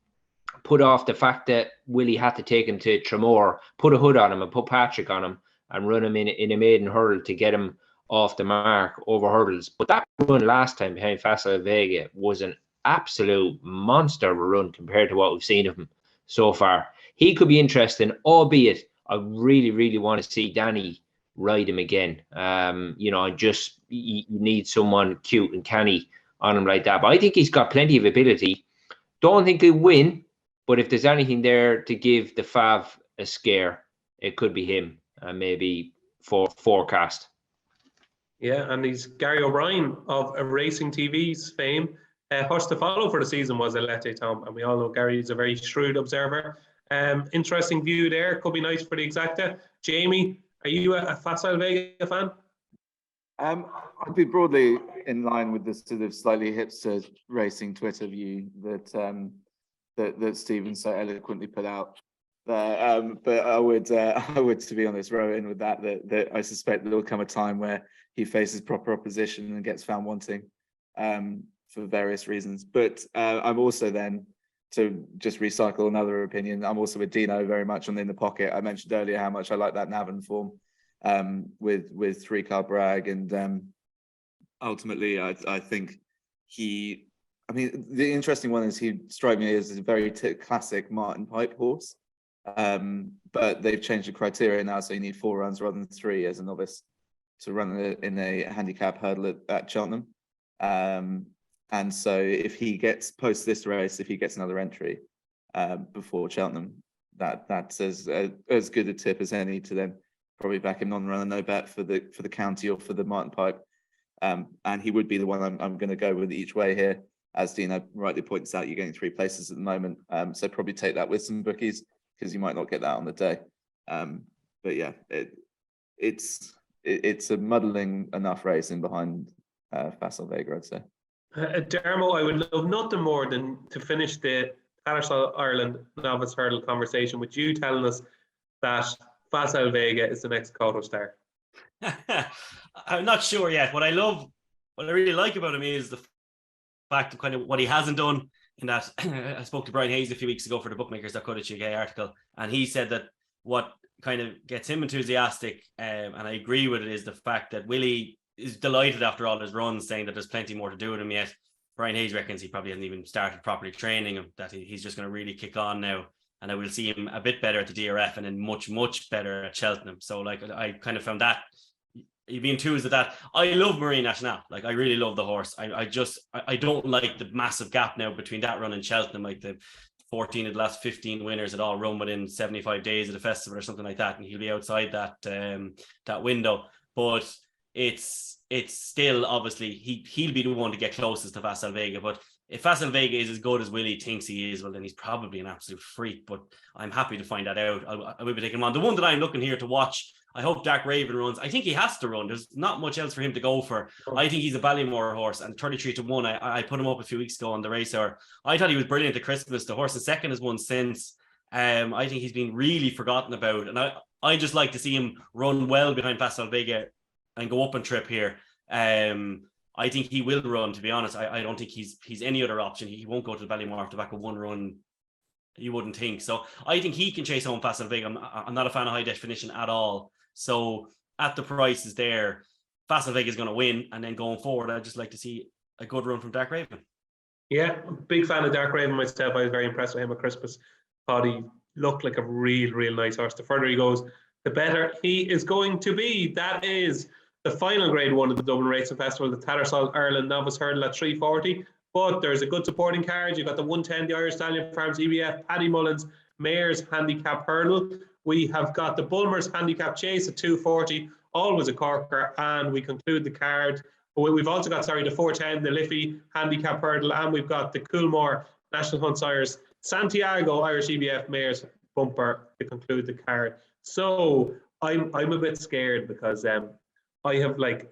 put off the fact that Willie had to take him to Tramore, put a hood on him and put Patrick on him and run him in a maiden hurdle to get him off the mark over hurdles. But that run last time behind Facile Vega was an absolute monster run compared to what we've seen of him so far. He could be interesting, albeit I really, really want to see Danny ride him again. You know, just you need someone cute and canny on him like that. But I think he's got plenty of ability. Don't think he'll win, but if there's anything there to give the Fav a scare, it could be him. Maybe for forecast. Yeah, and he's Gary O'Brien of Racing TV's fame. Horse to follow for the season was Elete Tom, and we all know Gary is a very shrewd observer. Interesting view there. Could be nice for the exacta. Jamie, are you a Facile Vega fan? I'd be broadly in line with the sort of slightly hipster racing Twitter view that Stephen so eloquently put out. But I would, to be honest, row in with that I suspect there will come a time where he faces proper opposition and gets found wanting for various reasons. But I'm also then, to just recycle another opinion, I'm also with Dino very much on In the Pocket. I mentioned earlier how much I like that Navan form with 3-car brag, and ultimately I think the interesting one is he strikes me as a very classic Martin Pipe horse. But they've changed the criteria now, so you need 4 runs rather than 3 as a novice to run in a handicap hurdle at Cheltenham. And so if he gets post this race, if he gets another entry before Cheltenham, that's as good a tip as any to then probably back him non-runner no bet for the county or for the Martin Pipe. And he would be the one I'm going to go with each way here. As Dino rightly points out, you're getting 3 places at the moment, so probably take that with some bookies, because you might not get that on the day. But yeah, it's a muddling enough race in behind Facile Vega, I'd say. Dermo, I would love nothing more than to finish the Tattersall Ireland novice hurdle conversation with you telling us that Facile Vega is the next Coto star. I'm not sure yet. What I really like about him is the fact of kind of what he hasn't done. In that, I spoke to Brian Hayes a few weeks ago for the Bookmakers.co.uk article, and he said that what kind of gets him enthusiastic, and I agree with it, is the fact that Willie is delighted after all his runs, saying that there's plenty more to do with him yet. Brian Hayes reckons he probably hasn't even started properly training him, that he's just going to really kick on now, and I will see him a bit better at the DRF and then much, much better at Cheltenham. So like, I kind of found that you'd be enthused at that. I love Marine National. Like, I really love the horse. I don't like the massive gap now between that run and Cheltenham, like the 14 of the last 15 winners had all run within 75 days of the festival or something like that, and he'll be outside that window. But it's still, obviously, he'll be the one to get closest to Facile Vega. But if Facile Vega is as good as Willie thinks he is, well, then he's probably an absolute freak. But I'm happy to find that out. I will be taking him on. The one that I'm looking here to watch, I hope Dark Raven runs. I think he has to run. There's not much else for him to go for. I think he's a Ballymore horse, and 33-1. I put him up a few weeks ago on the race hour. I thought he was brilliant at Christmas. The horse in second has won since. I think he's been really forgotten about, and I just like to see him run well behind Facile Vega and go up and trip here. I think he will run, to be honest. I don't think he's any other option. He won't go to the Ballymore off the back of one run. You wouldn't think. So I think he can chase home Facile Vega. I'm not a fan of high definition at all. So at the prices there, Facile Vega is going to win, and then going forward, I'd just like to see a good run from Dark Raven. Yeah, big fan of Dark Raven myself. I was very impressed with him at Christmas. Thought he looked like a real nice horse. The further he goes, the better he is going to be. That is the final grade 1 of the Dublin Racing Festival, the Tattersall Ireland Novice Hurdle at 340. But there's a good supporting card. You've got the 110, the Irish Stallion Farms EBF, Paddy Mullins Mares Handicap Hurdle. We have got the Bulmers Handicap Chase at 240, always a corker, and we conclude the card. We've also got, the 410, the Liffey Handicap Hurdle, and we've got the Coolmore National Hunt Sires Santiago Irish EBF Mares Bumper to conclude the card. So I'm a bit scared because I have like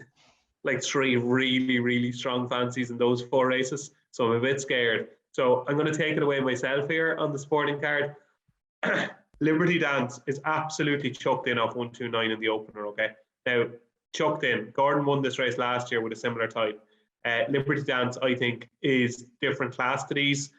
3 really strong fancies in those 4 races. So I'm a bit scared. So I'm going to take it away myself here on the sporting card. Liberty Dance is absolutely chucked in off 129 in the opener, okay? Now, chucked in. Gordon won this race last year with a similar type. Liberty Dance, I think, is different class to these.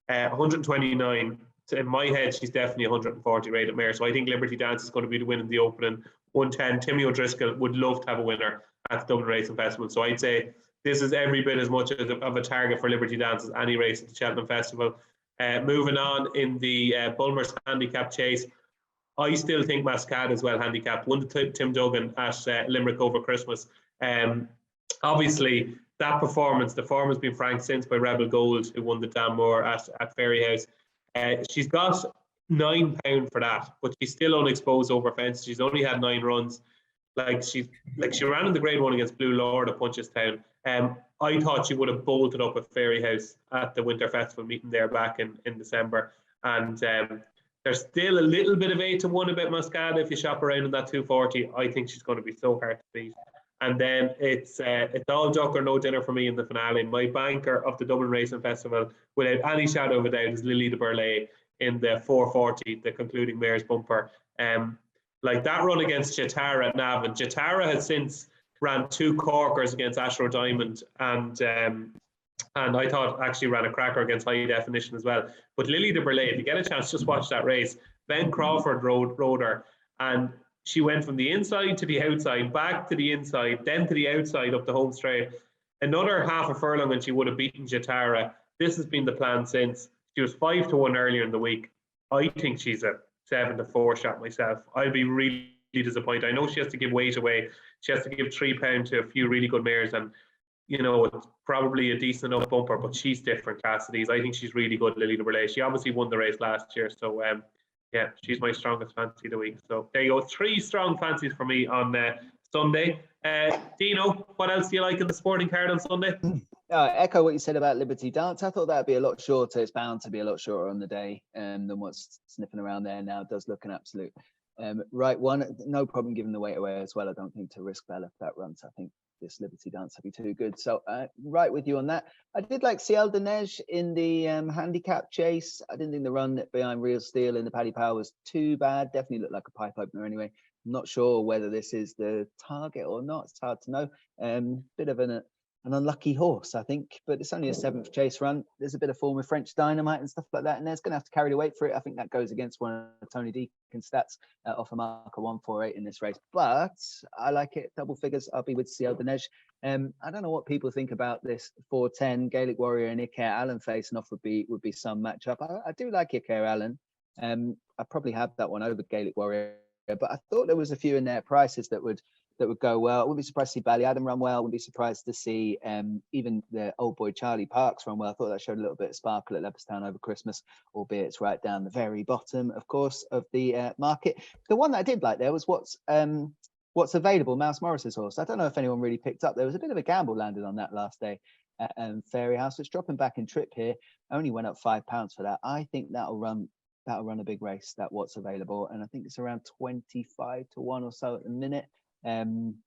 129, in my head, she's definitely 140 rated mare. So I think Liberty Dance is going to be the win in the opening. 110, Timmy O'Driscoll would love to have a winner at the Dublin Racing Festival. So I'd say this is every bit as much of a target for Liberty Dance as any race at the Cheltenham Festival. Moving on in the Bulmers Handicap Chase, I still think Mascad is well handicapped. Won the Tim Duggan at Limerick over Christmas. Obviously, that performance, the form has been franked since by Rebel Gold, who won the Danmore at Ferryhouse. She's got £9 for that, but she's still unexposed over fence. She's only had 9 runs. She ran in the Grade 1 against Blue Lord at Punchestown. I thought she would have bolted up at Ferryhouse at the Winter Festival meeting there back in December. And there's still a little bit of 8-1 about Mascad if you shop around in that 240. I think she's going to be so hard to beat. And then it's all duck or no dinner for me in the finale. My banker of the Dublin Racing Festival, without any shadow of a doubt, is Lily de Burlay in the 440, the concluding Mayor's Bumper. That run against Jatara at Navan. Jatara has since ran 2 corkers against Ashrow Diamond, and I thought actually ran a cracker against High Definition as well. But Lily de Burlay, if you get a chance, just watch that race. Ben Crawford rode her, and she went from the inside to the outside, back to the inside, then to the outside up the home straight. Another half a furlong and she would have beaten Jatara. This has been the plan since. She was 5-1 earlier in the week. I think she's a 7-4 shot myself. I'd be really disappointed. I know she has to give weight away. She has to give £3 to a few really good mares, and it's probably a decent enough bumper, but she's different class of these. I think she's really good, Lily de Burlay. She obviously won the race last year, so yeah, she's my strongest fancy of the week. So there you go, 3 strong fancies for me on Sunday. Dino, what else do you like in the sporting card on Sunday? Echo what you said about Liberty Dance. I thought that'd be a lot shorter. It's bound to be a lot shorter on the day than what's sniffing around there now. It does look an absolute right one. No problem giving the weight away as well. I don't think to risk Bella for that run. So I think this Liberty Dance will be too good. So right with you on that. I did like Ciel de Neige in the handicap chase. I didn't think the run behind Real Steel in the Paddy Power was too bad. Definitely looked like a pipe opener anyway. I'm not sure whether this is the target or not. It's hard to know. Bit of an unlucky horse, I think, but it's only a 7th chase run. There's a bit of form with French Dynamite and stuff like that, and there's going to have to carry the weight for it. I think that goes against one of Tony Deacon's stats off a mark of 148 in this race, but I like it. Double figures. I'll be with Ciel de Neige. I don't know what people think about this 410 Gaelic Warrior and Iker Allen facing off would be some matchup. I do like Iker Allen. I probably have that one over Gaelic Warrior, but I thought there was a few in there prices that would go well. I wouldn't be surprised to see Ballyadam run well. I wouldn't be surprised to see even the old boy Charlie Parks run well. I thought that showed a little bit of sparkle at Leopardstown over Christmas, albeit it's right down the very bottom, of course, of the market. The one that I did like there was what's available, Mouse Morris's horse. I don't know if anyone really picked up. There was a bit of a gamble landed on that last day at Fairyhouse. It's dropping back in trip here. Only went up £5 for that. I think that'll run a big race, that what's available, and I think it's around 25-1 or so at the minute.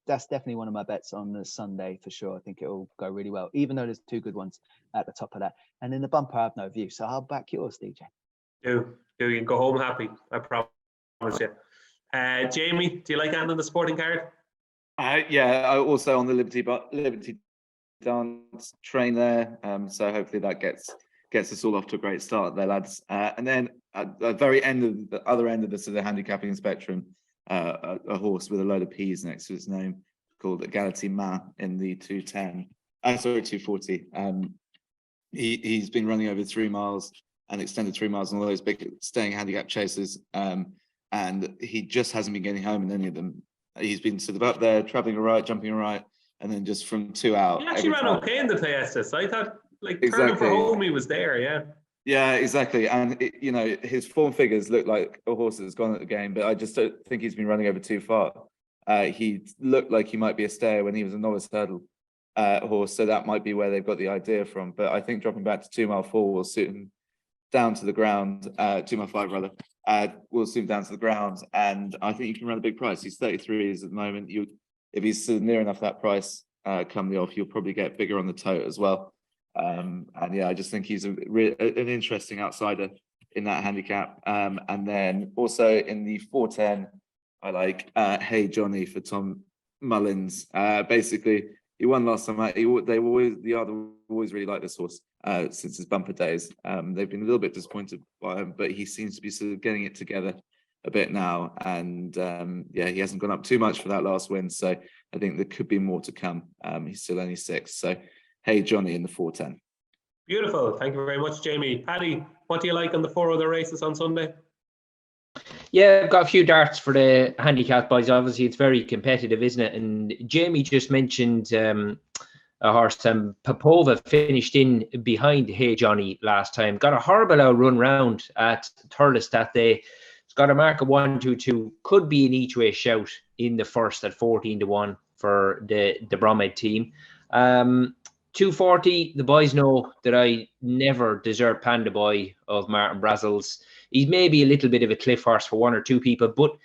That's definitely one of my bets on the Sunday for sure. I think it'll go really well, even though there's 2 good ones at the top of that. And in the bumper, I have no view, so I'll back yours, DJ. Do you can go home happy? I promise you. Jamie, do you like anything on the sporting card? Yeah, I also on the Liberty Dance train there. So hopefully that gets us all off to a great start there, lads. And then at the very end of the other end of the sort of handicapping spectrum, a horse with a load of P's next to his name called Galati Ma in the 240. He's been running over 3 miles and extended 3 miles on all those big staying handicap chases, and he just hasn't been getting home in any of them. He's been sort of up there, travelling all right, jumping all right, and then just from 2 out. He actually ran okay in the T&cs. I thought, exactly. Turning for home, he was there, yeah. Yeah, exactly. And, his form figures look like a horse that's gone at the game, but I just don't think he's been running over too far. He looked like he might be a stayer when he was a novice hurdle horse, so that might be where they've got the idea from. But I think dropping back to 2 mile 4 will suit him down to the ground, 2 mile 5 rather, will suit him down to the ground. And I think you can run a big price. He's 33 at the moment. If he's sort of near enough that price come the off, you'll probably get bigger on the tote as well. And yeah, I just think he's an interesting outsider in that handicap. And then also in the 410, I like Hey Johnny for Tom Mullins. Basically, he won last time out. The always really like this horse since his bumper days. They've been a little bit disappointed by him, but he seems to be sort of getting it together a bit now. And yeah, he hasn't gone up too much for that last win, so I think there could be more to come. He's still only 6, so Hey Johnny in the 410. Beautiful. Thank you very much, Jamie. Paddy, what do you like on the 4 other races on Sunday? Yeah, I've got a few darts for the handicap boys. Obviously, it's very competitive, isn't it? And Jamie just mentioned a horse. Popova finished in behind Hey Johnny last time. Got a horrible out run round at Thurles that day. It's got a mark of 1-2-2. Could be an each way shout in the first at 14-1 for the Bromhead team. 240. The boys know that I never desert Panda Boy of Martin Brazel's. He's maybe a little bit of a cliff horse for one or two people, but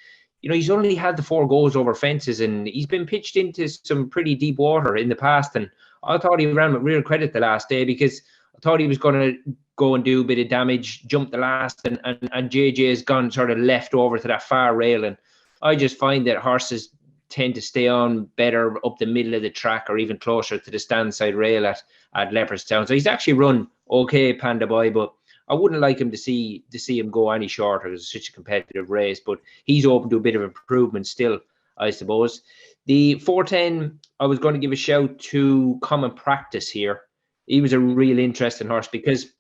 he's only had the 4 goals over fences, and he's been pitched into some pretty deep water in the past. And I thought he ran with real credit the last day, because I thought he was going to go and do a bit of damage, jump the last, and JJ has gone sort of left over to that far rail. And I just find that horses tend to stay on better up the middle of the track, or even closer to the stand side rail at Leopardstown. So he's actually run okay, Panda Boy, but I wouldn't like him to see him go any shorter. It's such a competitive race, but he's open to a bit of improvement still, I suppose. The 410, I was going to give a shout to Common Practice here. He was a real interesting horse, because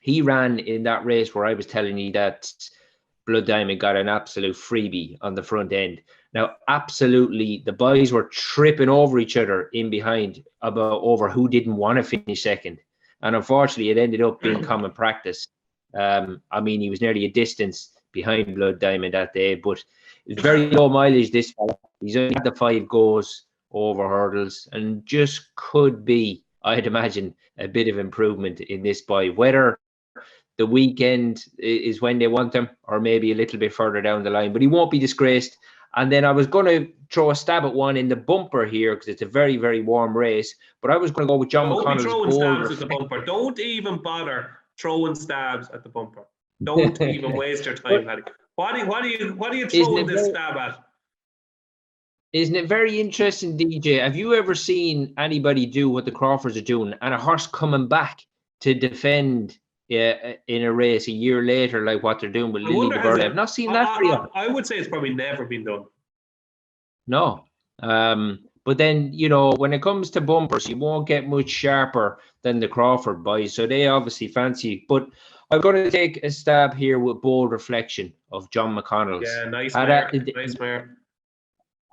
he ran in that race where I was telling you that Blood Diamond got an absolute freebie on the front end. Now, absolutely, the boys were tripping over each other in behind over who didn't want to finish second. And unfortunately, it ended up being Common Practice. I mean, he was nearly a distance behind Blood Diamond that day, but it's very low mileage, this fella. He's only had the 5 goes over hurdles, and just could be, I'd imagine, a bit of improvement in this boy. Whether the weekend is when they want him, or maybe a little bit further down the line, but he won't be disgraced. And then I was going to throw a stab at one in the bumper here, because it's a very, very warm race. But I was going to go with John McConnell's throwing stabs at the bumper. Don't even bother throwing stabs at the bumper. Don't even waste your time, Paddy. What are you throwing this stab at? Isn't it very interesting, DJ? Have you ever seen anybody do what the Crawfords are doing, and a horse coming back to defend in a race a year later, like what they're doing with Lily de Burley? I've not seen that for you. I would say it's probably never been done. No. But then, when it comes to bumpers, you won't get much sharper than the Crawford boys. So they obviously fancy. But I'm going to take a stab here with Bold Reflection of John McConnell's. Yeah, nice mare.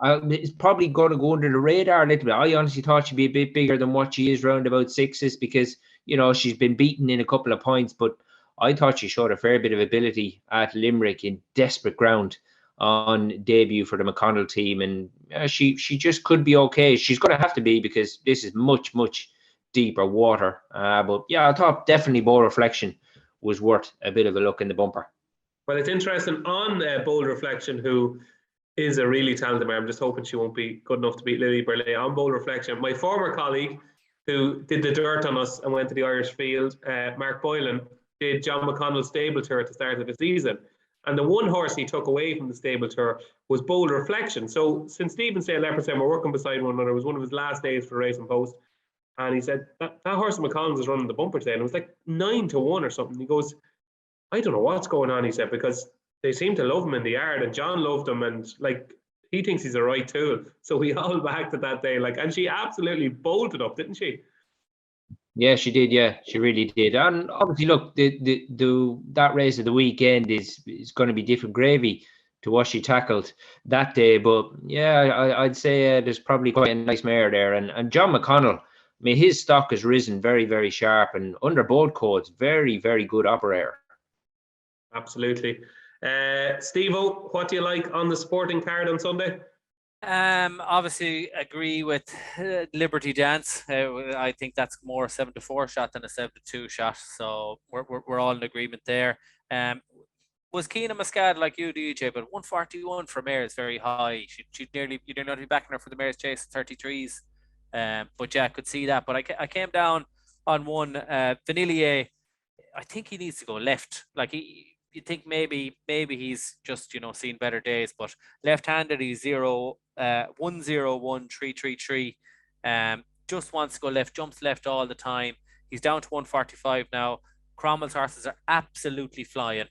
It's probably going to go under the radar a little bit. I honestly thought she'd be a bit bigger than what she is, round about 6s, because, she's been beaten in a couple of points. But I thought she showed a fair bit of ability at Limerick in desperate ground on debut for the McConnell team, and she just could be okay. She's going to have to be, because this is much, much deeper water. But yeah, I thought definitely Bold Reflection was worth a bit of a look in the bumper. Well, it's interesting on Bold Reflection, who is a really talented mare. I'm just hoping she won't be good enough to beat Lily Burley. On Bold Reflection, my former colleague who did the dirt on us and went to the Irish field, Mark Boylan, did John McConnell's stable tour at the start of the season. And the one horse he took away from the stable tour was Bold Reflection. So since Stephen's Day at Leopardstown, we're working beside one another. It was one of his last days for Racing Post. And he said, that horse of McConnell's is running the bumper today. And it was like 9-1 or something. He goes, I don't know what's going on, he said, because they seem to love him in the yard, and John loved him, and he thinks he's a right tool. So we all backed it that day, and she absolutely bolted up, didn't she? Yeah, she did. Yeah, she really did. And obviously, look, that race of the weekend is going to be different gravy to what she tackled that day. But yeah, I'd say there's probably quite a nice mare there. And John McConnell, I mean, his stock has risen very, very sharp, and under both codes, very, very good operator. Absolutely. Steve-O, what do you like on the sporting card on Sunday? Obviously agree with Liberty Dance. I think that's more a 7-4 shot than a 7-2 shot. So we're all in agreement there. Was Keena Muscad like you, DJ, but 141 for mare is very high. She'd nearly, you don't know, be backing her for the mare's chase 33s. But yeah, I could see that. But I came down on one Vanillier. I think he needs to go left. You think maybe he's just seen better days, but left-handed he's 1-0-1-3-3-3. Just wants to go left, jumps left all the time. He's down to 145 now. Cromwell's horses are absolutely flying.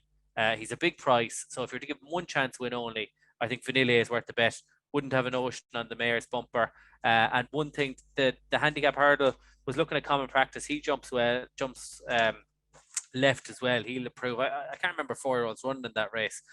He's a big price, so if you're to give him one chance win only, I think Vanilla is worth the bet. Wouldn't have an ocean on the mare's bumper. And one thing, the handicap hurdle was looking at Common Practice. He jumps left as well. He'll improve. I can't remember 4-year-olds running in that race.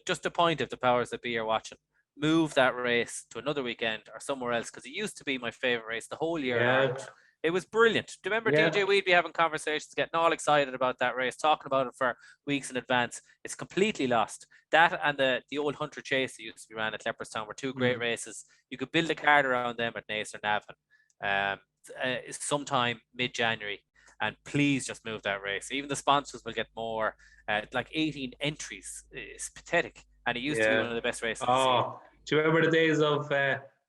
Just a point if the powers that be are watching. Move that race to another weekend or somewhere else, because it used to be my favourite race the whole year. Yeah. It was brilliant. Do you remember, Yeah. DJ? We'd be having conversations, getting all excited about that race, talking about it for weeks in advance. It's completely lost. That and the old Hunter Chase that used to be ran at Leopardstown were two great races. You could build a card around them at Naas or Navan sometime mid-January. And please just move that race. Even the sponsors will get more. Like 18 entries. It's pathetic. And it used to be one of the best races. Oh, do you remember the days of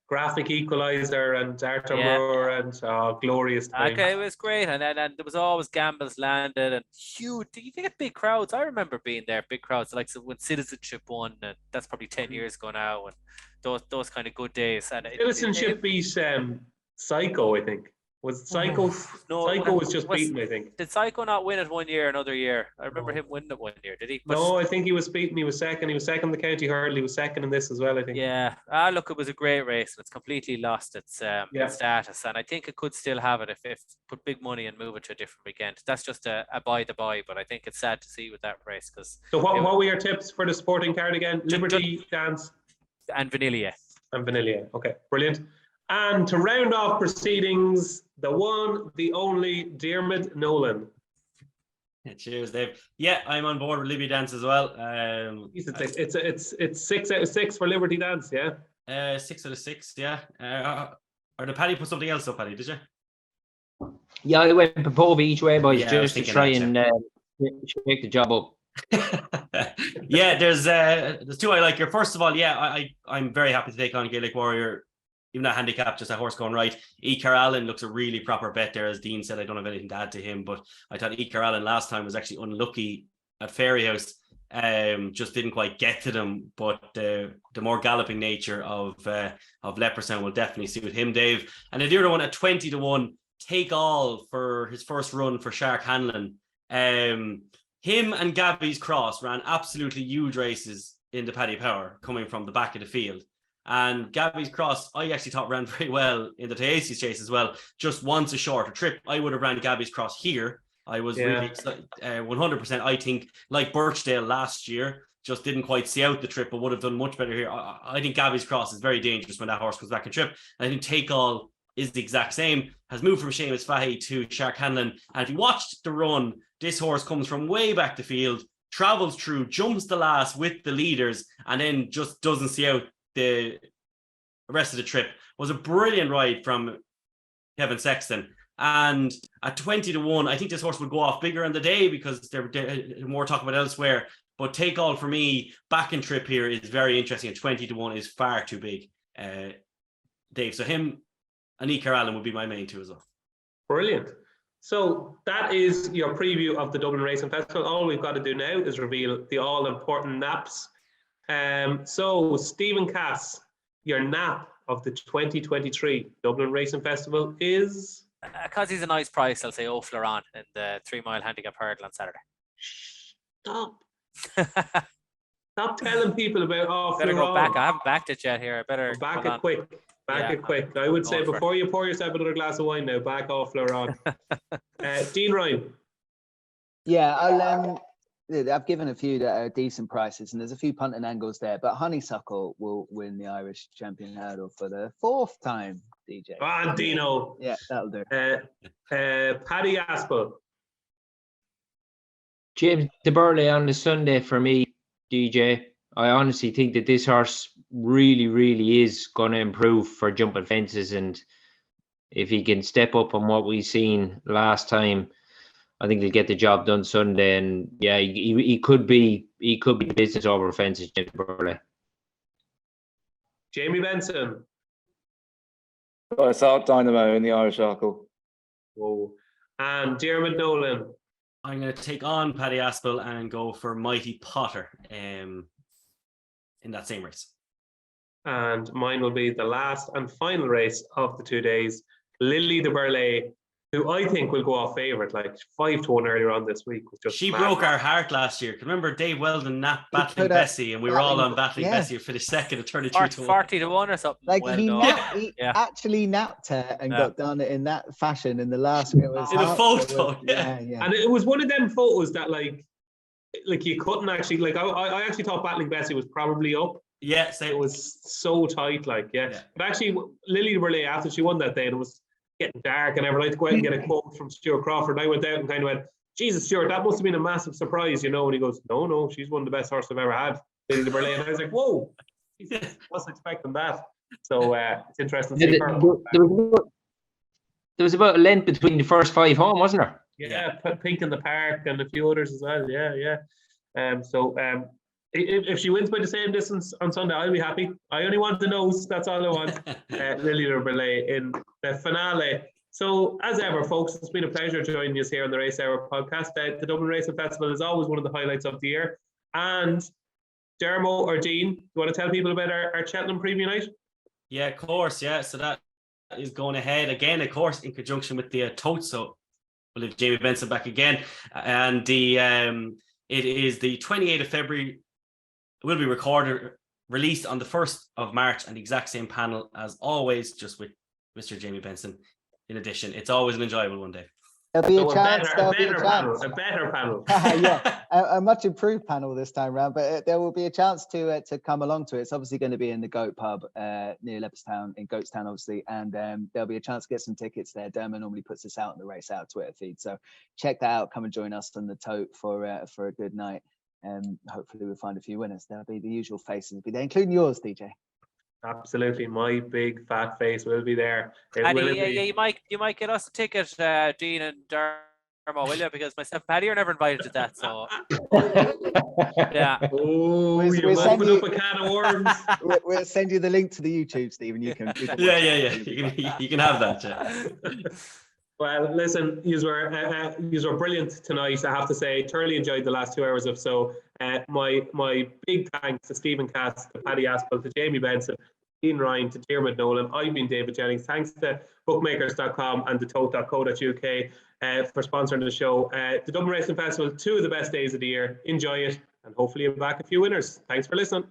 Graphic Equalizer and Arthur Moore and glorious time? Okay, it was great, and there was always gambles landed and huge. You get big crowds. I remember being there, big crowds, like when Citizenship won, and that's probably 10 years ago now, and those kind of good days. And Citizenship beat Psycho, I think. Was Psycho? No, Psycho was just beaten, I think. Did Psycho not win it one year, another year? I remember him winning it one year. Did he? No, I think he was beaten. He was second. He was second in the county hurdle. He was second in this as well, I think. Yeah. Look, it was a great race, and it's completely lost its status. And I think it could still have it if put big money and move it to a different weekend. That's just a by the by, but I think it's sad to see with that race because. So what were your tips for the sporting card again? Liberty Dance and Vanilla. And Vanilla. Okay, brilliant. And to round off proceedings, the one, the only Diarmuid Nolan. Yeah, cheers, Dave. Yeah, I'm on board with Liberty Dance as well. It's 6 out of 6 for Liberty Dance, yeah. 6 out of 6, yeah. Or did Paddy put something else up, Paddy? Did you? Yeah, I went Popova each way, boys, Yeah, just to try and shake the job up. Yeah, there's two I like here. First of all, yeah, I'm very happy to take on Gaelic Warrior. Even that handicap, just a horse going right. Eker Allen looks a really proper bet there. As Dean said, I don't have anything to add to him, but I thought Eker Allen last time was actually unlucky at Fairyhouse. Just didn't quite get to them, but the more galloping nature of Leopardstown will definitely suit him, Dave. And the other one at 20-1, Take All for his first run for Shark Hanlon. Him and Gabby's Cross ran absolutely huge races in the Paddy Power coming from the back of the field. And Gabby's Cross, I actually thought ran very well in the t&cs chase as well. Just once a shorter trip, I would have ran Gabby's Cross here. I was really 100%. I think like Birchdale last year, just didn't quite see out the trip, but would have done much better here. I think Gabby's Cross is very dangerous when that horse comes back in trip. And I think Take All is the exact same. Has moved from Seamus Fahey to Shark Hanlon. And if you watched the run, this horse comes from way back the field, travels through, jumps the last with the leaders, and then just doesn't see out the rest of the trip. Was a brilliant ride from Kevin Sexton, and at 20-1 I think this horse would go off bigger on the day because they're more talk about elsewhere, but Take All for me back in trip here is very interesting. At 20-1 is far too big, Dave, so him and Eker Allen would be my main two as well. Brilliant. So that is your preview of the Dublin Racing Festival. All we've got to do now is reveal the all-important naps. So Stephen Cass, your nap of the 2023 Dublin Racing Festival is? Because he's a nice price, I'll say O'Fleuron in the 3-mile handicap hurdle on Saturday. Stop. Stop telling people about O'Fleuron. Better go back. I haven't backed it yet here. I better back it quick. Back it quick. I would say before you pour yourself another glass of wine now, back O'Fleuron. Dean Ryan. Yeah, I've given a few that are decent prices, and there's a few punting angles there, but Honeysuckle will win the Irish champion hurdle for the 4th time, DJ. Ah, Dino. Yeah, that'll do. Paddy Aspell. James de Burley on the Sunday for me, DJ. I honestly think that this horse really, really is going to improve for jumping fences, and if he can step up on what we've seen last time, I think he'll get the job done Sunday, and yeah, he could be business over fences, James Burley. Jamie Benson. I saw Dynamo in the Irish Arkle. Whoa. And Diarmuid Nolan. I'm going to take on Paddy Aspell and go for Mighty Potter in that same race. And mine will be the last and final race of the 2 days. Lily de Burley who I think will go off favourite, like 5-1 earlier on this week. Was just She mad. broke our heart last year. Remember Dave Weldon battling Bessie, and we were all on battling Bessie, who finished second at 33 to 1. 40 to 1 or something. Like well he, done. he Yeah. actually napped her and got done in that fashion in the last. It was In a photo, yeah. And it was one of them photos that like you couldn't actually, like, I actually thought battling Bessie was probably up. Yeah, same. It was so tight, like, yeah. But actually, Lily Burley, after she won that day, and it was getting dark, and I would like to go out and get a quote from Stuart Crawford. And I went out and kind of went, Jesus, Stuart, that must have been a massive surprise, you know. And he goes, no, she's one of the best horses I've ever had, Lily Burley. And I was like, whoa, I wasn't expecting that. So it's interesting to see her. There was about a length between the first 5 home, wasn't there? Yeah, Pink in the Park and a few others as well. Yeah. If she wins by the same distance on Sunday, I'll be happy. I only want the nose. That's all I want. Lily Burley in the finale. So, as ever, folks, it's been a pleasure joining us here on the Race Hour podcast. The Dublin Racing Festival is always one of the highlights of the year. And Dermo or Dean, you want to tell people about our Cheltenham preview night? Yeah, of course. Yeah, so that is going ahead again, of course, in conjunction with the totes. So we'll have Jamie Benson back again, and it is the 28th of February. It will be released on the 1st of March, and the exact same panel as always, just with Mr. Jamie Benson. In addition, it's always an enjoyable one, Dave. There'll be a chance. A better panel. Yeah, a much improved panel this time round, but there will be a chance to come along to it. It's obviously going to be in the Goat Pub near Leopardstown, in Goatstown, obviously, and there'll be a chance to get some tickets there. Dermot normally puts this out on the Race Out Twitter feed, so check that out. Come and join us on the tote for a good night, and hopefully we'll find a few winners. There'll be the usual faces will be there, including yours, DJ. Absolutely, my big fat face will be there. You might get us a ticket, Dean and Dermo, will you? Because myself and Paddy are never invited to that. So yeah. Oh, you're opening up a can of worms. We'll send you the link to the YouTube, Stephen. You can yeah. You can have that. Yeah. Well, listen, you were brilliant tonight. I have to say, thoroughly enjoyed the last 2 hours or so. My big thanks to Stephen Cass, to Paddy Aspell, to Jamie Benson, Dean Ryan, to Diarmuid Nolan. I've been David Jennings. Thanks to bookmakers.com and thetote.co.uk for sponsoring the show. The Dublin Racing Festival, 2 of the best days of the year. Enjoy it, and hopefully you'll back a few winners. Thanks for listening.